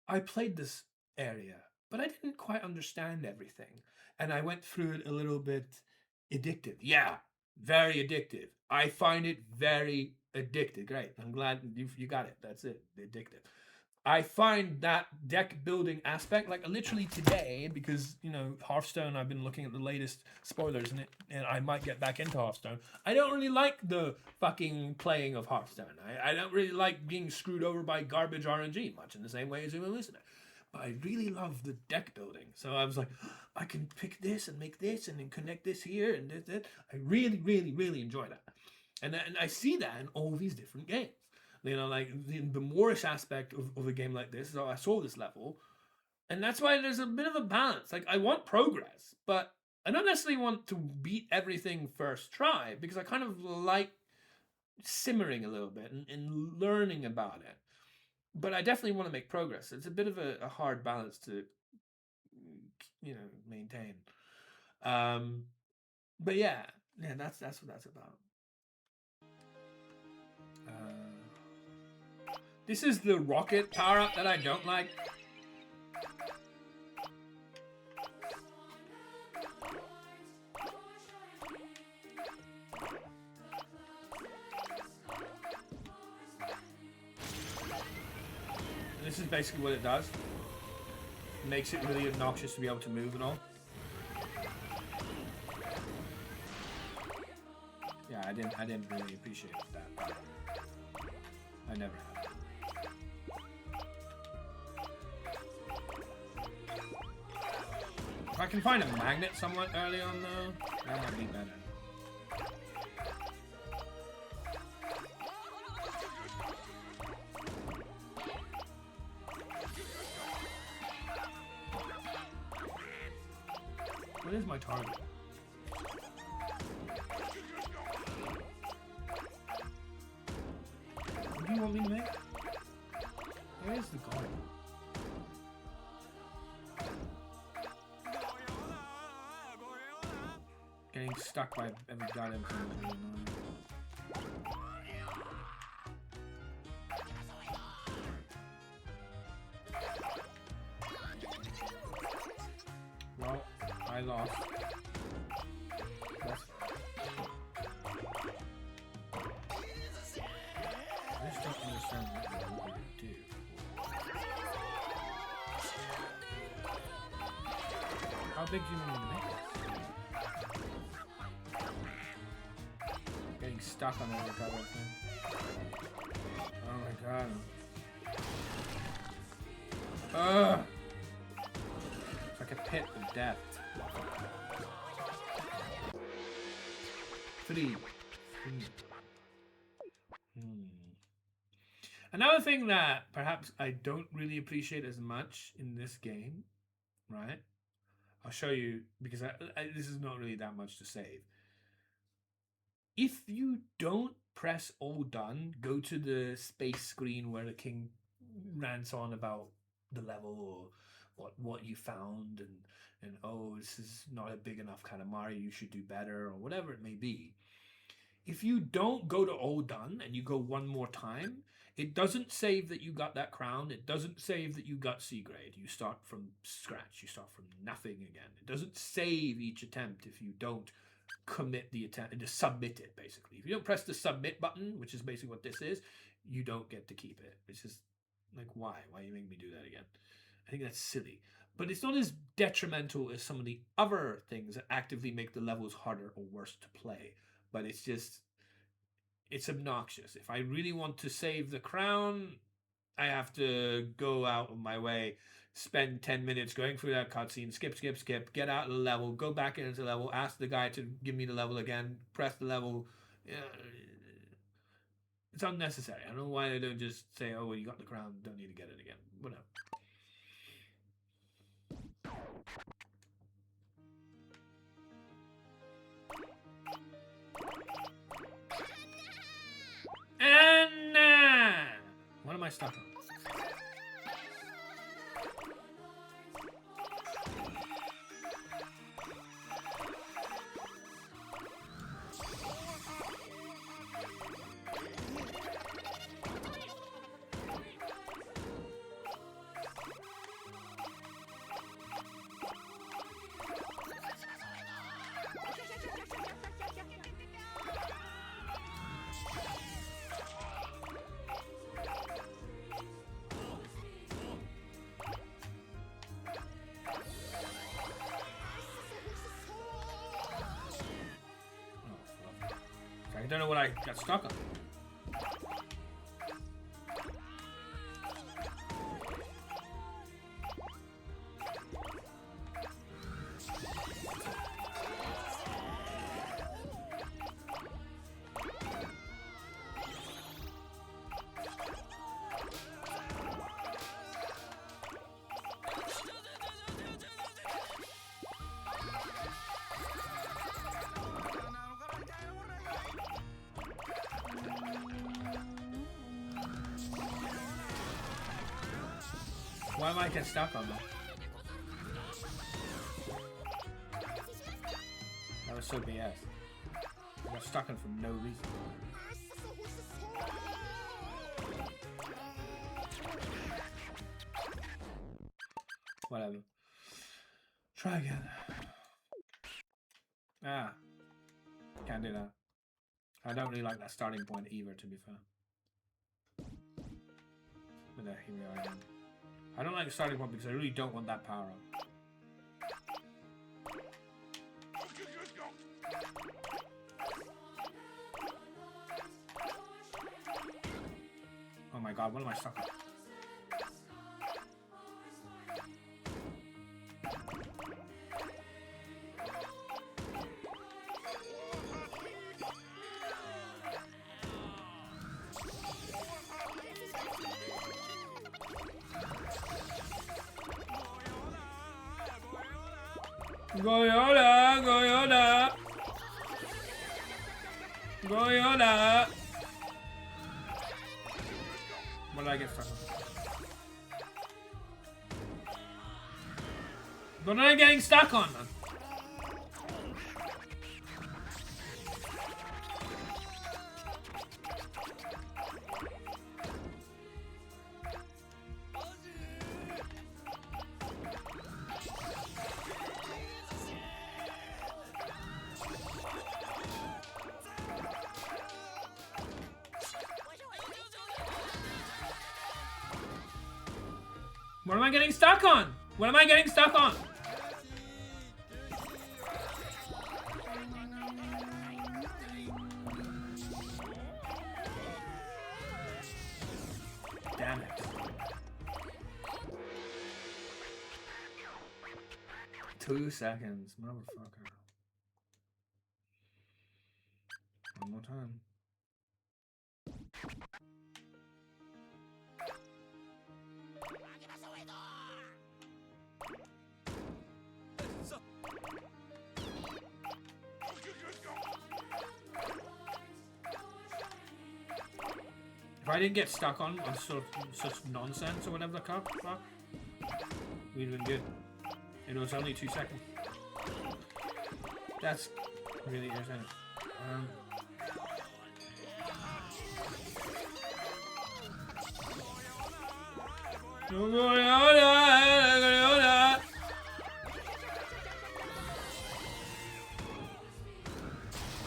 I played this area, but I didn't quite understand everything. And I went through it a little bit addictive. Yeah, very addictive. I find it very addictive. Great. I'm glad you got it. That's it. Addictive. I find that deck building aspect, like literally today, because, you know, Hearthstone, I've been looking at the latest spoilers in it, and I might get back into Hearthstone. I don't really like the fucking playing of Hearthstone. I don't really like being screwed over by garbage RNG, much in the same way as Uma Musume. But I really love the deck building. So I was like, I can pick this and make this and then connect this here and this. I really, really, really enjoy that. And I see that in all these different games. You know, like the Moorish aspect of a game like this. So I saw this level, and that's why there's a bit of a balance. Like I want progress, but I don't necessarily want to beat everything first try because I kind of like simmering a little bit and learning about it. But I definitely want to make progress. It's a bit of a hard balance to, you know, maintain. But yeah, that's what that's about. This is the rocket power-up that I don't like. This is basically what it does. It makes it really obnoxious to be able to move and all. Yeah, I didn't really appreciate that. I never have. If I can find a magnet somewhat early on though, that might be better. What is my target? What do you want me to make? Where is the guard? Getting stuck by every goddamn thing is really annoying. Well, I lost. That's understand what you're going to do. How big do you want me to make this? Getting stuck on every other thing. Oh my god. Ugh! It's like a pit of death. 3. Another thing that perhaps I don't really appreciate as much in this game, right? I'll show you, because this is not really that much to save. If you don't press all done, go to the space screen where the king rants on about the level or what you found and oh, this is not a big enough Katamari, you should do better, or whatever it may be. If you don't go to all done and you go one more time, it doesn't save that you got that crown. It doesn't save that you got C grade. You start from scratch. You start from nothing again. It doesn't save each attempt if you don't commit the attempt and just submit it, basically. If you don't press the submit button, which is basically what this is, you don't get to keep it. It's just like, why? Why you make me do that again? I think that's silly. But it's not as detrimental as some of the other things that actively make the levels harder or worse to play. But it's just, it's obnoxious. If I really want to save the crown, I have to go out of my way, spend 10 minutes going through that cutscene, skip, get out of the level, go back into the level, ask the guy to give me the level again, press the level. It's unnecessary. I don't know why they don't just say, oh, well, you got the crown, don't need to get it again. Whatever. Anna! What am I stuck on? I don't know what I got stuck on. Why am I getting stuck on that? That was so BS. I got stuck on for no reason. Whatever. Try again. Ah. Can't do that. I don't really like that starting point either, to be fair. But there, here we are again. I don't like the starting point because I really don't want that power up. Oh my god, what am I stuck on? Goyola, Goyola, Goyola. What did I get stuck on? What am I getting stuck on, man? What am I getting stuck on? What am I getting stuck on? Damn it. 2 seconds, motherfucker. One more time. If I didn't get stuck on sort of such nonsense or whatever the fuck, we'd have been good. It was only 2 seconds. That's really irritating.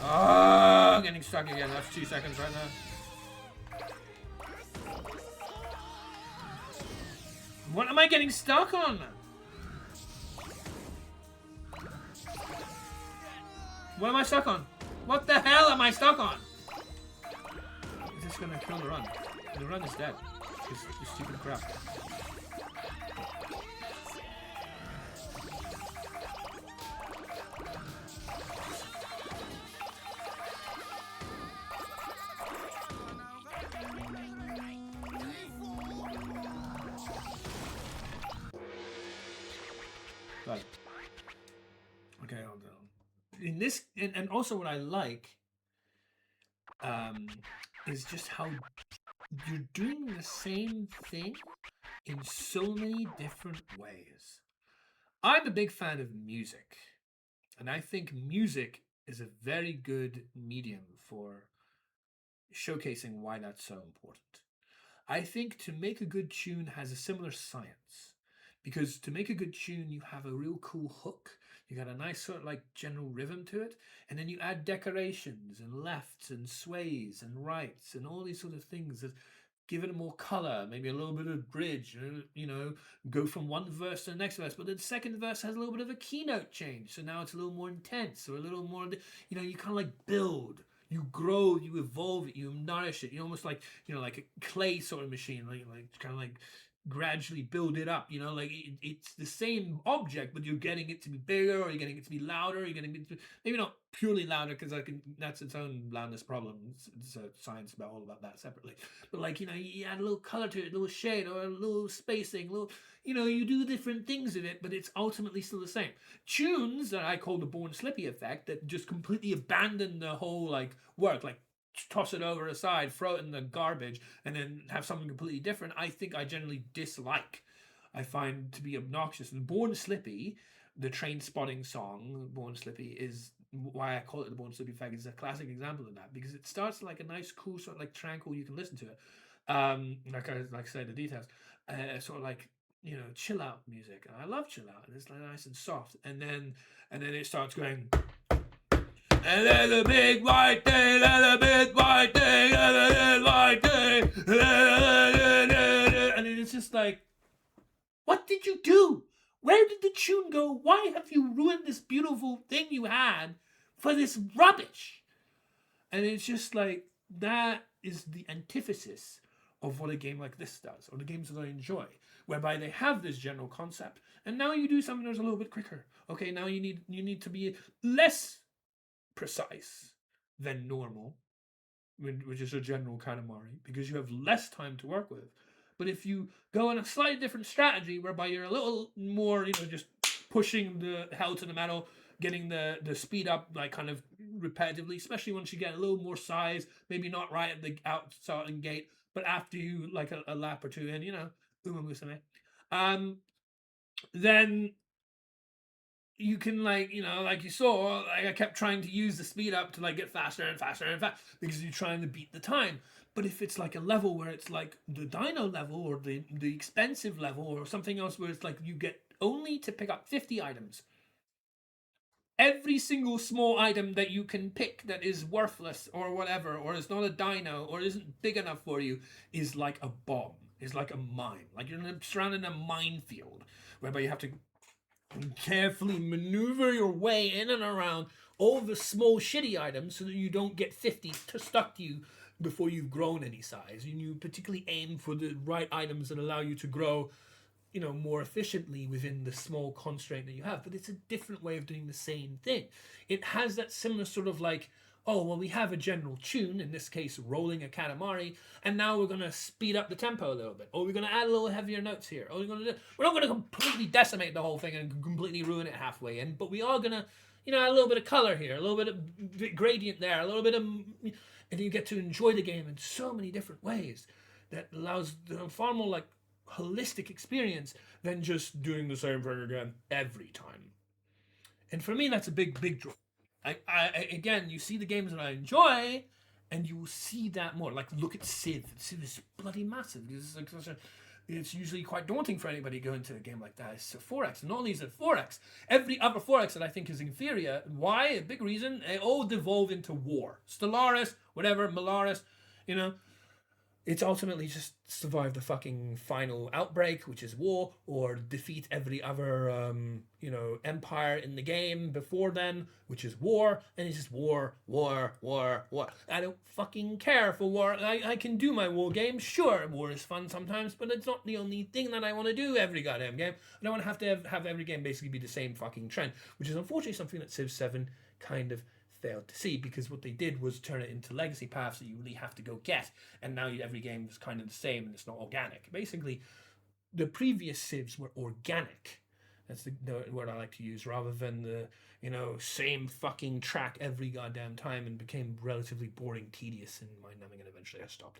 Oh, getting stuck again. That's 2 seconds right now. What am I getting stuck on? What am I stuck on? What the hell am I stuck on? Is this gonna kill the run? The run is dead. This stupid crap. Got it. Okay, hold on. In this, and also what I like is just how you're doing the same thing in so many different ways. I'm a big fan of music, and I think music is a very good medium for showcasing why that's so important. I think to make a good tune has a similar science, because to make a good tune, you have a real cool hook. You got a nice sort of like general rhythm to it, and then you add decorations and lefts and sways and rights and all these sort of things that give it more color, maybe a little bit of bridge, you know, go from one verse to the next verse. But the second verse has a little bit of a keynote change, so now it's a little more intense or a little more, you know, you kind of like build. You grow, you evolve it, you nourish it. You almost like, you know, like a clay sort of machine, like kind of like gradually build it up. You know, like it's the same object, but you're getting it to be bigger, or you're getting it to be louder. You're getting it to, maybe not purely louder, because that's its own loudness problem. It's science about all about that separately. But like, you know, you add a little color to it, a little shade, or a little spacing, a little, you know, you do different things with it, but it's ultimately still the same. Tunes that I call the Born Slippy effect, that just completely abandon the whole like work, like toss it over aside, throw it in the garbage, and then have something completely different, I think I generally dislike. I find to be obnoxious. And Born Slippy, the Train Spotting song, Born Slippy, is why I call it the Born Slippy effect. Is a classic example of that, because it starts like a nice, cool, sort of like tranquil. You can listen to it, like I said, the details, sort of like, you know, chill out music. And I love chill out, and it's like nice and soft. And then it starts going. And there's a big white thing, and a big white thing, and a big white thing, and it's just like, what did you do? Where did the tune go? Why have you ruined this beautiful thing you had for this rubbish? And it's just like, that is the antithesis of what a game like this does, or the games that I enjoy, whereby they have this general concept, and now you do something that's a little bit quicker. Okay, now you need to be less precise than normal, which is a general Katamari, because you have less time to work with. But if you go on a slightly different strategy, whereby you're a little more, you know, just pushing the hell to the metal, getting the speed up, like kind of repetitively, especially once you get a little more size, maybe not right at the starting gate, but after you like a lap or two in, you know, then you can, like, you know, like you saw, like I kept trying to use the speed up to like get faster and faster and faster, because you're trying to beat the time. But if it's like a level where it's like the dino level, or the expensive level, or something else where it's like you get only to pick up 50 items, every single small item that you can pick that is worthless or whatever, or is not a dino, or isn't big enough for you, is like a bomb. is like a mine. Like you're surrounded in a minefield, whereby you have to carefully maneuver your way in and around all the small shitty items so that you don't get 50 stuck to you before you've grown any size. And you particularly aim for the right items that allow you to grow, you know, more efficiently within the small constraint that you have. But it's a different way of doing the same thing. It has that similar sort of like, oh, well, we have a general tune, in this case, rolling a Katamari, and now we're going to speed up the tempo a little bit, or we're going to add a little heavier notes here, or we're not going to completely decimate the whole thing and completely ruin it halfway in, but we are going to, you know, add a little bit of color here, a little bit of gradient there, a little bit of, and you get to enjoy the game in so many different ways that allows a far more like holistic experience than just doing the same thing again every time. And for me, that's a big draw. Again, you see the games that I enjoy, and you will see that more. Like, look at Civ. Civ is bloody massive. It's usually quite daunting for anybody going to a game like that. It's a 4X. And not only is it 4X, every other 4X that I think is inferior. Why? A big reason. They all devolve into war. Stellaris, whatever, Molaris, you know. It's ultimately just survive the fucking final outbreak, which is war, or defeat every other, you know, empire in the game before then, which is war, and it's just war. I don't fucking care for war. I can do my war game. Sure, war is fun sometimes, but it's not the only thing that I want to do every goddamn game. I don't want to have every game basically be the same fucking trend, which is unfortunately something that Civ 7 kind of failed to see, because what they did was turn it into legacy paths that you really have to go get, and now every game is kind of the same and it's not organic. Basically, the previous Civs were organic. That's the word I like to use, rather than the, you know, same fucking track every goddamn time, and became relatively boring, tedious, and mind-numbing, and eventually I stopped.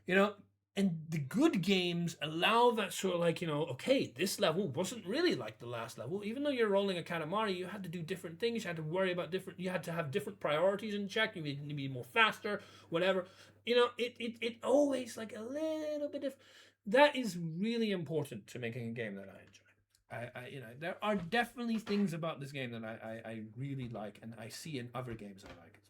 You know, and the good games allow that sort of like, you know, okay, this level wasn't really like the last level. Even though you're rolling a Katamari, you had to do different things. You had to worry about you had to have different priorities in check. You need to be more faster, whatever. You know, it always like a little bit of, that is really important to making a game that I enjoy. You know, there are definitely things about this game that I really like, and I see in other games I like.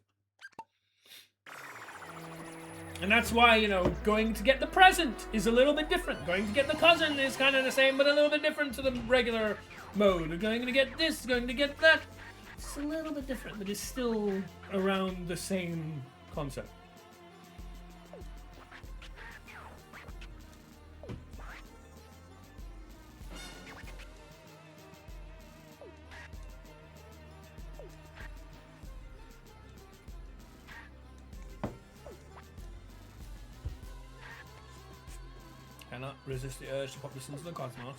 And that's why, you know, going to get the present is a little bit different. Going to get the cousin is kind of the same, but a little bit different to the regular mode. Going to get this, going to get that. It's a little bit different, but it's still around the same concept. Cannot resist the urge to pop this into the cosmos.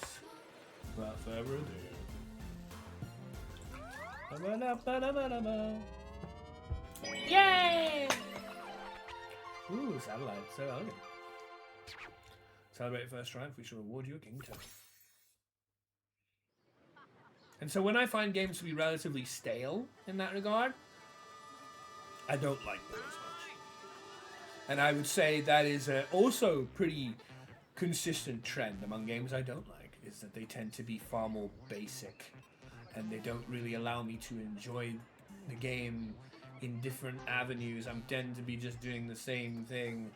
Without further ado. Yay! Ooh, satellite, so elegant. Celebrate first triumph, we shall reward you a kingdom. And so when I find games to be relatively stale in that regard, I don't like them as much. And I would say that is also pretty consistent trend among games I don't like, is that they tend to be far more basic, and they don't really allow me to enjoy the game in different avenues. I tend to be just doing the same thing,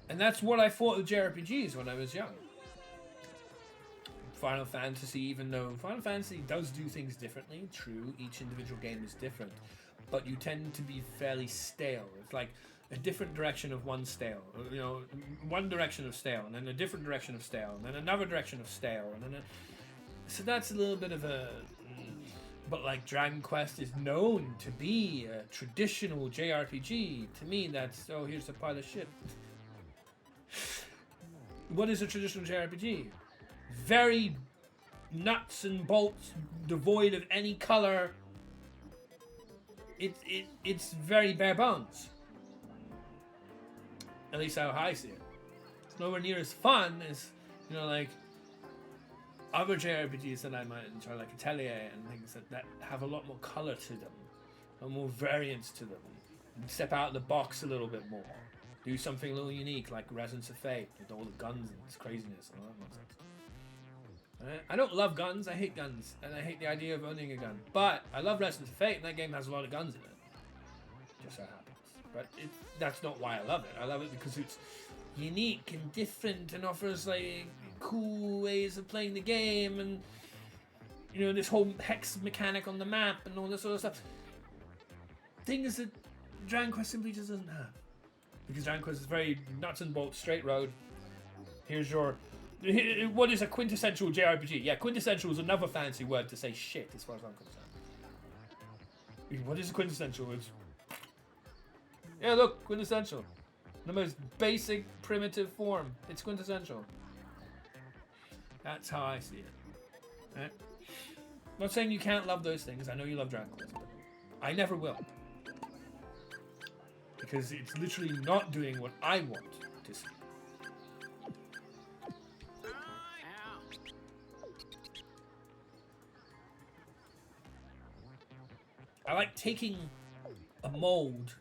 and that's what I thought of JRPGs when I was young. Final Fantasy, even though Final Fantasy does do things differently, true, each individual game is different, but you tend to be fairly stale. It's like a different direction of one stale, you know, one direction of stale, and then a different direction of stale, and then another direction of stale, and then so that's a little bit of a. But like Dragon Quest is known to be a traditional JRPG. To me, that's, oh, here's a pile of shit. What is a traditional JRPG? Very nuts and bolts, devoid of any color. It's very bare bones. At least how I see it. It's nowhere near as fun as, you know, like other JRPGs that I might enjoy, like Atelier and things that have a lot more color to them, and more variance to them, and step out of the box a little bit more. Do something a little unique, like Resonance of Fate, with all the guns and its craziness and all that nonsense. I don't love guns, I hate guns, and I hate the idea of owning a gun. But I love Resonance of Fate, and that game has a lot of guns in it. Just so happens. But that's not why I love it. I love it because it's unique and different and offers like cool ways of playing the game, and you know, this whole hex mechanic on the map and all this sort of stuff. Things that Dragon Quest simply just doesn't have. Because Dragon Quest is very nuts and bolts, straight road. Here's your... What is a quintessential JRPG? Yeah, quintessential is another fancy word to say shit, as far as I'm concerned. What is a quintessential? It's... Yeah, look, quintessential. The most basic, primitive form. It's quintessential. That's how I see it. Right? I'm not saying you can't love those things. I know you love Dragon Quest, but I never will. Because it's literally not doing what I want to see. I like taking a mold,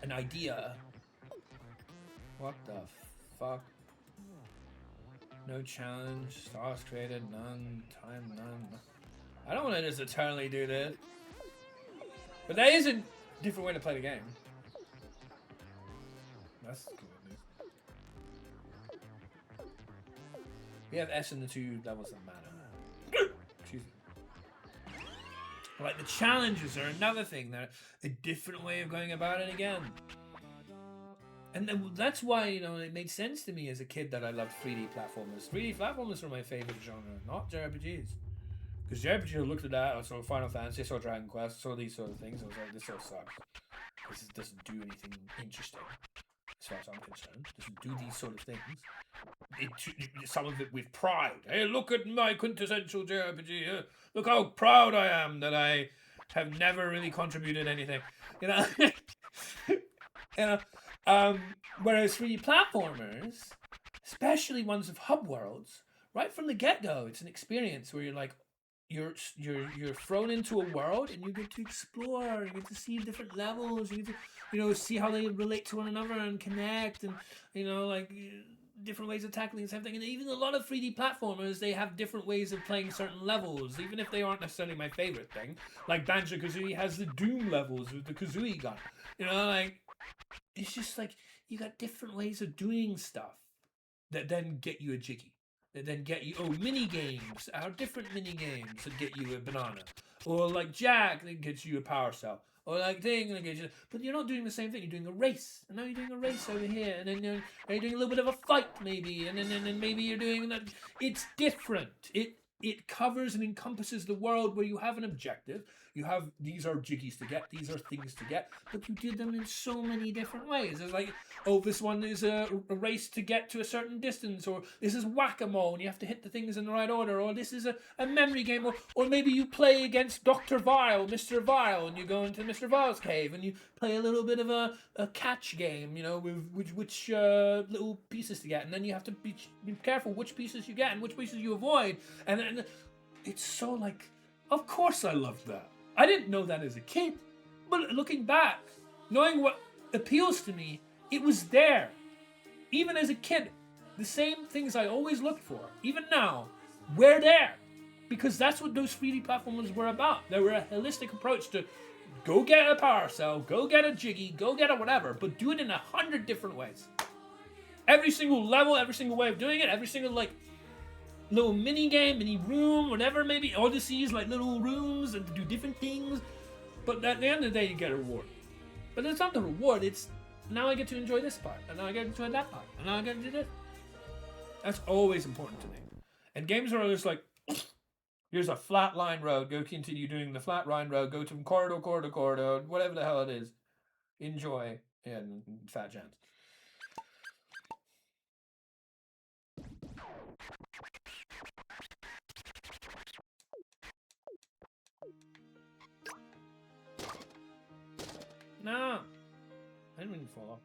an idea. What the fuck? No challenge, stars created, none, time, none. I don't want to just eternally do this. But that is a different way to play the game. That's good news. We have S in the 2 levels that matter. Excuse me. Like the challenges are another thing. They're a different way of going about it again. And that's why, you know, it made sense to me as a kid that I loved 3D platformers. 3D platformers were my favorite genre, not JRPGs. Because JRPGs, I looked at that, I saw Final Fantasy, I saw Dragon Quest, I saw these sort of things, I was like, this all sucks. This doesn't do anything interesting, as far as I'm concerned. It doesn't do these sort of things. Some of it with pride. Hey, look at my quintessential JRPG. Look how proud I am that I have never really contributed anything. You know? You know? Whereas 3D platformers, especially ones of hub worlds, right from the get-go, it's an experience where you're like, you're thrown into a world and you get to explore, you get to see different levels, you get to, you know, see how they relate to one another and connect, and you know, like different ways of tackling the same thing. And even a lot of 3D platformers, they have different ways of playing certain levels, even if they aren't necessarily my favorite thing. Like Banjo-Kazooie has the Doom levels with the Kazooie gun. You know, like it's just like you got different ways of doing stuff that then get you a Jiggy. That then get you, mini games, different mini games that get you a banana. Or like Jack that gets you a power cell. Or like thing that gets you, but you're not doing the same thing, you're doing a race. And now you're doing a race over here, and then you're doing a little bit of a fight maybe, and then maybe you're doing that. It's different. It covers and encompasses the world where you have an objective. You have, these are jiggies to get, these are things to get, but you did them in so many different ways. It's like, this one is a race to get to a certain distance, or this is whack-a-mole and you have to hit the things in the right order, or this is a memory game, or maybe you play against Dr. Vile, Mr. Vile, and you go into Mr. Vile's cave and you play a little bit of a catch game, you know, with which little pieces to get, and then you have to be careful which pieces you get and which pieces you avoid, and then it's so like, of course I loved that. I didn't know that as a kid, but looking back, knowing what appeals to me, it was there. Even as a kid, the same things I always looked for, even now, were there. Because that's what those 3D platformers were about. They were a holistic approach to go get a power cell, go get a jiggy, go get a whatever, but do it in 100 different ways. Every single level, every single way of doing it, every single like little mini game, mini room, whatever, maybe Odysseys, like little rooms and do different things. But at the end of the day, you get a reward. But it's not the reward, it's now I get to enjoy this part, and now I get to enjoy that part, and now I get to do this. That's always important to me. And games are just like, here's a flat line road, go continue doing the flat line road, go from corridor, whatever the hell it is. Enjoy, and fat jams. No, I didn't mean to fall off.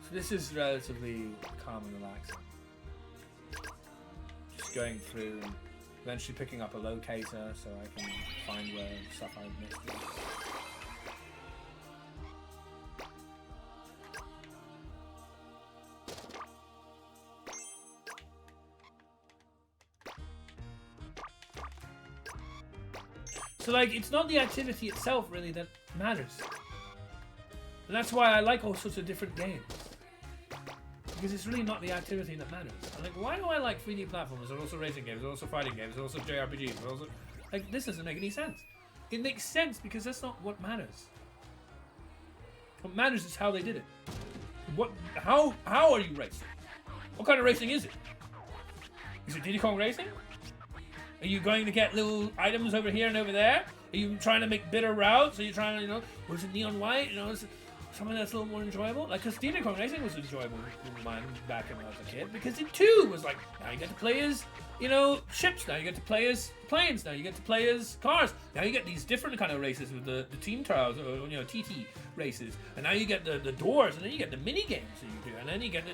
So this is relatively calm and relaxing. Just going through and eventually picking up a locator so I can find where stuff I missed is. So, like, it's not the activity itself, really, that matters. And that's why I like all sorts of different games. Because it's really not the activity that matters. I'm like, why do I like 3D platformers? There's also racing games, there's also fighting games, there's also JRPGs, there's also... Like, this doesn't make any sense. It makes sense because that's not what matters. What matters is how they did it. How are you racing? What kind of racing is it? Is it Diddy Kong Racing? Are you going to get little items over here and over there? Are you trying to make bitter routes? Are you trying to, you know, was it neon white? You know, is it something that's a little more enjoyable? Like, because Diddy Kong Racing was enjoyable in mine back when I was a kid, because it too was like, now you get to play as, you know, ships. Now you get to play as planes. Now you get to play as cars. Now you get these different kind of races with the team trials, or, you know, TT races. And now you get the doors, and then you get the mini games that you do, and then you get the...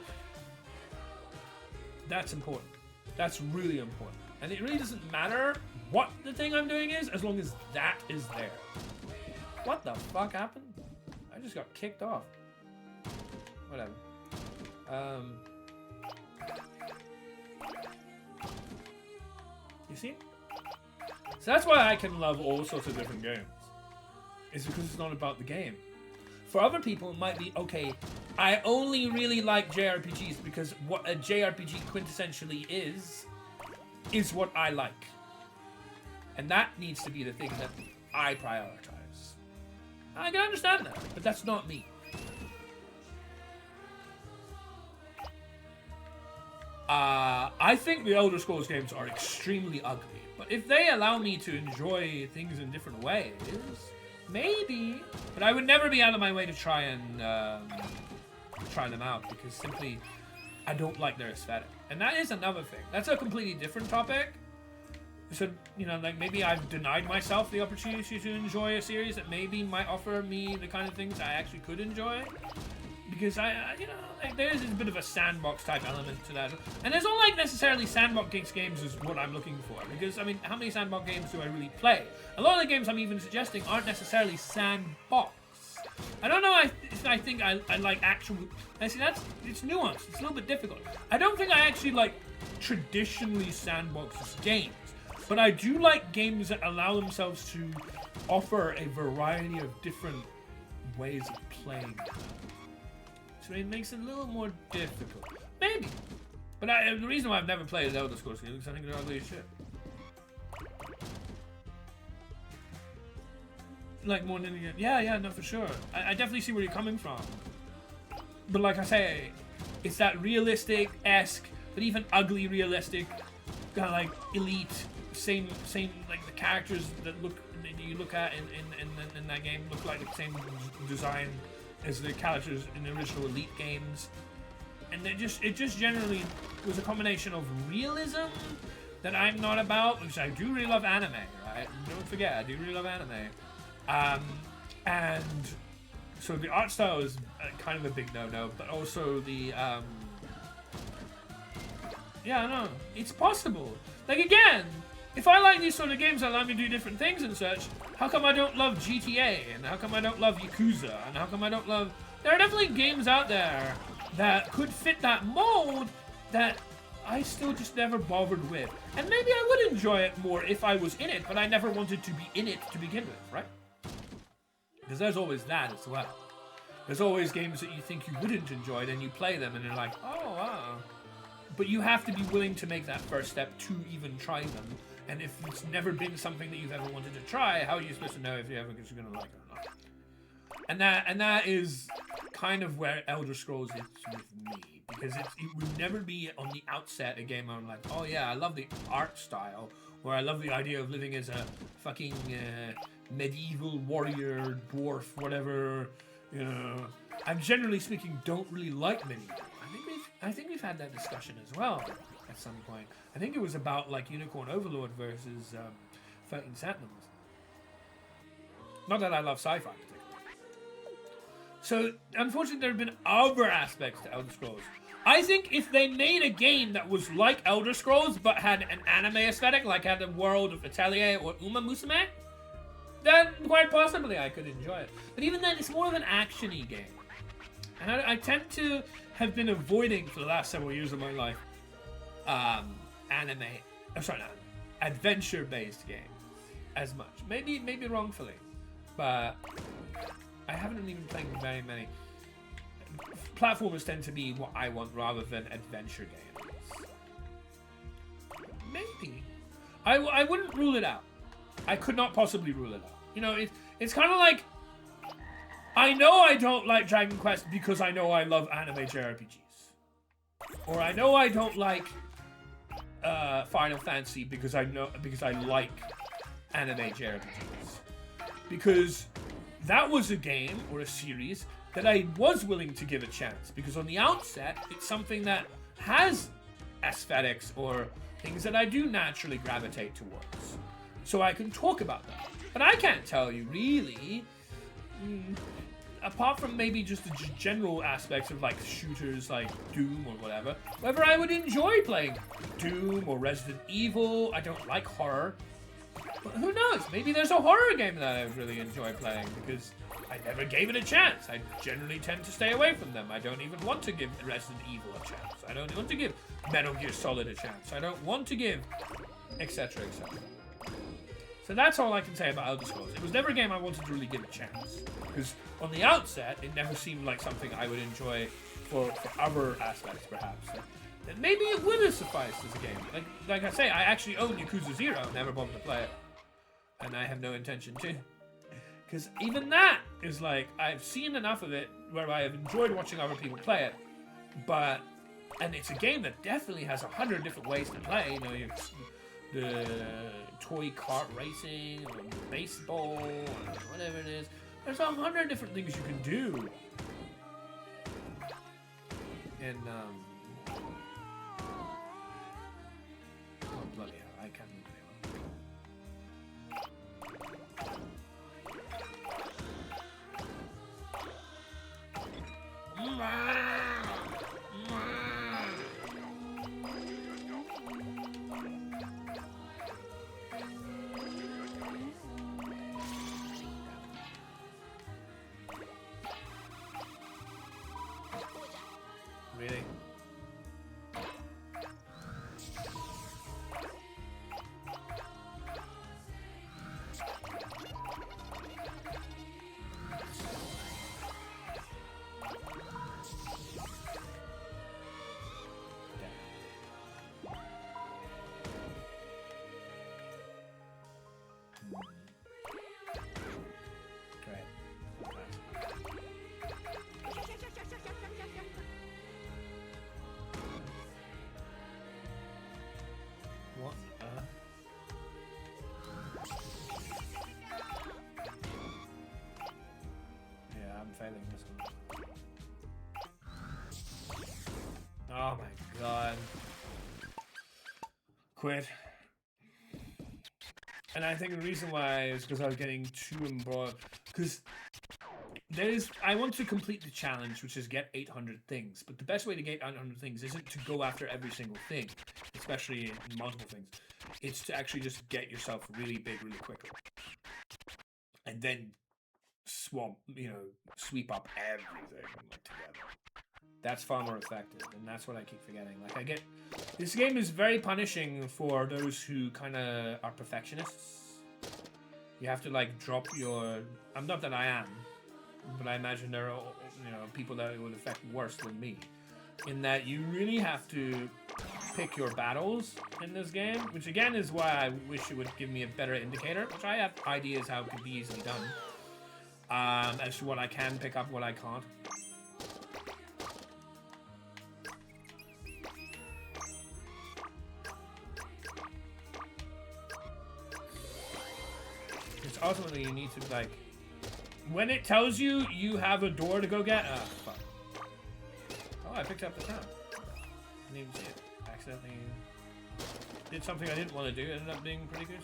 That's important. That's really important. And it really doesn't matter what the thing I'm doing is, as long as that is there. What the fuck happened? I just got kicked off. Whatever. You see? So that's why I can love all sorts of different games. It's because it's not about the game. For other people, it might be, okay, I only really like JRPGs because what a JRPG quintessentially is what I like. And that needs to be the thing that I prioritize. I can understand that, but that's not me. I think the Elder Scrolls games are extremely ugly, but if they allow me to enjoy things in different ways, maybe. But I would never be out of my way to try and try them out, because simply I don't like their aesthetic. And that is another thing. That's a completely different topic. So, you know, like, maybe I've denied myself the opportunity to enjoy a series that maybe might offer me the kind of things I actually could enjoy. Because I you know, like, there's a bit of a sandbox type element to that. And there's not like necessarily sandbox games is what I'm looking for. Because, I mean, how many sandbox games do I really play? A lot of the games I'm even suggesting aren't necessarily sandbox. I don't know if I think I like actual... I see, it's nuanced. It's a little bit difficult. I don't think I actually like traditionally sandbox games. But I do like games that allow themselves to offer a variety of different ways of playing. So it makes it a little more difficult. Maybe. But the reason why I've never played an Elder Scrolls game is because I think they're ugly as shit. Like, more than anything. Yeah, no, for sure. I definitely see where you're coming from. But like I say, it's that realistic-esque, but even ugly realistic, kind of like elite, same like the characters that you look at in that game look like the same design as the characters in the original Elite games. And it just generally was a combination of realism that I'm not about, because I do really love anime, right? Don't forget, I do really love anime. And so the art style is kind of a big no-no, but also the, yeah, no, it's possible. Like, again, if I like these sort of games that allow me to do different things and such, how come I don't love GTA? And how come I don't love Yakuza? And how come I don't love... There are definitely games out there that could fit that mold that I still just never bothered with. And maybe I would enjoy it more if I was in it, but I never wanted to be in it to begin with, right? Because there's always that as well. There's always games that you think you wouldn't enjoy, then you play them and you're like, oh, wow. But you have to be willing to make that first step to even try them. And if it's never been something that you've ever wanted to try, how are you supposed to know if you're ever going to like it or not? And that is kind of where Elder Scrolls is with me. Because it would never be on the outset a game where I'm like, oh yeah, I love the art style, or I love the idea of living as a fucking medieval warrior, dwarf, whatever, you know. I generally speaking don't really like medieval. I think we've had that discussion as well at some point. I think it was about like Unicorn Overlord versus Fighting Sentinels. Not that I love sci-fi particularly. So, unfortunately, there have been other aspects to Elder Scrolls. I think if they made a game that was like Elder Scrolls, but had an anime aesthetic, like had the world of Atelier or Uma Musume, then quite possibly I could enjoy it. But even then, it's more of an action-y game. And I tend to have been avoiding, for the last several years of my life, adventure-based games as much. Maybe wrongfully, but I haven't even been playing very many. Platformers tend to be what I want rather than adventure games. Maybe. I wouldn't rule it out. I could not possibly rule it out. You know, it's kind of like, I know I don't like Dragon Quest because I know I love anime JRPGs. Or I know I don't like Final Fantasy because I like anime JRPGs. Because that was a game or a series that I was willing to give a chance, because on the outset, it's something that has aesthetics or things that I do naturally gravitate towards. So I can talk about that. But I can't tell you, really, apart from maybe just the general aspects of like shooters like Doom or whatever, whether I would enjoy playing Doom or Resident Evil. I don't like horror. But who knows? Maybe there's a horror game that I really enjoy playing because I never gave it a chance. I generally tend to stay away from them. I don't even want to give Resident Evil a chance. I don't want to give Metal Gear Solid a chance. I don't want to give etc. etc. So that's all I can say about Elder Scrolls. It was never a game I wanted to really give a chance. Because on the outset, it never seemed like something I would enjoy for other aspects, perhaps. And maybe it would have sufficed as a game. Like I say, I actually own Yakuza 0, never bothered to play it. And I have no intention to. Because even that is like, I've seen enough of it where I have enjoyed watching other people play it. And it's a game that definitely has 100 different ways to play. You know, the toy kart racing, or baseball, or whatever it is. There's 100 different things you can do. And, oh, bloody hell, I can't remember. Really? What the? Yeah, I'm failing this one. Oh my god. Quit. And I think the reason why is because I was getting too embroiled. Because I want to complete the challenge, which is get 800 things. But the best way to get 800 things isn't to go after every single thing, especially in multiple things. It's to actually just get yourself really big really quickly. And then sweep up everything like together. That's far more effective, and that's what I keep forgetting. Like this game is very punishing for those who kind of are perfectionists. You have to like drop your. I'm not that I am. But I imagine there are, people that it would affect worse than me. In that you really have to pick your battles in this game, which again is why I wish it would give me a better indicator, which I have ideas how it could be easily done. As to what I can pick up, what I can't. It's ultimately you need to like. When it tells you you have a door to go get, fuck. Oh, I picked up the town. Didn't even see it. Accidentally did something I didn't want to do. Ended up being pretty good.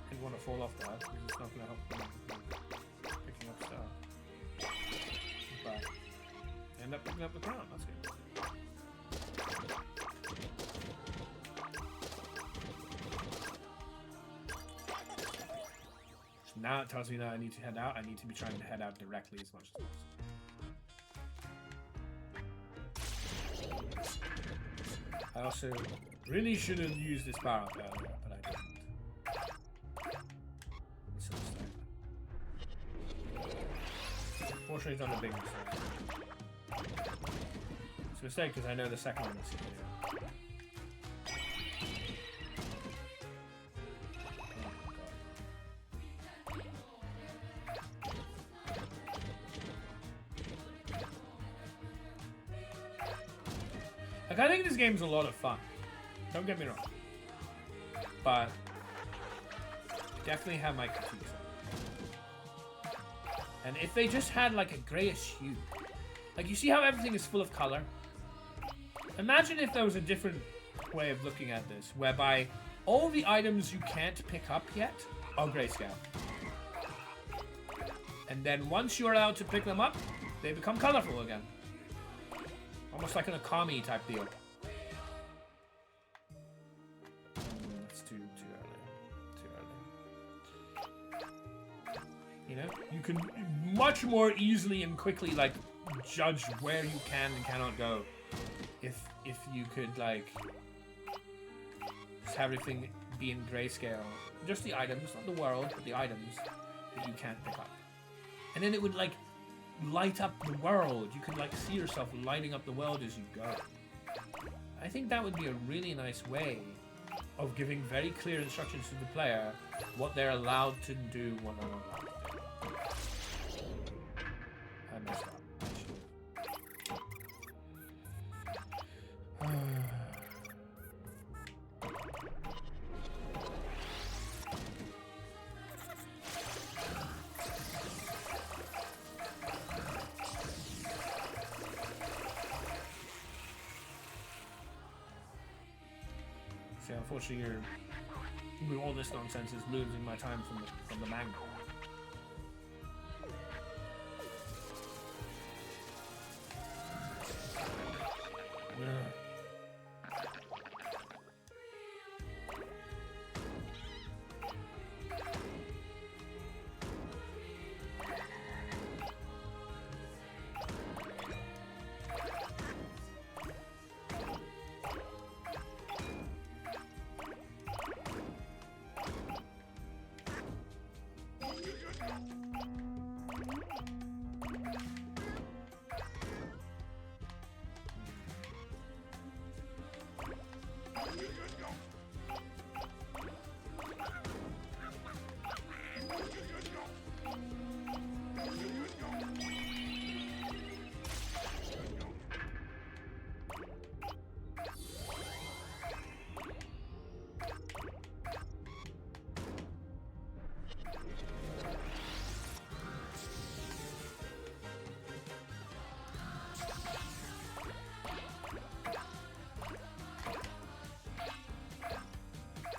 Didn't want to fall off the house because it's not going to help me pick stuff. But end up picking up the crown. That's good. So now it tells me that I need to head out. I need to be trying to head out directly as much as possible. I also really should have used this power up earlier, but I didn't. It's a mistake. Unfortunately, it's not a big mistake. It's a mistake because I know the second one is here. Like, I think this game's a lot of fun. Don't get me wrong. But definitely have my critiques on it. And if they just had like a grayish hue. Like, you see how everything is full of color? Imagine if there was a different way of looking at this, whereby all the items you can't pick up yet are grayscale. And then once you're allowed to pick them up, they become colorful again. Almost like an Akami type deal. That's too early. You know, you can much more easily and quickly like judge where you can and cannot go if you could like just have everything be in grayscale. Just the items, not the world, but the items that you can't pick up. And then it would like light up the world. You could like see yourself lighting up the world as you go. I think that would be a really nice way of giving very clear instructions to the player what they're allowed to do, what they're not allowed to do. I messed up. Unfortunately, all this nonsense is losing my time from the manga.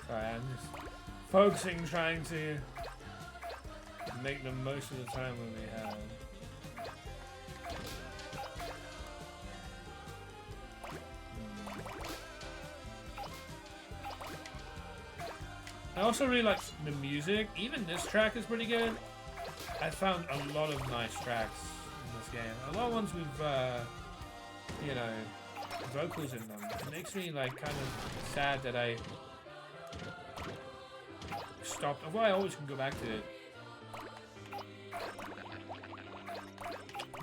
Sorry, I'm just focusing, trying to make the most of the time that we have. I also really like the music. Even this track is pretty good. I found a lot of nice tracks in this game. A lot of ones with, you know, vocals in them. It makes me like kind of sad that I stopped. Well, I always can go back to it.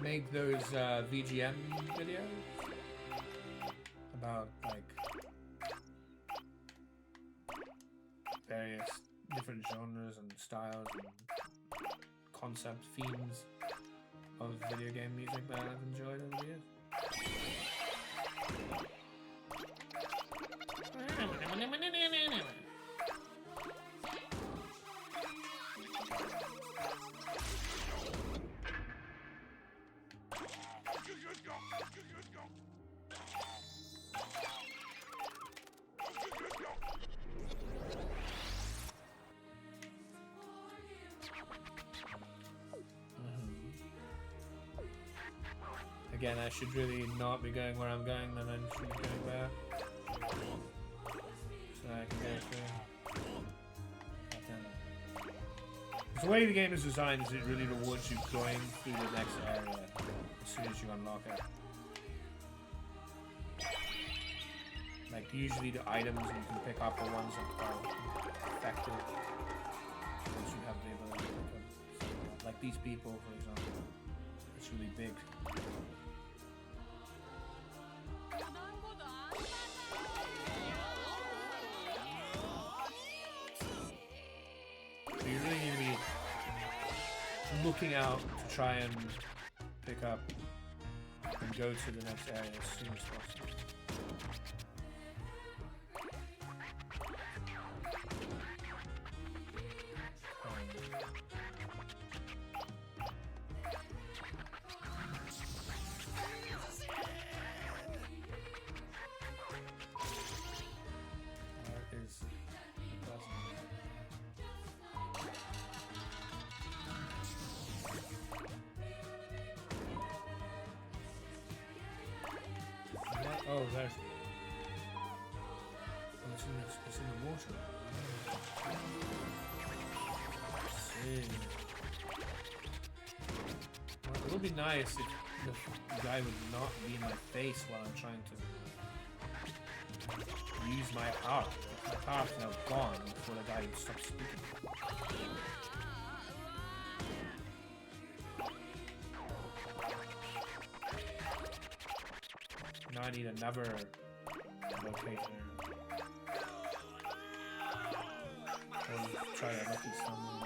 Make those VGM videos about like various different genres and styles and concept themes of video game music that I've enjoyed over the years. Again, I should really not be going where I'm going, then I should be going there. So I can go through. Because the way the game is designed is it really rewards you going through the next area as soon as you unlock it. Like usually the items you can pick up are ones that are effective once you have the ability to pick up. Like these people, for example. It's really big. So you really need to be looking out to try and pick up and go to the next area as soon as possible. Oh, there's... Oh, it's in the water. See. Well, it would be nice if the guy would not be in my face while I'm trying to use my heart. My heart's now gone before the guy stops speaking. Now I need another location. Try to lucky someone.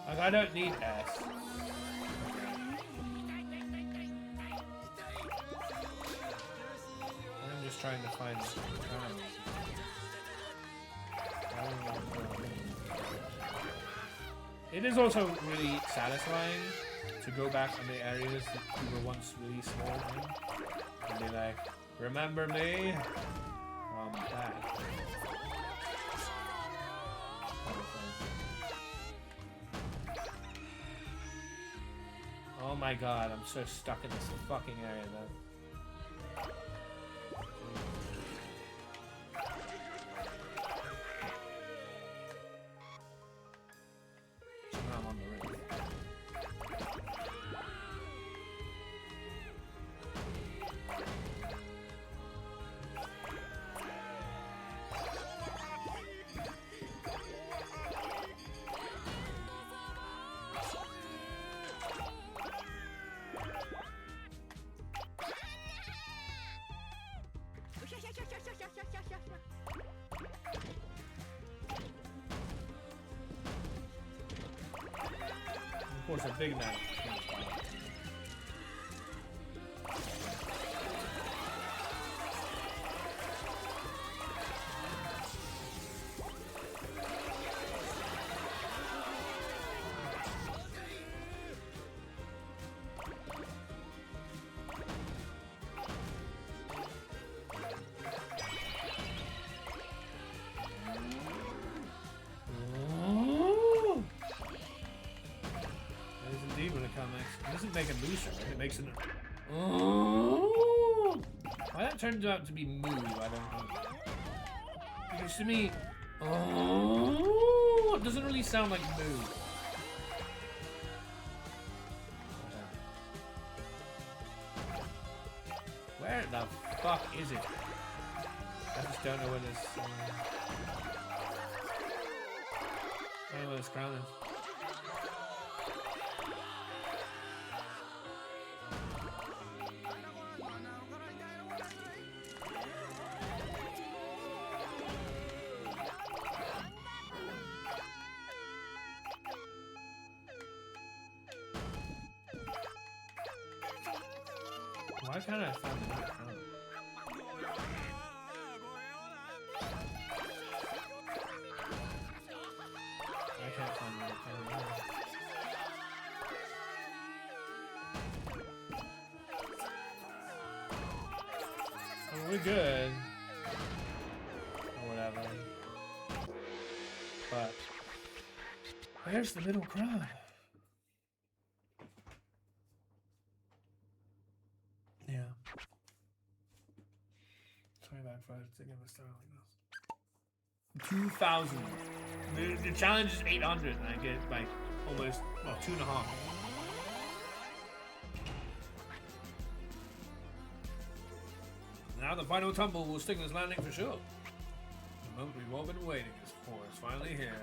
Like, I don't need S. I'm just trying to find It is also really satisfying to go back on the areas that you were once really small in and be like, remember me? I'm back. Oh my god, I'm so stuck in this fucking area though. Now I'm on the roof. Of course, a big man. It doesn't make a moo sound, it makes an why that turns out to be moo, I don't know. Because to me, it doesn't really sound like moo. Where the fuck is it? I just don't know where this I don't know where this crown is. Why can't I find the crown? We're good. Or whatever. But where's the middle ground? Yeah. Sorry about Friday to give a star like this. 2,000. The challenge is 800, and I get like almost 2.5. Now the final tumble will stick this landing for sure. The moment we've all been waiting for is finally here.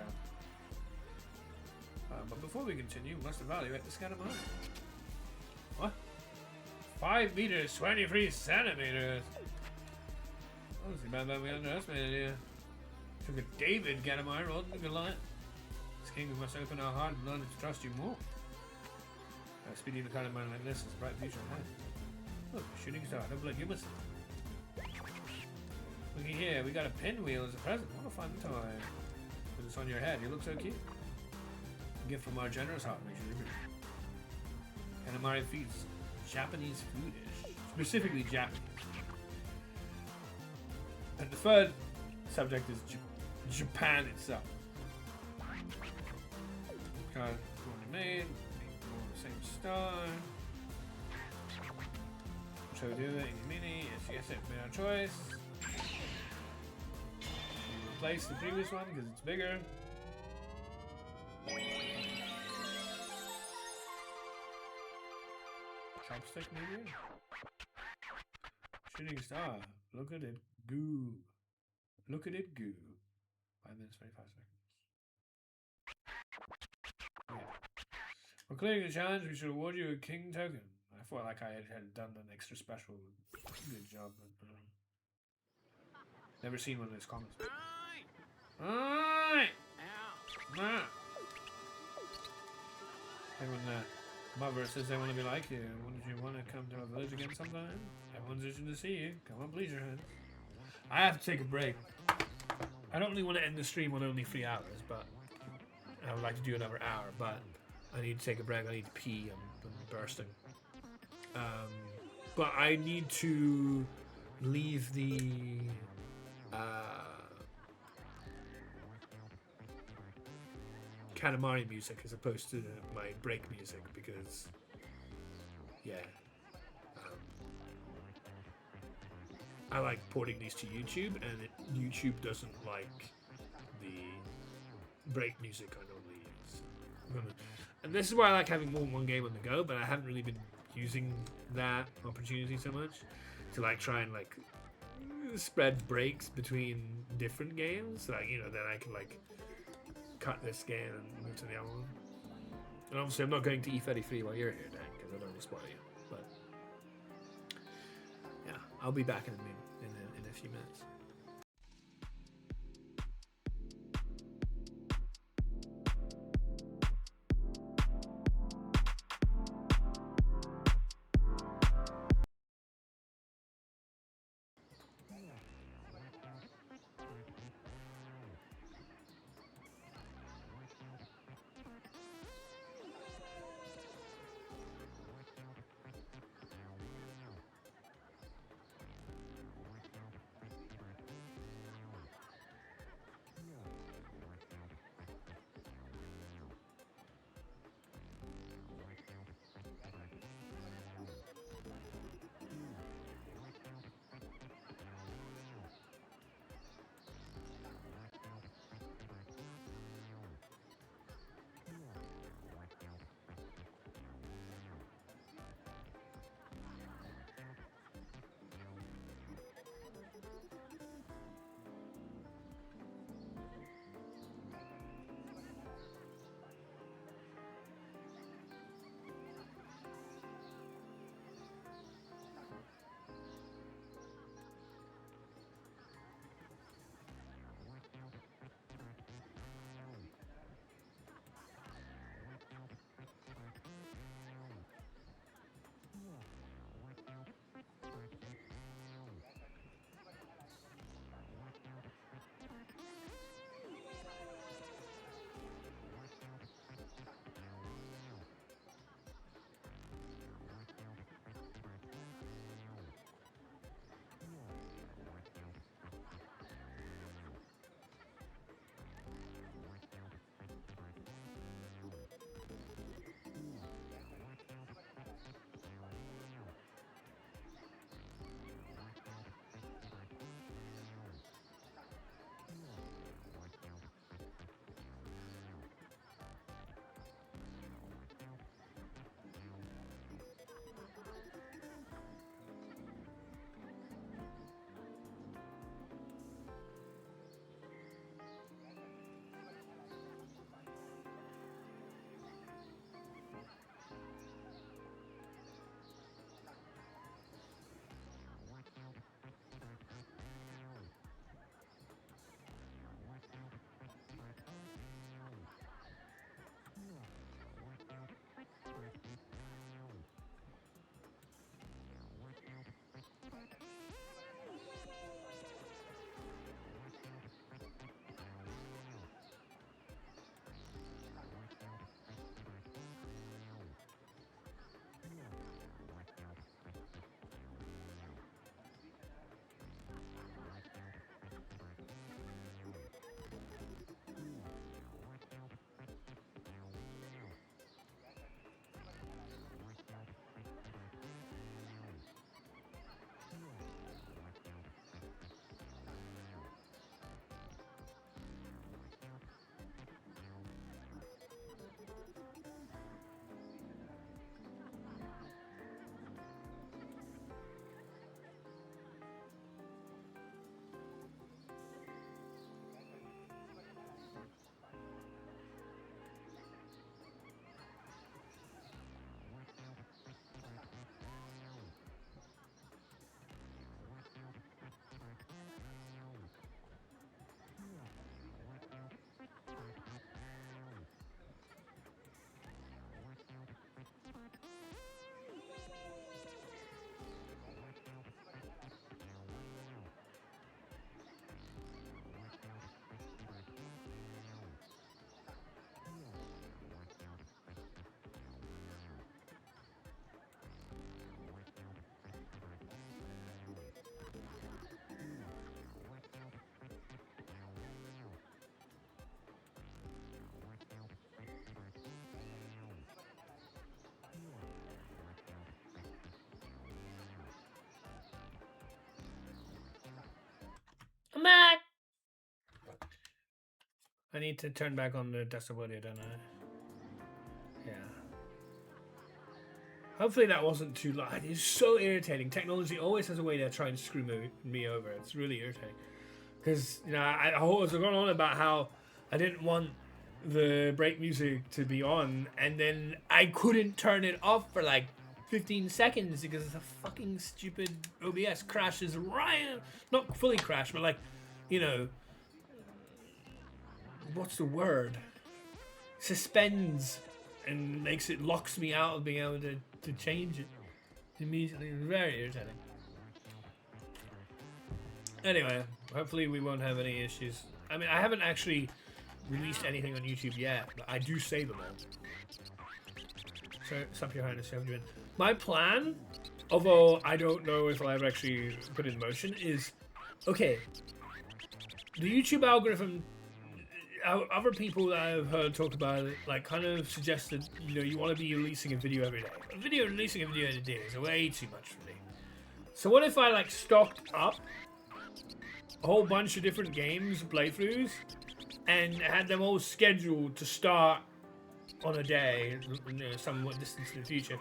But before we continue, we must evaluate the Katamari. What? 5 meters, 23 centimeters. Oh, see bad we underestimated you. Took a David Katamari, rolled into Goliath. This king, we must open our heart and learn to trust you more. Speeding the Katamari like this is a bright future ahead. Look, shooting star, don't blink, you must. Looky here, we got a pinwheel as a present. What a fun toy. Put this on your head, you look so cute. A gift from our generous heart makes you liberty. Katamari feeds Japanese foodish, specifically Japanese. And the third subject is Japan itself. Got already made, the same star. So do it, mini, yes, it made our choice. Replace the previous one because it's bigger. Chopstick maybe? Shooting star. Look at it goo. Look at it goo. 5 minutes, 25 seconds. Yeah. For clearing the challenge, we should award you a king token. I felt like I had done an extra special. Good job. But, never seen one of those comments. Alright! Nah. Everyone Mother says they want to be like you. Wouldn't you want to come to our village again sometime? Everyone's itching to see you. Come on, please your hands. I have to take a break. I don't really want to end the stream on only 3 hours, but I would like to do another hour, but I need to take a break. I need to pee. I'm bursting. But I need to leave the Katamari music as opposed to my break music because, yeah, I like porting these to YouTube, and YouTube doesn't like the break music I normally use. And this is why I like having more than one game on the go, but I haven't really been using that opportunity so much to like try and like spread breaks between different games. Like, you know, then I can like cut this game and move to the other one. And obviously I'm not going to E33 while you're here, Dan, because I don't want to spoil you. But yeah, I'll be back in a few minutes. I need to turn back on the desktop audio, don't I? Yeah. Hopefully that wasn't too loud. It's so irritating. Technology always has a way to try and screw me over. It's really irritating. Because, you know, I was going on about how I didn't want the break music to be on, and then I couldn't turn it off for like 15 seconds because the fucking stupid OBS crashes right. Not fully crash, but like, you know, what's the word? Suspends and locks me out of being able to change it immediately. It's very irritating. Anyway, hopefully we won't have any issues. I mean, I haven't actually released anything on YouTube yet, but I do save them all. So, sup your highness, how you doing? My plan, although I don't know if I'll ever actually put it in motion, is, okay, the YouTube algorithm, other people that I've heard talk about it, like, kind of suggested, you know, you want to be releasing a video every day. Releasing a video every day is way too much for me. So what if I, like, stocked up a whole bunch of different games, playthroughs, and had them all scheduled to start on a day, you know, somewhat distance in the future,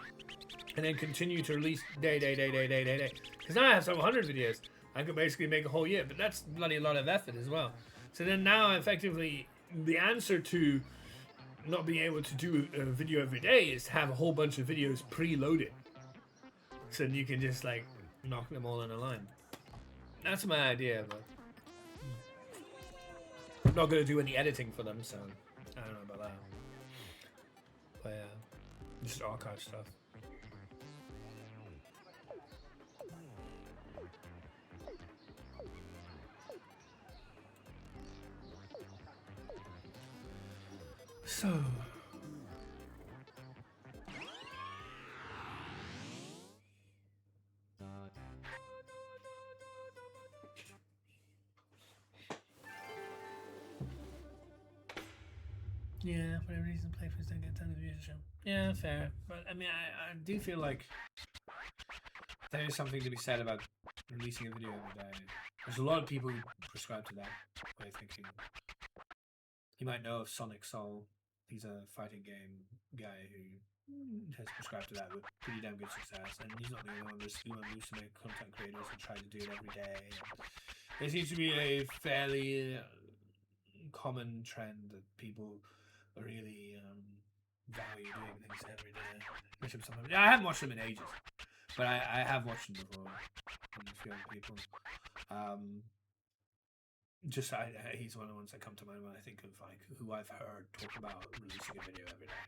and then continue to release day. Because now I have some 100 videos. I could basically make a whole year, but that's bloody a lot of effort as well. So then now, effectively, the answer to not being able to do a video every day is to have a whole bunch of videos preloaded. So then you can just, like, knock them all in a line. That's my idea, but I'm not going to do any editing for them, so I don't know about that. But yeah, just archive stuff. So yeah, for whatever reason, playthroughs don't get a ton of views. Yeah, fair. But I mean, I do feel like there is something to be said about releasing a video every day. There's a lot of people who prescribe to that way of thinking. You might know of Sonic Soul. He's a fighting game guy who has prescribed to that with pretty damn good success, and he's not the only one. There's used to make content creators who try to do it every day. There seems to be a fairly common trend that people really value doing things every day. I haven't watched them in ages, but I have watched them before from a few other people. He's one of the ones that come to mind when I think of like who I've heard talk about releasing a video every day.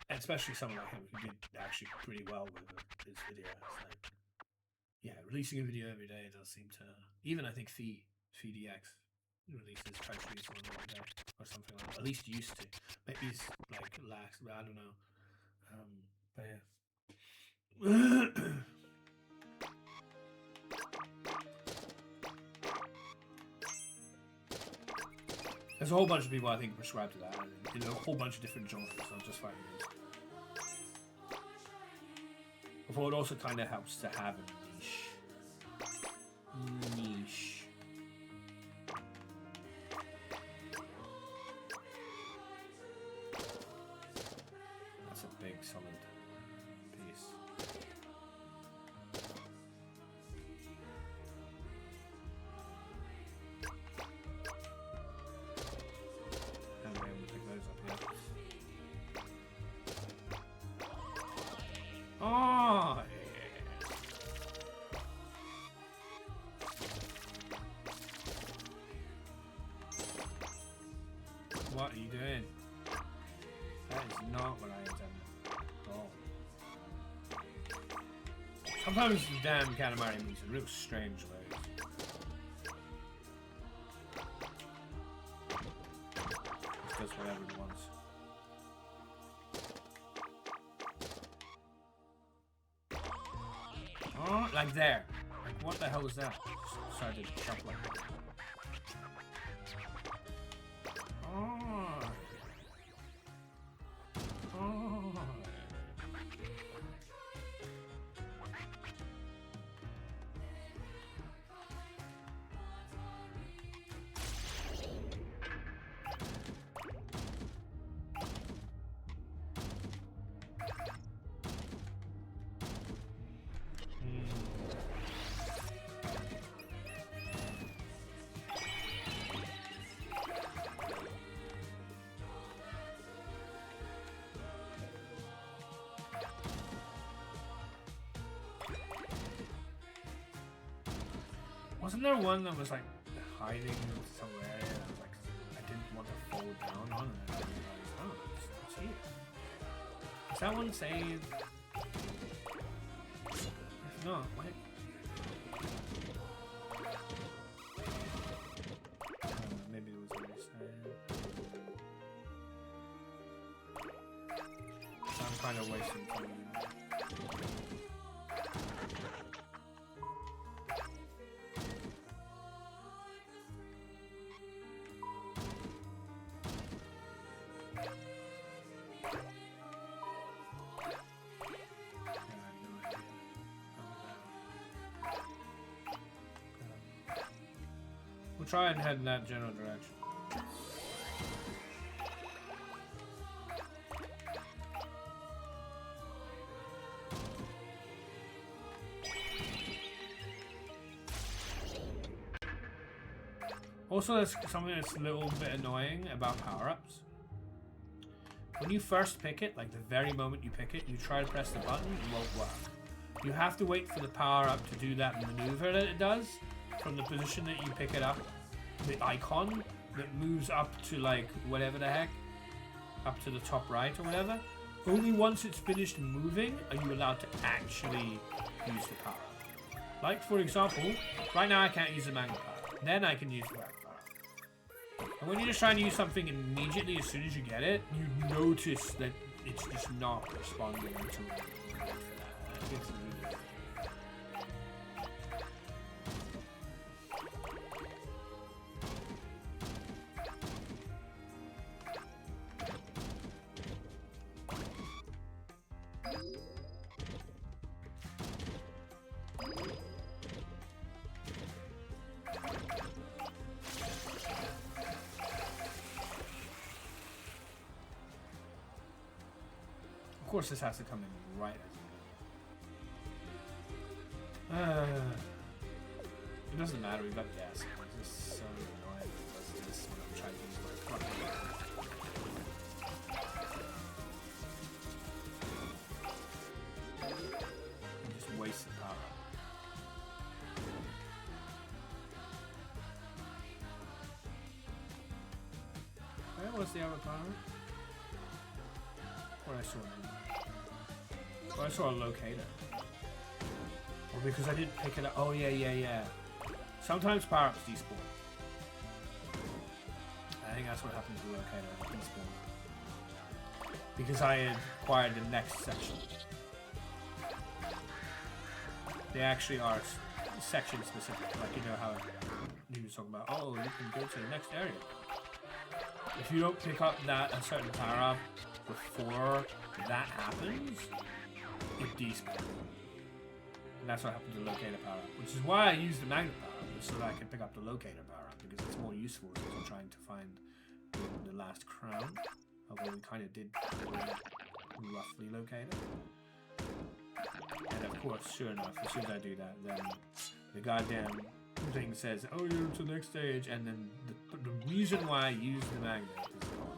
And especially someone like him who did actually pretty well with his videos. Like, yeah, releasing a video every day does seem to. Even I think FeeDX releases tries to release one every day or something like that. At least used to. Maybe it's like lax, but I don't know. But yeah. There's a whole bunch of people I think prescribe to that, in a whole bunch of different genres, not just fighting games. Although it also kind of helps to have a niche. That's a big, solid piece. Oh, yeah. What are you doing? That is not what I intended at all. Sometimes the damn Katamari moves in real strange ways. It does whatever it wants. Oh, like there. Like, what the hell was that? Just started to jump like that. Oh. Oh. Wasn't there one that was like hiding somewhere? And I was like, I didn't want to fall down on it. And I realized, oh, it's here. Is that one saved? If not, wait. Maybe it was already saved. I'm kind of wasting time. We'll try and head in that general direction. Also, there's something that's a little bit annoying about power-ups. When you first pick it, like the very moment you pick it, you try to press the button, it won't work. You have to wait for the power-up to do that maneuver that it does from the position that you pick it up, the icon that moves up to like whatever the heck, up to the top right or whatever. Only once it's finished moving are you allowed to actually use the power-up. Like for example, right now I can't use the magnet power. Then I can use the magnet power. And when you're just trying to use something immediately as soon as you get it, you notice that it's just not responding until you wait for that. It's really Of course, this has to come in right as it doesn't matter, we've got gas. It's just so annoying. It's just when I'm trying to use my fucking I'm just wasting power. Where was the other power? What I saw now. Oh, I saw a locator. Or because I didn't pick it up. Oh, yeah. Sometimes power-ups despawn. I think that's what happened to the locator. Despawn. Because I had acquired the next section. They actually are section specific. Like, you know how you were talking about, oh, you can go to the next area. If you don't pick up that a certain power-up before that happens, it despawns. And that's what happened to locator power-up, which is why I use the magnet power-up, so that I can pick up the locator power-up, because it's more useful since I'm trying to find the last crown, although we kind of did roughly locate it. And of course, sure enough, as soon as I do that, then the goddamn thing says, oh, you're to the next stage, and then the reason why I use the magnet is gone.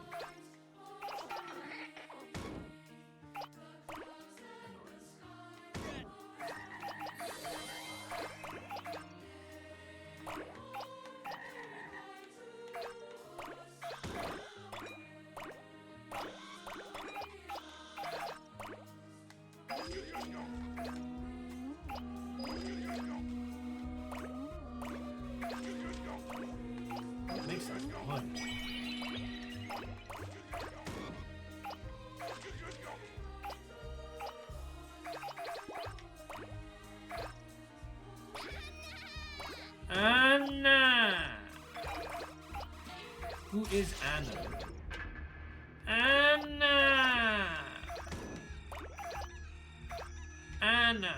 Anna! Who is Anna? Anna! Anna!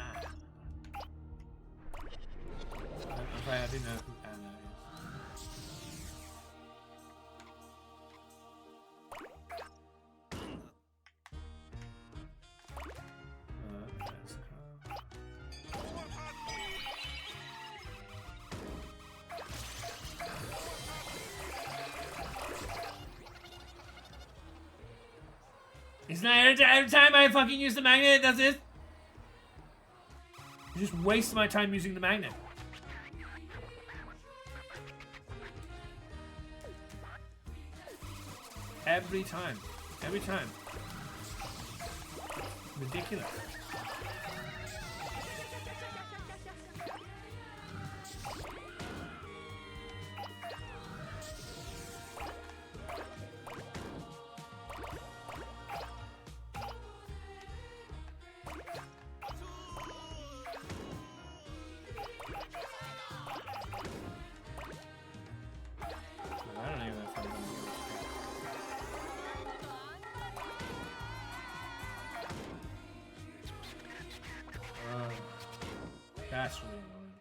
I'm sorry, I didn't know who Anna is. It's not every time I fucking use the magnet, it does this. You just waste my time using the magnet. every time. Every time. Ridiculous. I don't even know if I'm gonna do this. That's really annoying.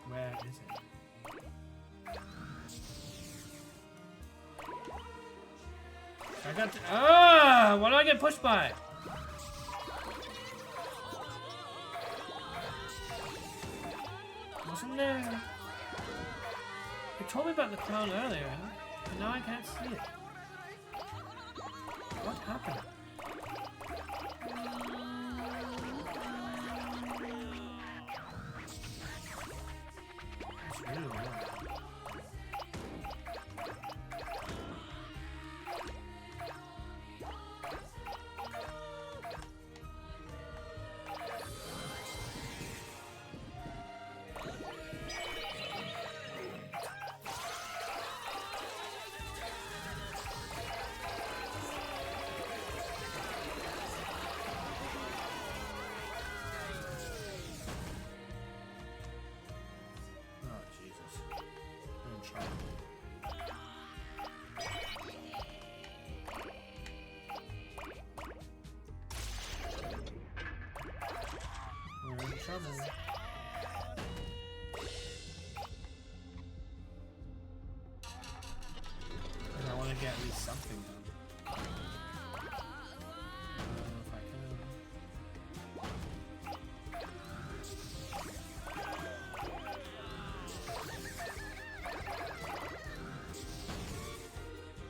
Where is it? I got why do I get pushed by? Wasn't there? You told me about the clown earlier, but now I can't see it. What happened? That's really annoying. Oh, Jesus. I'm in trouble. We're in trouble. And I want to get at least something done. I don't know if I can.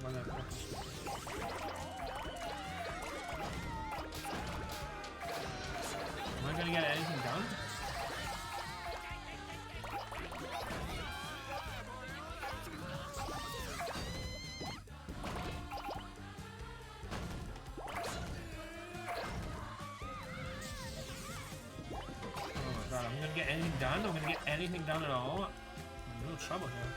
Well, that works. Am I gonna get anything done? Oh my god, I'm gonna get anything done? I'm gonna get anything done at all? I'm in real trouble here.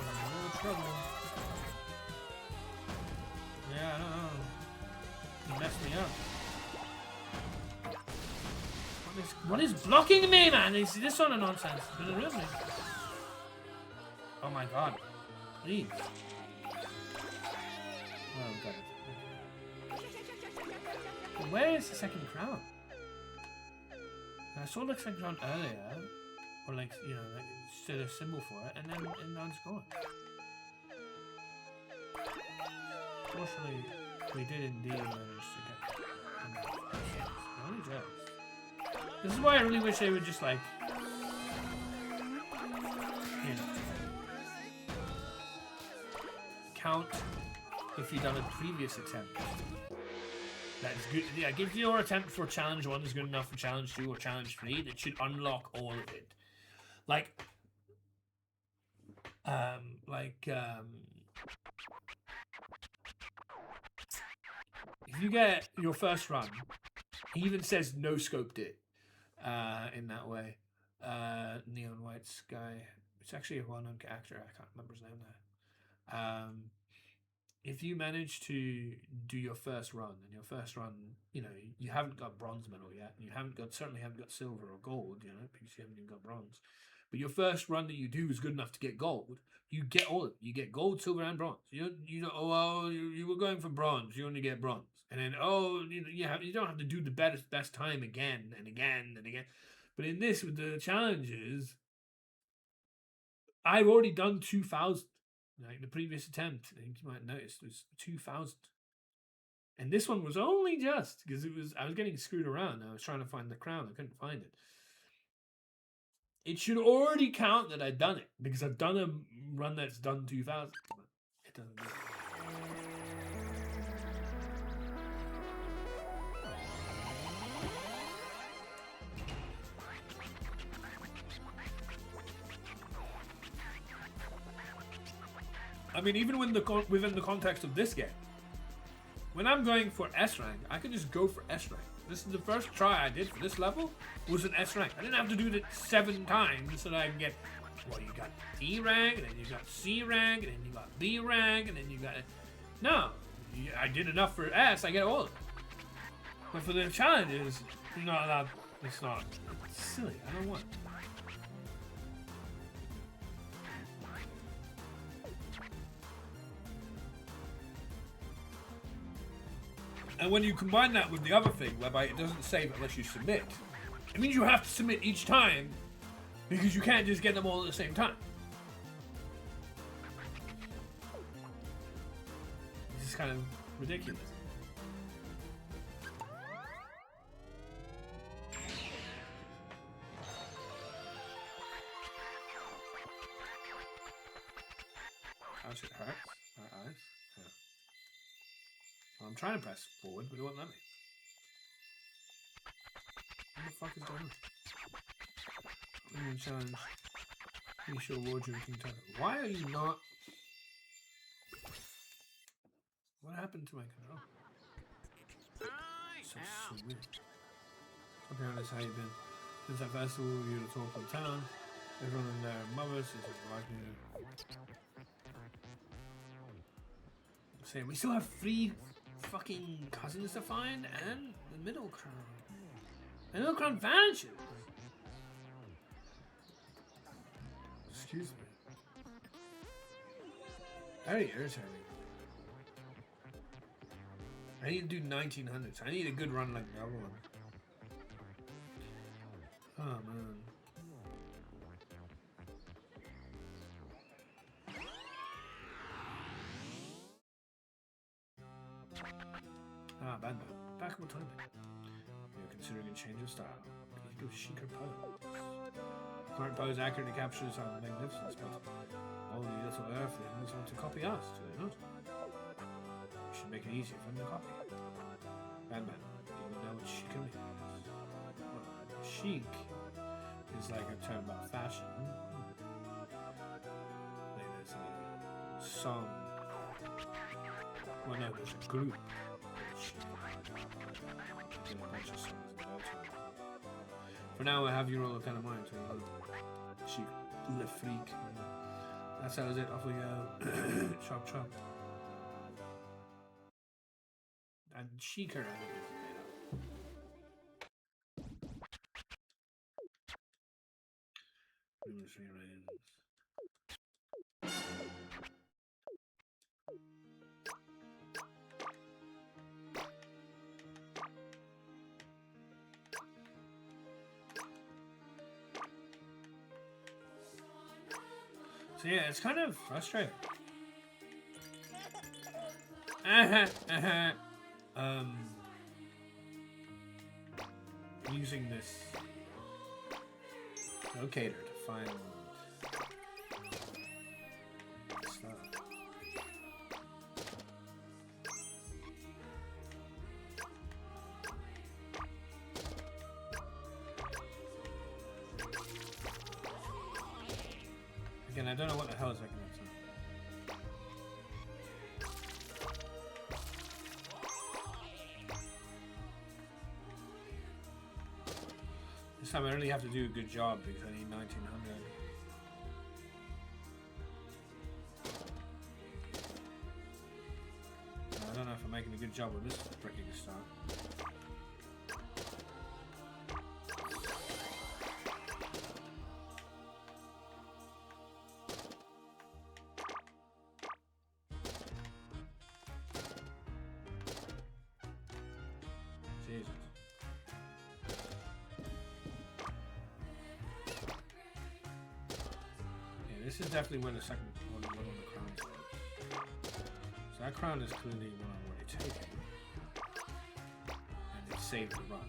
I'm in real trouble. Yeah, I don't know. You messed me up. What is blocking me, man? Is this sort of nonsense? Is it really? Oh my god. Please. Oh god. But where is the second crown? I saw the second crown earlier. Or like, you know, like stood a symbol for it, and now it's gone. Fortunately, we did indeed manage to get only just. This is why I really wish they would just like, you know, count if you've done a previous attempt. That's good. Yeah, if your attempt for challenge 1 is good enough for challenge 2 or challenge 3, that should unlock all of it. Like, if you get your first run, he even says no scoped it in that way. Neon White Sky. It's actually a well-known actor. I can't remember his name now. If you manage to do your first run, and your first run, you know, you haven't got bronze medal yet, and you certainly haven't got silver or gold, you know, because you haven't even got bronze. But your first run that you do is good enough to get gold. You get all of it. You get gold, silver, and bronze. You oh well, you were going for bronze. You only get bronze, and then you don't have to do the best time again and again and again. But in this, with the challenges, I've already done 2,000. Like the previous attempt, I think you might notice, was 2,000. And this one was only just because I was getting screwed around. I was trying to find the crown. I couldn't find it. It should already count that I'd done it because I've done a run that's done 2,000. But it doesn't do it. I mean, even within the context of this game, when I'm going for S rank, I can just go for S rank. This is the first try I did for this level was an S rank. I didn't have to do it 7 times so that I can get, well, you got D rank, and then you got C rank, and then you got B rank, and then you got... No, I did enough for S, I get all of it. But for the challenges, you're not allowed, it's not, it's silly, I don't want it. And when you combine that with the other thing, whereby it doesn't save unless you submit, it means you have to submit each time because you can't just get them all at the same time. This is kind of ridiculous. How's it hurt? My eyes? Yeah. Well, I'm trying to press forward, but it won't let me. What the fuck is going on? Women challenge. Finish your wardrobe container. Why are you not? What happened to my control? So weird. Apparently, that's how you've been. Since that festival, you're the talk of town. Everyone and their mothers is like you. I'm saying we still have 3 fucking cousins to find and the middle crown. The middle crown vanishes. Excuse me. Very irritating. I need to do 1900s. I need a good run like the other one. Oh man. Ah, bad man. Back in time. You're considering a change of style. You go chicer pose. The current pose accurately captures our magnificence, but all the little earthlings want to copy us, do they not? We should make it easier for them to copy. Bad man, you know what chic means. Well, chic is like a term about fashion. Like there's a song. Well, no, there's a group. For now, I have your role of Katamari, so she le freak. That settles it. Off we go. Chop chop. And chicer, I think, is made up. Numerous rearrangements. So yeah, it's kind of frustrating. Using this locator to find stuff. Again, I don't know what the hell is that going to do. This time I really have to do a good job because I need 1900. I don't know if I'm making a good job with this freaking start. Jesus. Yeah, this is definitely where the second one of the crowns is. that crown is clearly one I've already taken. And it saved the run.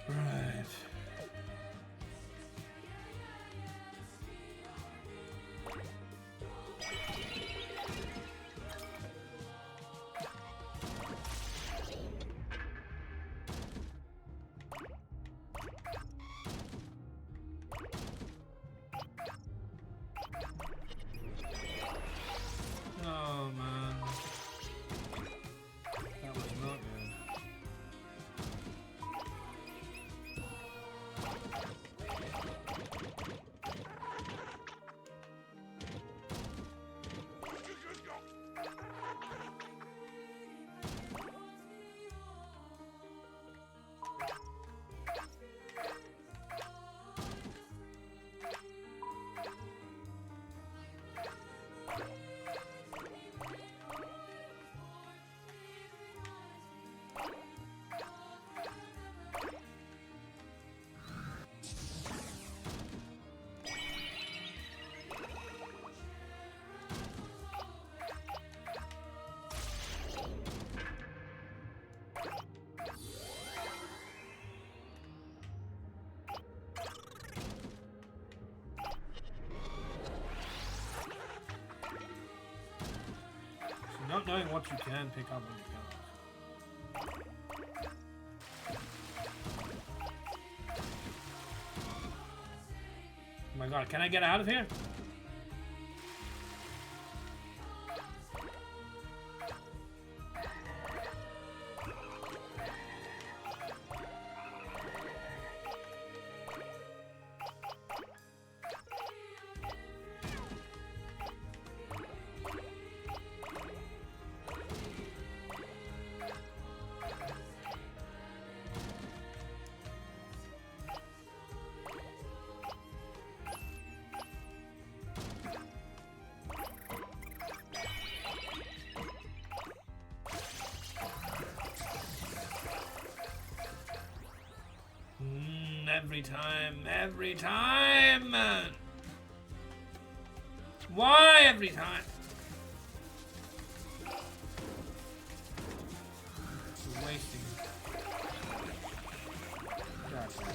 Right. Oh man, that was not good. Not knowing what you can pick up when you can't. Oh my god, can I get out of here? Every time, man. Why every time? You're wasting it. God damn.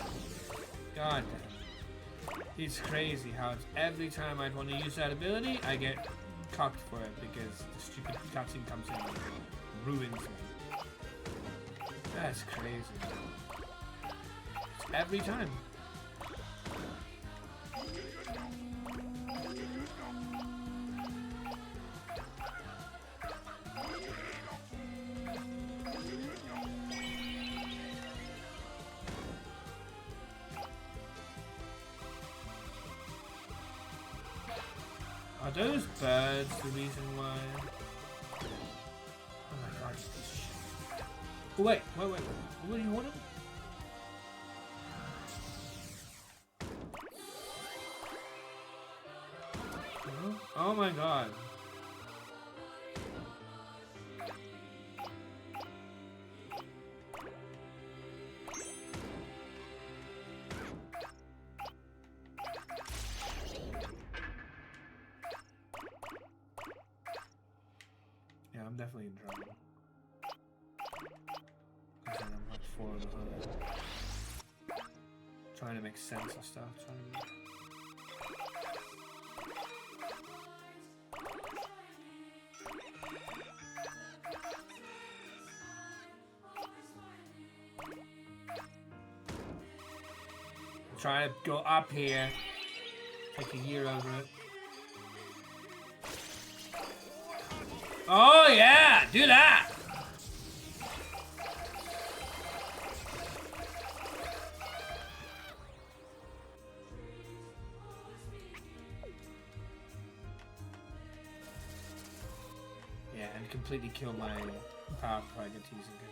God damn. It's crazy how it's every time I want to use that ability, I get cocked for it because the stupid cutscene comes in and ruins me. That's crazy. It's every time. Are those birds the reason why? Oh my god, this shit. Oh wait. What do you want? Oh my god. Yeah, I'm definitely in trouble. Because I'm like 4 behind. Trying to make sense of stuff. Trying to go up here. Take a year over it. Oh yeah, do that. Yeah, and completely kill my power before I get to use it again.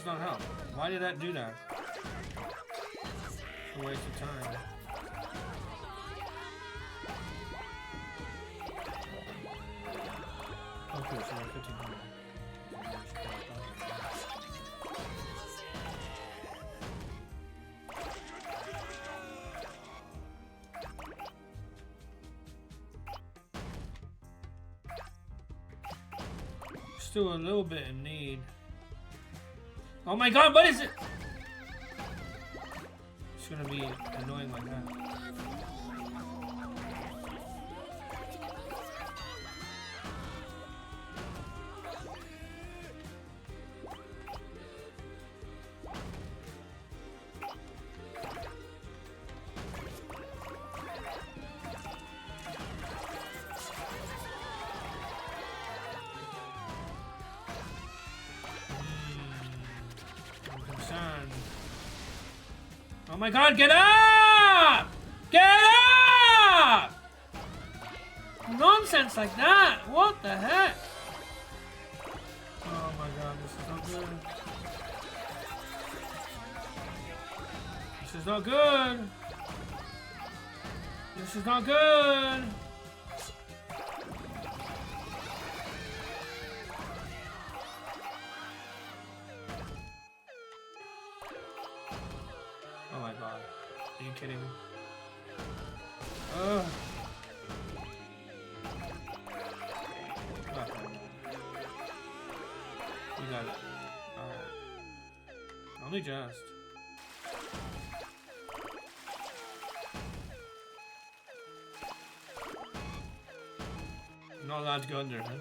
does not help. Why did that do that? It's a waste of time. Okay, so we're 1500. Still a little bit in need. Oh my god, what is it? It's gonna be annoying like that. Oh my god, get up! Get up! Nonsense like that! What the heck? Oh my god, this is not good. This is not good. This is not good. Oh my god. Are you kidding me? Ugh. You got it. Alright. Only just. I'm not allowed to go under, huh?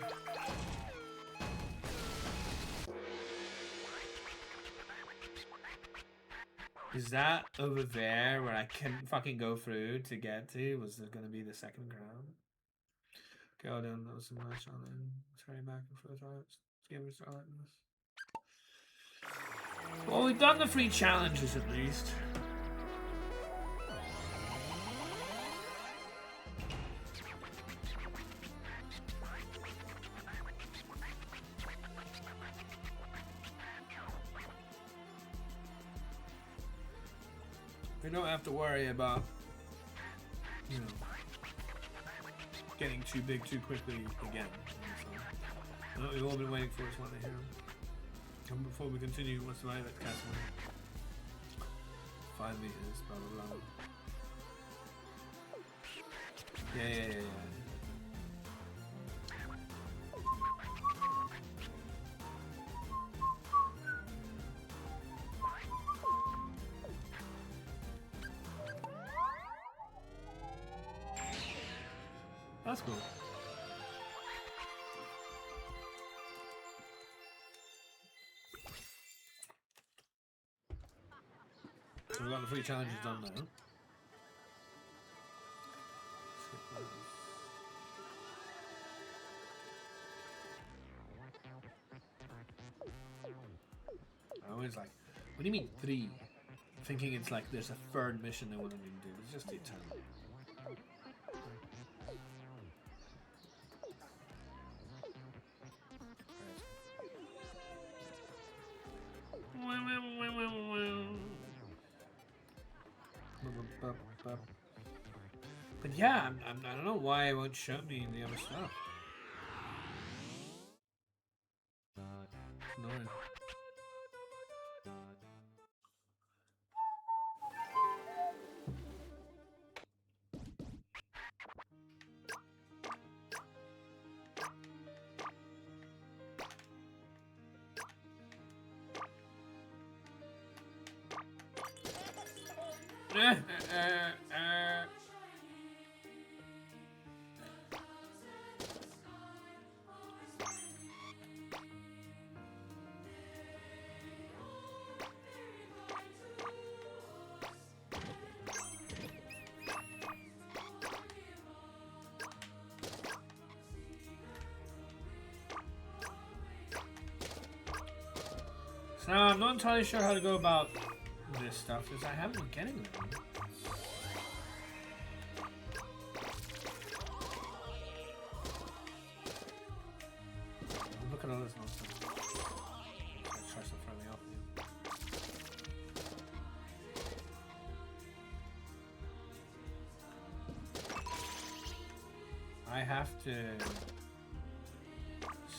Is that over there where I couldn't fucking go through to get to? Was it gonna be the second ground? Okay, I don't know so much on it. Sorry, back and forth. Let's give it a start like this. Well, we've done the 3 challenges at least. We don't have to worry about, you know, getting too big too quickly again. So, what we've all been waiting for is one to hear. And before we continue, what's the matter with Katamari? 5 meters, blah blah blah. Yeah. That's cool. So we've got the 3 challenges done now. I always like, what do you mean 3? Thinking it's like there's a 3rd mission they wanted me to do. It's just the eternal. But yeah, I don't know why it won't show me the other stuff. It's annoying. So I'm not entirely sure how to go about this stuff because I haven't been getting them. Look at all this nonsense. Try to throw me off. have to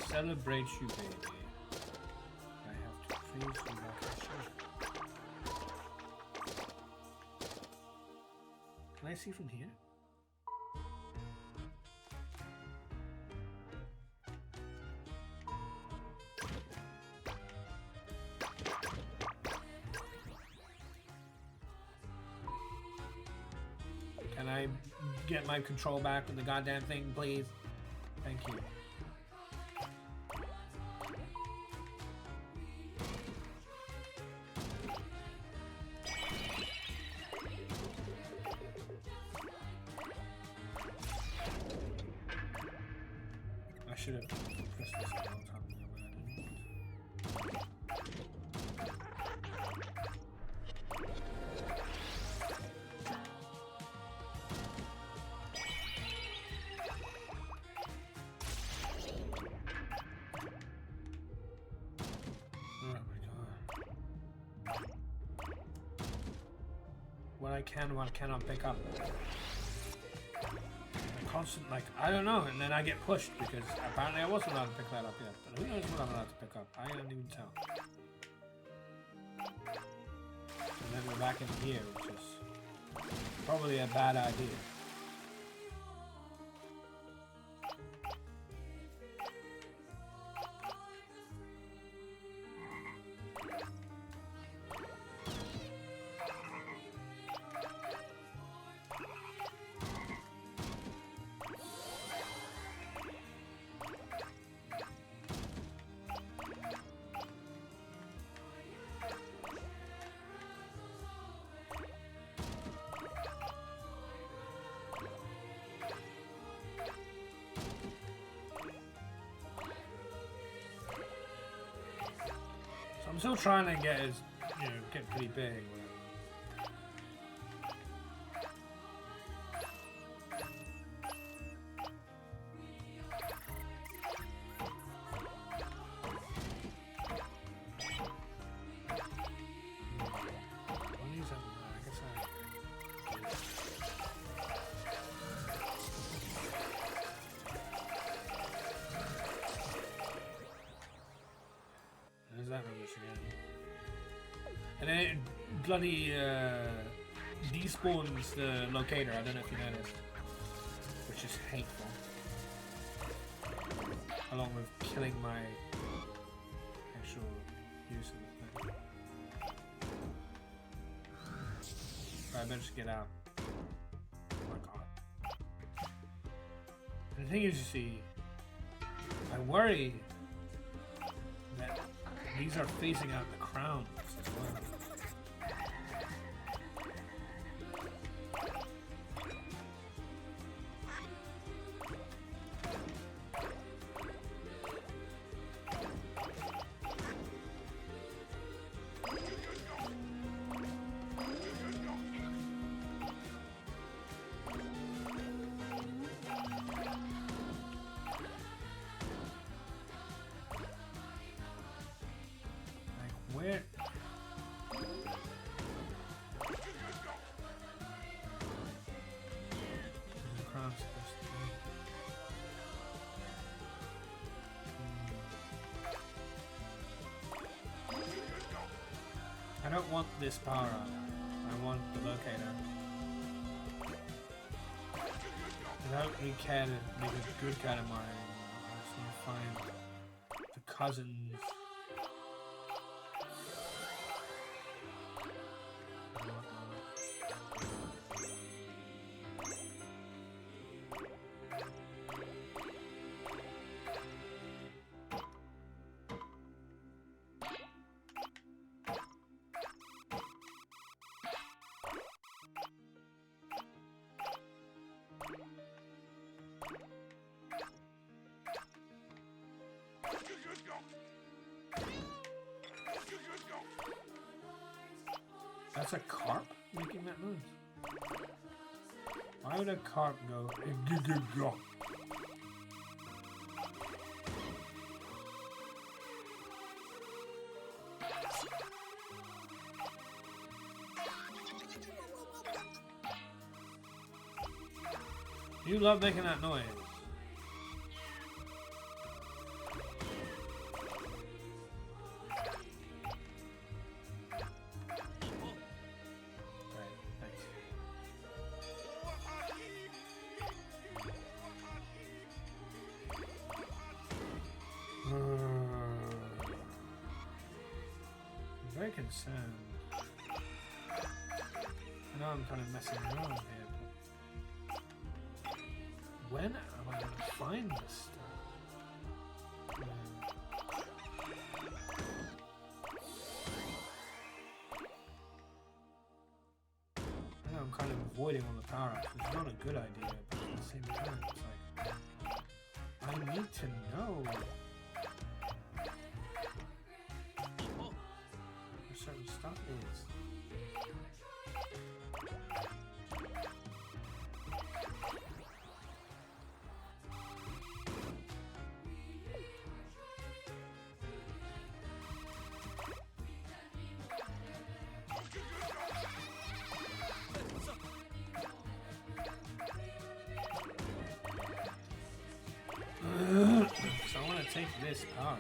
celebrate you, baby. I have to praise you like I should. Can I see from here? Can I get my control back with the goddamn thing, please? Thank you. I should have pressed this a long time ago, but I didn't. What I can, what cannot pick up. Constant, like, I don't know, and then I get pushed because apparently I wasn't allowed to pick that up yet. But who knows what I'm allowed to pick up? I can't even tell. And then we're back in here, which is probably a bad idea. I'm still trying to get his, get pretty big. And then it bloody despawns the locator, I don't know if you noticed, which is hateful. Along with killing my actual use of the thing. Right, I better just get out. Oh my god. And the thing is, you see, I worry that these are phasing out the crowns as well. Where? I don't want this power up. I want the locator. I don't really care to make a good Katamari anymore. I just want to find the cousins. That's a carp making that noise. Why would a carp go? You love making that noise. freaking sand. I know I'm kind of messing around here, but when am I going to find this stuff? I know I'm kind of avoiding all the power-ups, which is not a good idea, but at the same time, it's like, I need to know where certain stuff is. So I want to take this power on.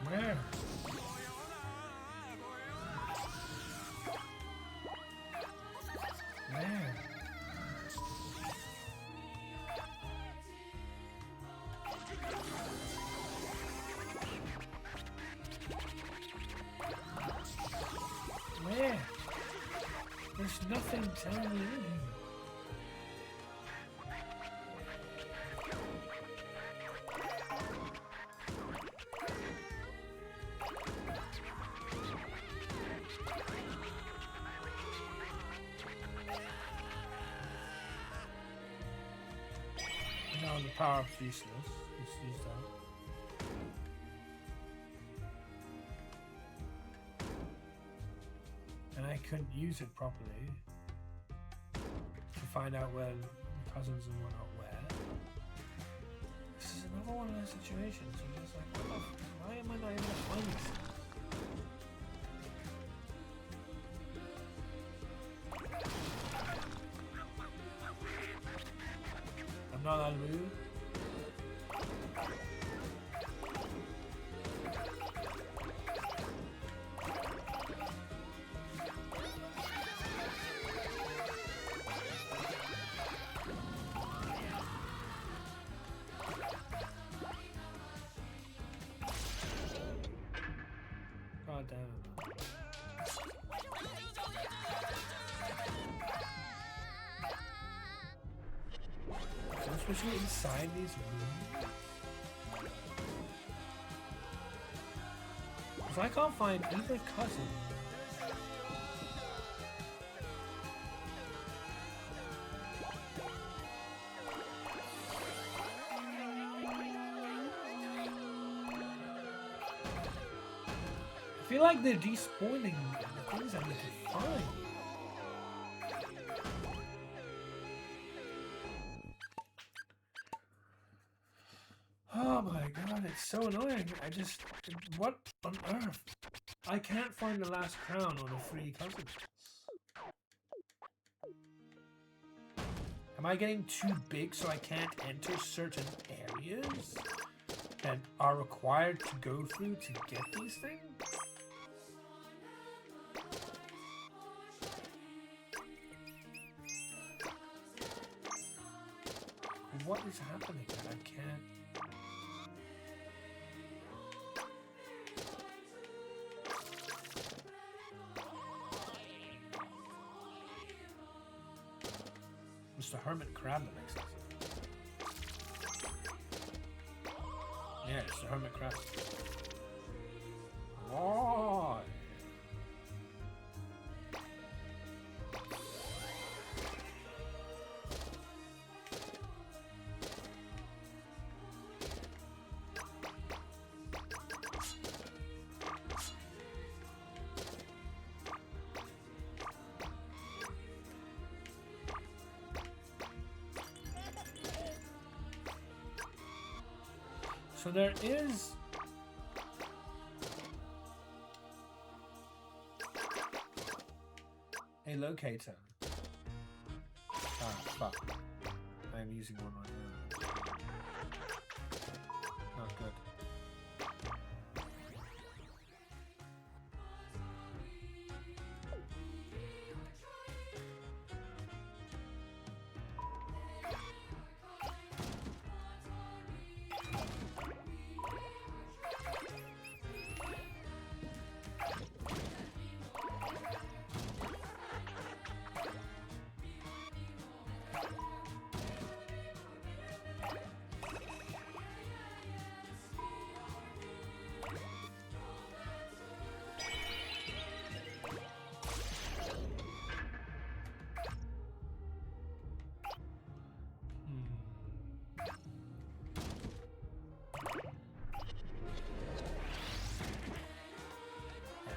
Where? Where? Where? There's nothing telling me anything. No, the power-up's useless. Let's use that. And I couldn't use it properly to find out where the cousins and whatnot were. This is another one of those situations. I'm just like, why am I not able to find this? I'm not allowed to move. God damn it. So I'm supposed to get inside these rooms? Because I can't find either cousin. I feel like they're despawning the things I need to find. Oh my god, it's so annoying. What on earth? I can't find the last crown or the 3 cousins. Am I getting too big so I can't enter certain areas that are required to go through to get these things? What is happening that I can't? it's the hermit crab that makes sense. Yeah, it's the hermit crab. Oh. So there is a locator. Ah, fuck. I'm using one right now. Not good.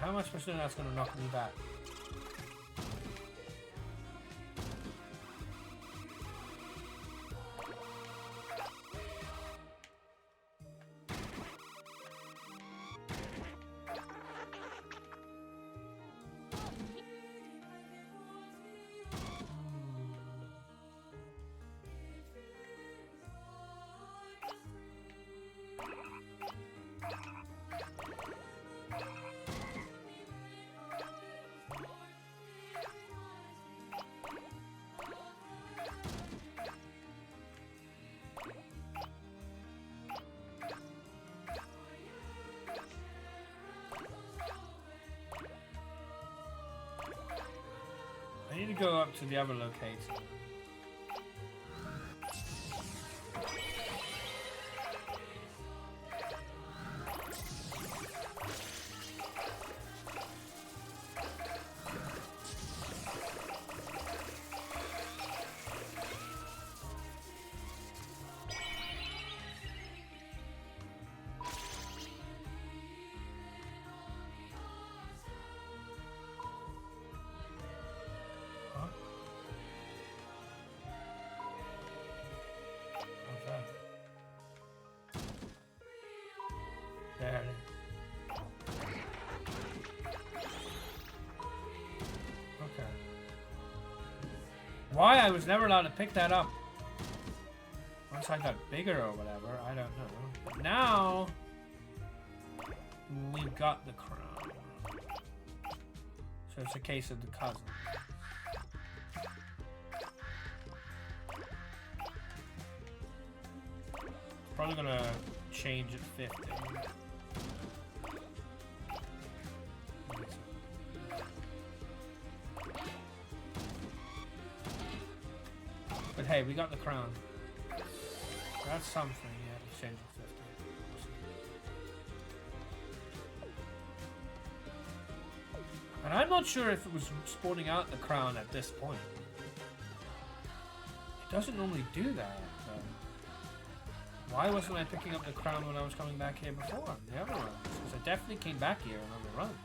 How much percent that's going to knock me back? I need to go up to the other locator. There it is. Okay. Why I was never allowed to pick that up. Once I got bigger or whatever, I don't know. But now we've got the crown. So it's a case of the cousin. Probably gonna change at 50. But hey, we got the crown. That's something, yeah, exchange at 50. And I'm not sure if it was spawning out the crown at this point. It doesn't normally do that, though. Why wasn't I picking up the crown when I was coming back here before? The other runs? Because I definitely came back here on other runs.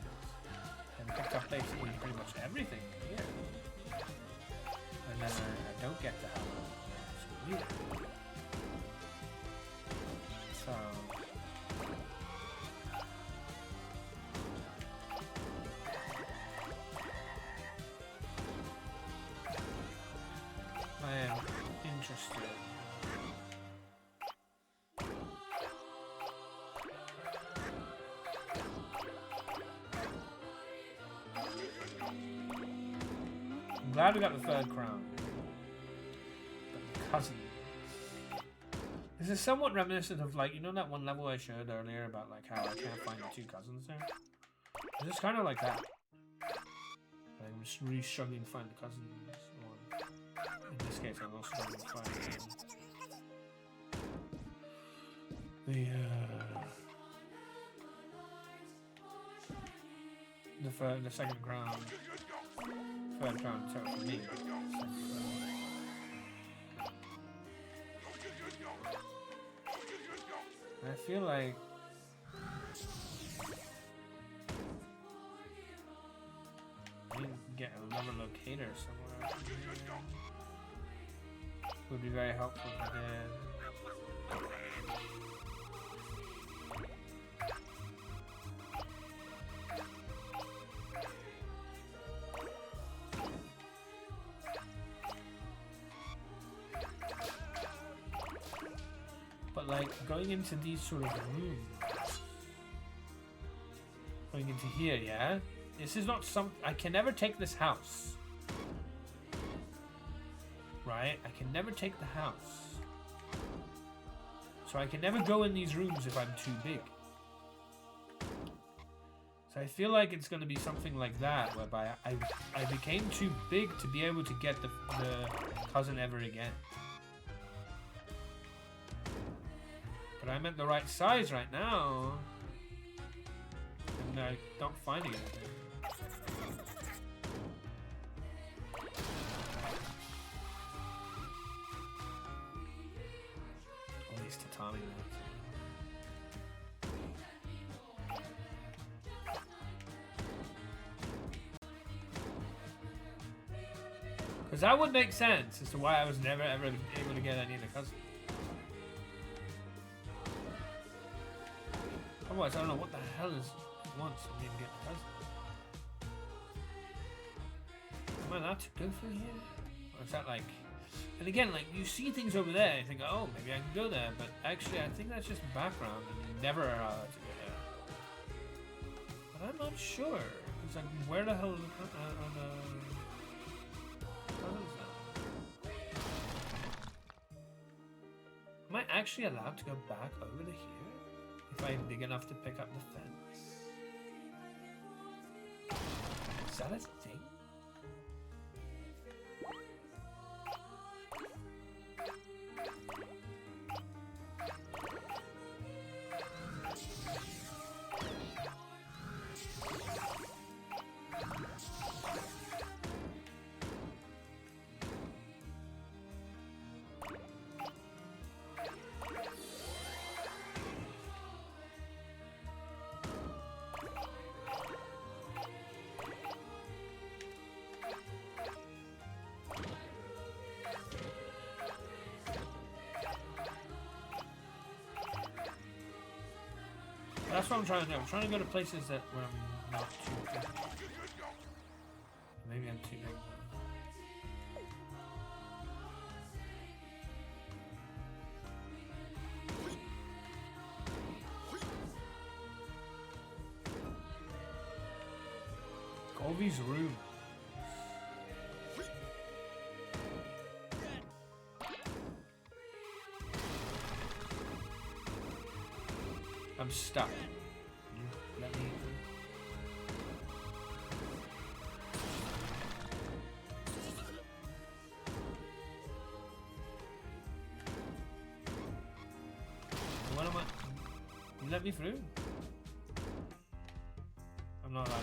And picked up basically pretty much everything here. And then I don't get to have it. It's weird. So... I am interested. I'm glad we got the third crown. But the cousins. This is somewhat reminiscent of, like, you know that one level I showed earlier about like how I can't find the two cousins there? This is kind of like that. Like, I'm just really struggling to find the cousins. Or in this case, case, I'm also going to find the second ground. Third ground, so for me. I feel like I need to get another locator somewhere. Would be very helpful if I did. But like going into these sort of rooms, going into here, yeah? This is not some. I can never take this house. Right? I can never take the house. So I can never go in these rooms if I'm too big. So I feel like it's going to be something like that, whereby I became too big to be able to get the cousin ever again. But I'm at the right size right now. And I'm not finding anything. All these tatami mats. Because that would make sense as to why I was never ever able to get any of the cousins. Otherwise, I don't know what the hell is wants for me to get the cousin. Am I allowed to go through here? Or is that like... And again, like, you see things over there, and you think, oh, maybe I can go there. But actually, I think that's just background, and you never are allowed to go there. But I'm not sure. It's like, where the hell are the cousins now? Am I actually allowed to go back over to here? If I'm big enough to pick up the fence. Is that a thing? That's what I'm trying to do. I'm trying to go to places that where I'm not too big. Maybe I'm too big. Colby's room. I'm stuck. Let me. What am I? You let me through? I'm not allowed to.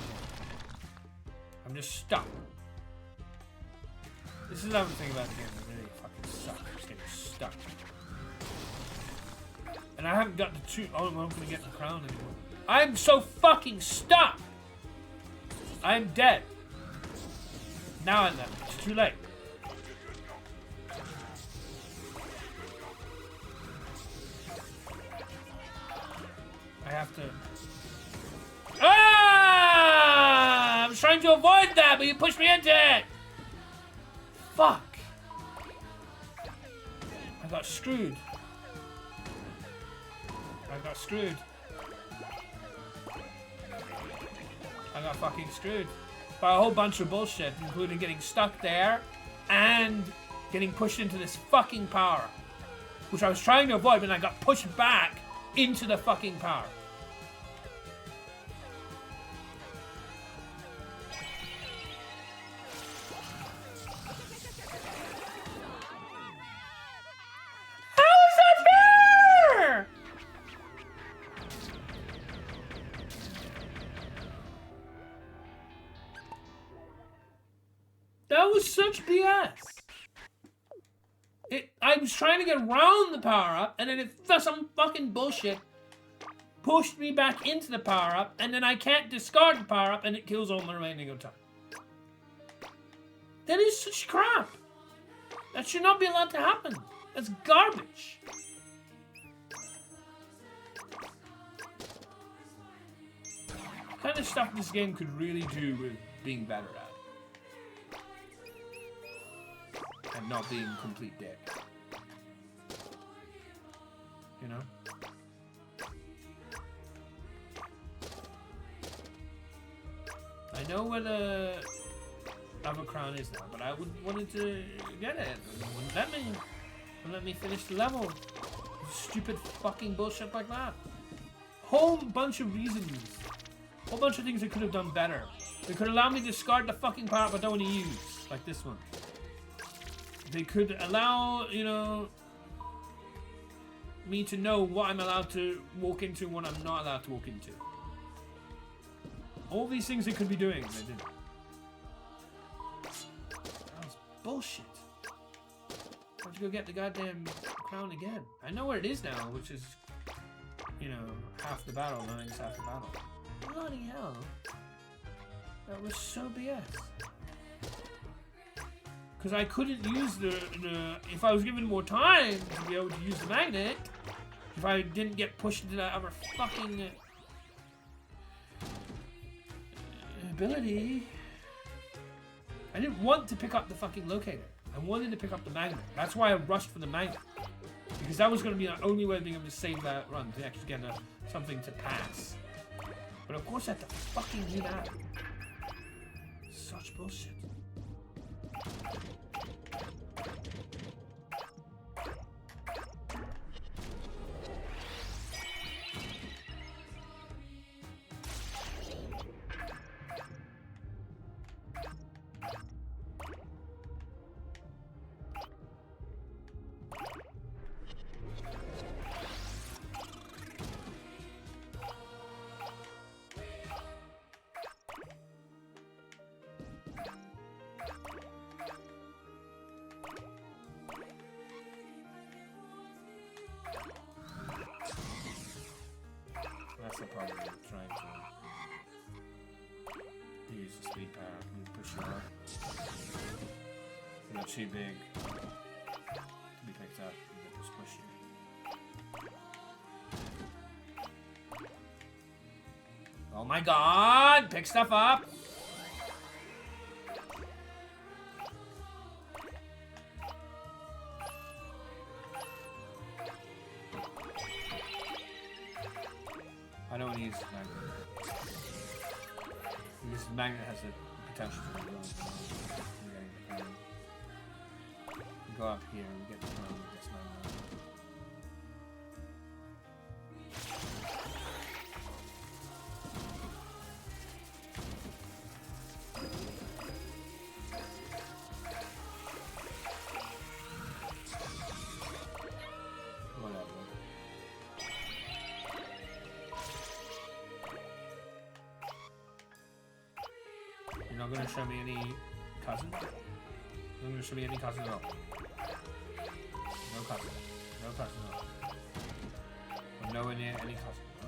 I'm just stuck. This is another thing about the game that really fucking sucks. I'm just getting stuck. And I haven't got the two. Oh, I'm not gonna get the crown anymore. I'm so fucking stuck! I'm dead. Now I'm dead. It's too late. I have to. Ah! I was trying to avoid that, but you pushed me into it! Fuck! I got screwed. I got screwed. I got fucking screwed by a whole bunch of bullshit, including getting stuck there and getting pushed into this fucking power, which I was trying to avoid, but I got pushed back into the fucking power. That was such BS. I was trying to get around the power-up, and then it some fucking bullshit pushed me back into the power-up, and then I can't discard the power-up, and it kills all my remaining of time. That is such crap. That should not be allowed to happen. That's garbage. Kind of stuff this game could really do with being better at. And not being complete dick. You know? I know where the other crown is now, but I wanted to get it. It wouldn't let me finish the level. Stupid fucking bullshit like that. Whole bunch of reasons. Whole bunch of things they could have done better. They could allow me to discard the fucking power I don't want to use. Like this one. They could allow, you know, me to know what I'm allowed to walk into and what I'm not allowed to walk into. All these things they could be doing, they didn't. That was bullshit. Why'd you go get the goddamn crown again? I know where it is now, which is, you know, half the battle, knowing it's half the battle. Bloody hell. That was so BS. Because I couldn't use the... If I was given more time to be able to use the magnet, if I didn't get pushed into that other fucking... ability... I didn't want to pick up the fucking locator. I wanted to pick up the magnet. That's why I rushed for the magnet. Because that was going to be the only way of being able to save that run, to actually get something to pass. But of course I had to fucking do that. Such bullshit. That's the problem with trying to use the speed power and push it out. They're too big to be picked up and they just push you. Oh my god! Pick stuff up! I don't want to use the magnet. This magnet has the potential to go. We go up here and we get the crown with this magnet. You're not going to show me any cousin? You're not going to show me any cousin at all. No cousin. No cousin at all. I'm nowhere near any cousin, no?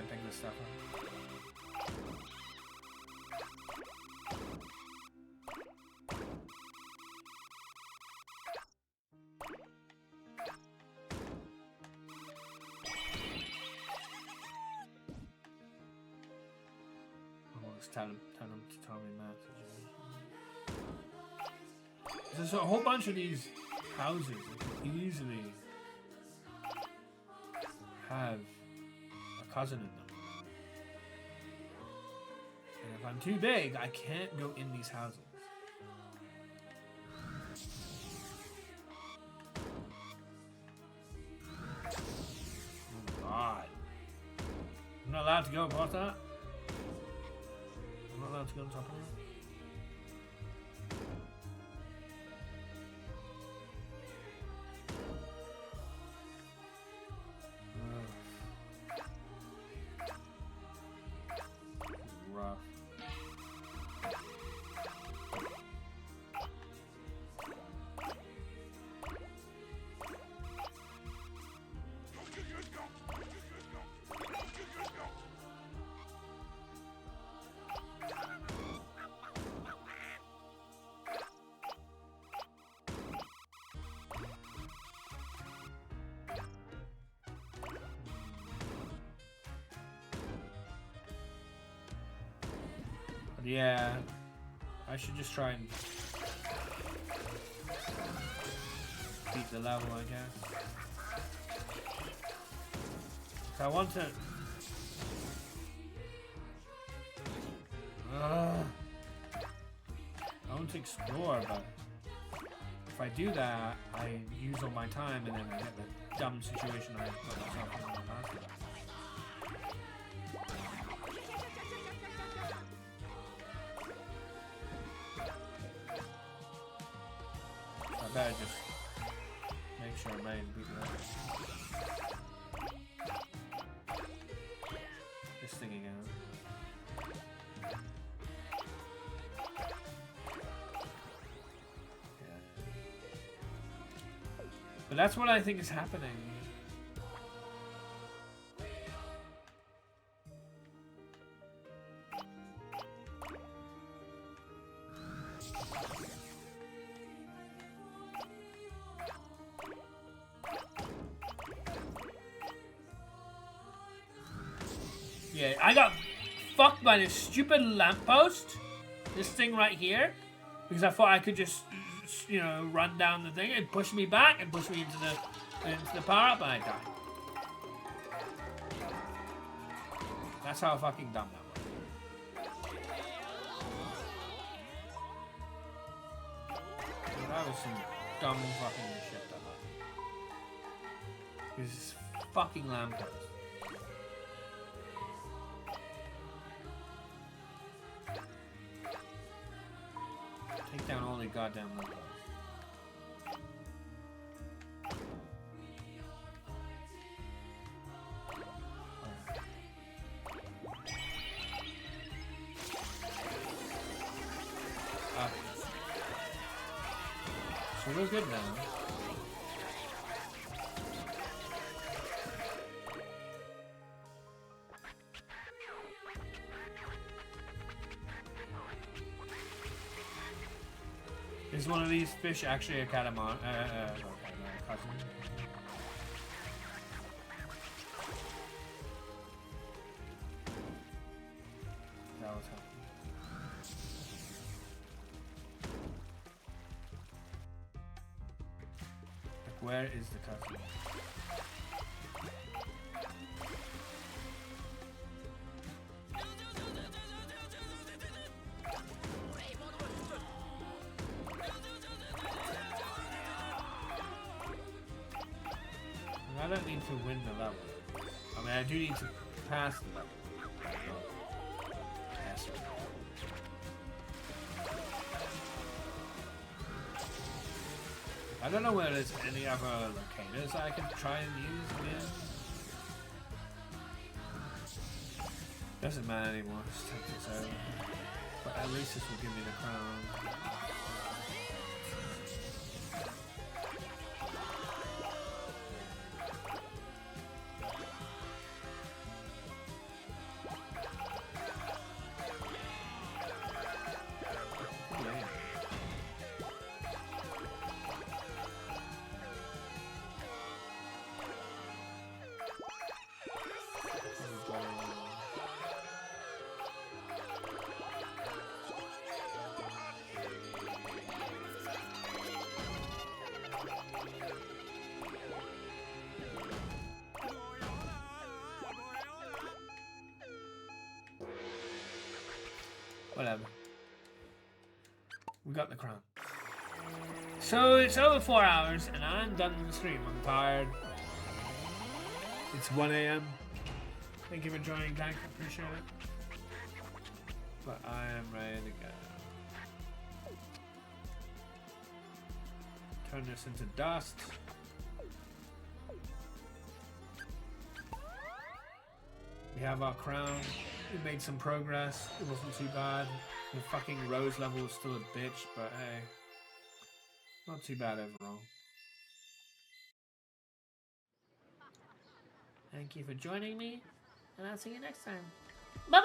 and pick this stuff up. Tell him to tell me messages. There's a whole bunch of these houses that could easily have a cousin in them. And if I'm too big, I can't go in these houses. Oh God. I'm not allowed to go past that? I'm not allowed to go on top of it. Rough. Yeah, I should just try and beat the level, I guess. So I want to... I want to explore, but if I do that, I use all my time and then I get the dumb situation I put myself in the past. I better just make sure I'm ready to beat this thing again. But that's what I think is happening. Yeah, I got fucked by this stupid lamppost. This thing right here. Because I thought I could just, you know, run down the thing and push me back and push me into the power up and I died. That's how fucking dumb that was. That was some dumb fucking shit that happened. This fucking lamppost. Take down all the goddamn lampposts. So we're good now. Is one of these fish actually a Katamari? Cousin? That was happening. Like, where is the cousin? I don't need to win the level. I mean, I do need to pass the level. Yes. I don't know whether there's any other locators I can try and use again. Doesn't matter anymore, just take this over. But at least this will give me the crown. Whatever. We got the crown. So it's over 4 hours, and I'm done with the stream. I'm tired. It's 1 a.m. Thank you for joining, Dank. I appreciate it. But I am ready to go. Turn this into dust. We have our crown. We made some progress. It wasn't too bad. The fucking rose level was still a bitch, but hey. Not too bad overall. Thank you for joining me, and I'll see you next time. Bye-bye!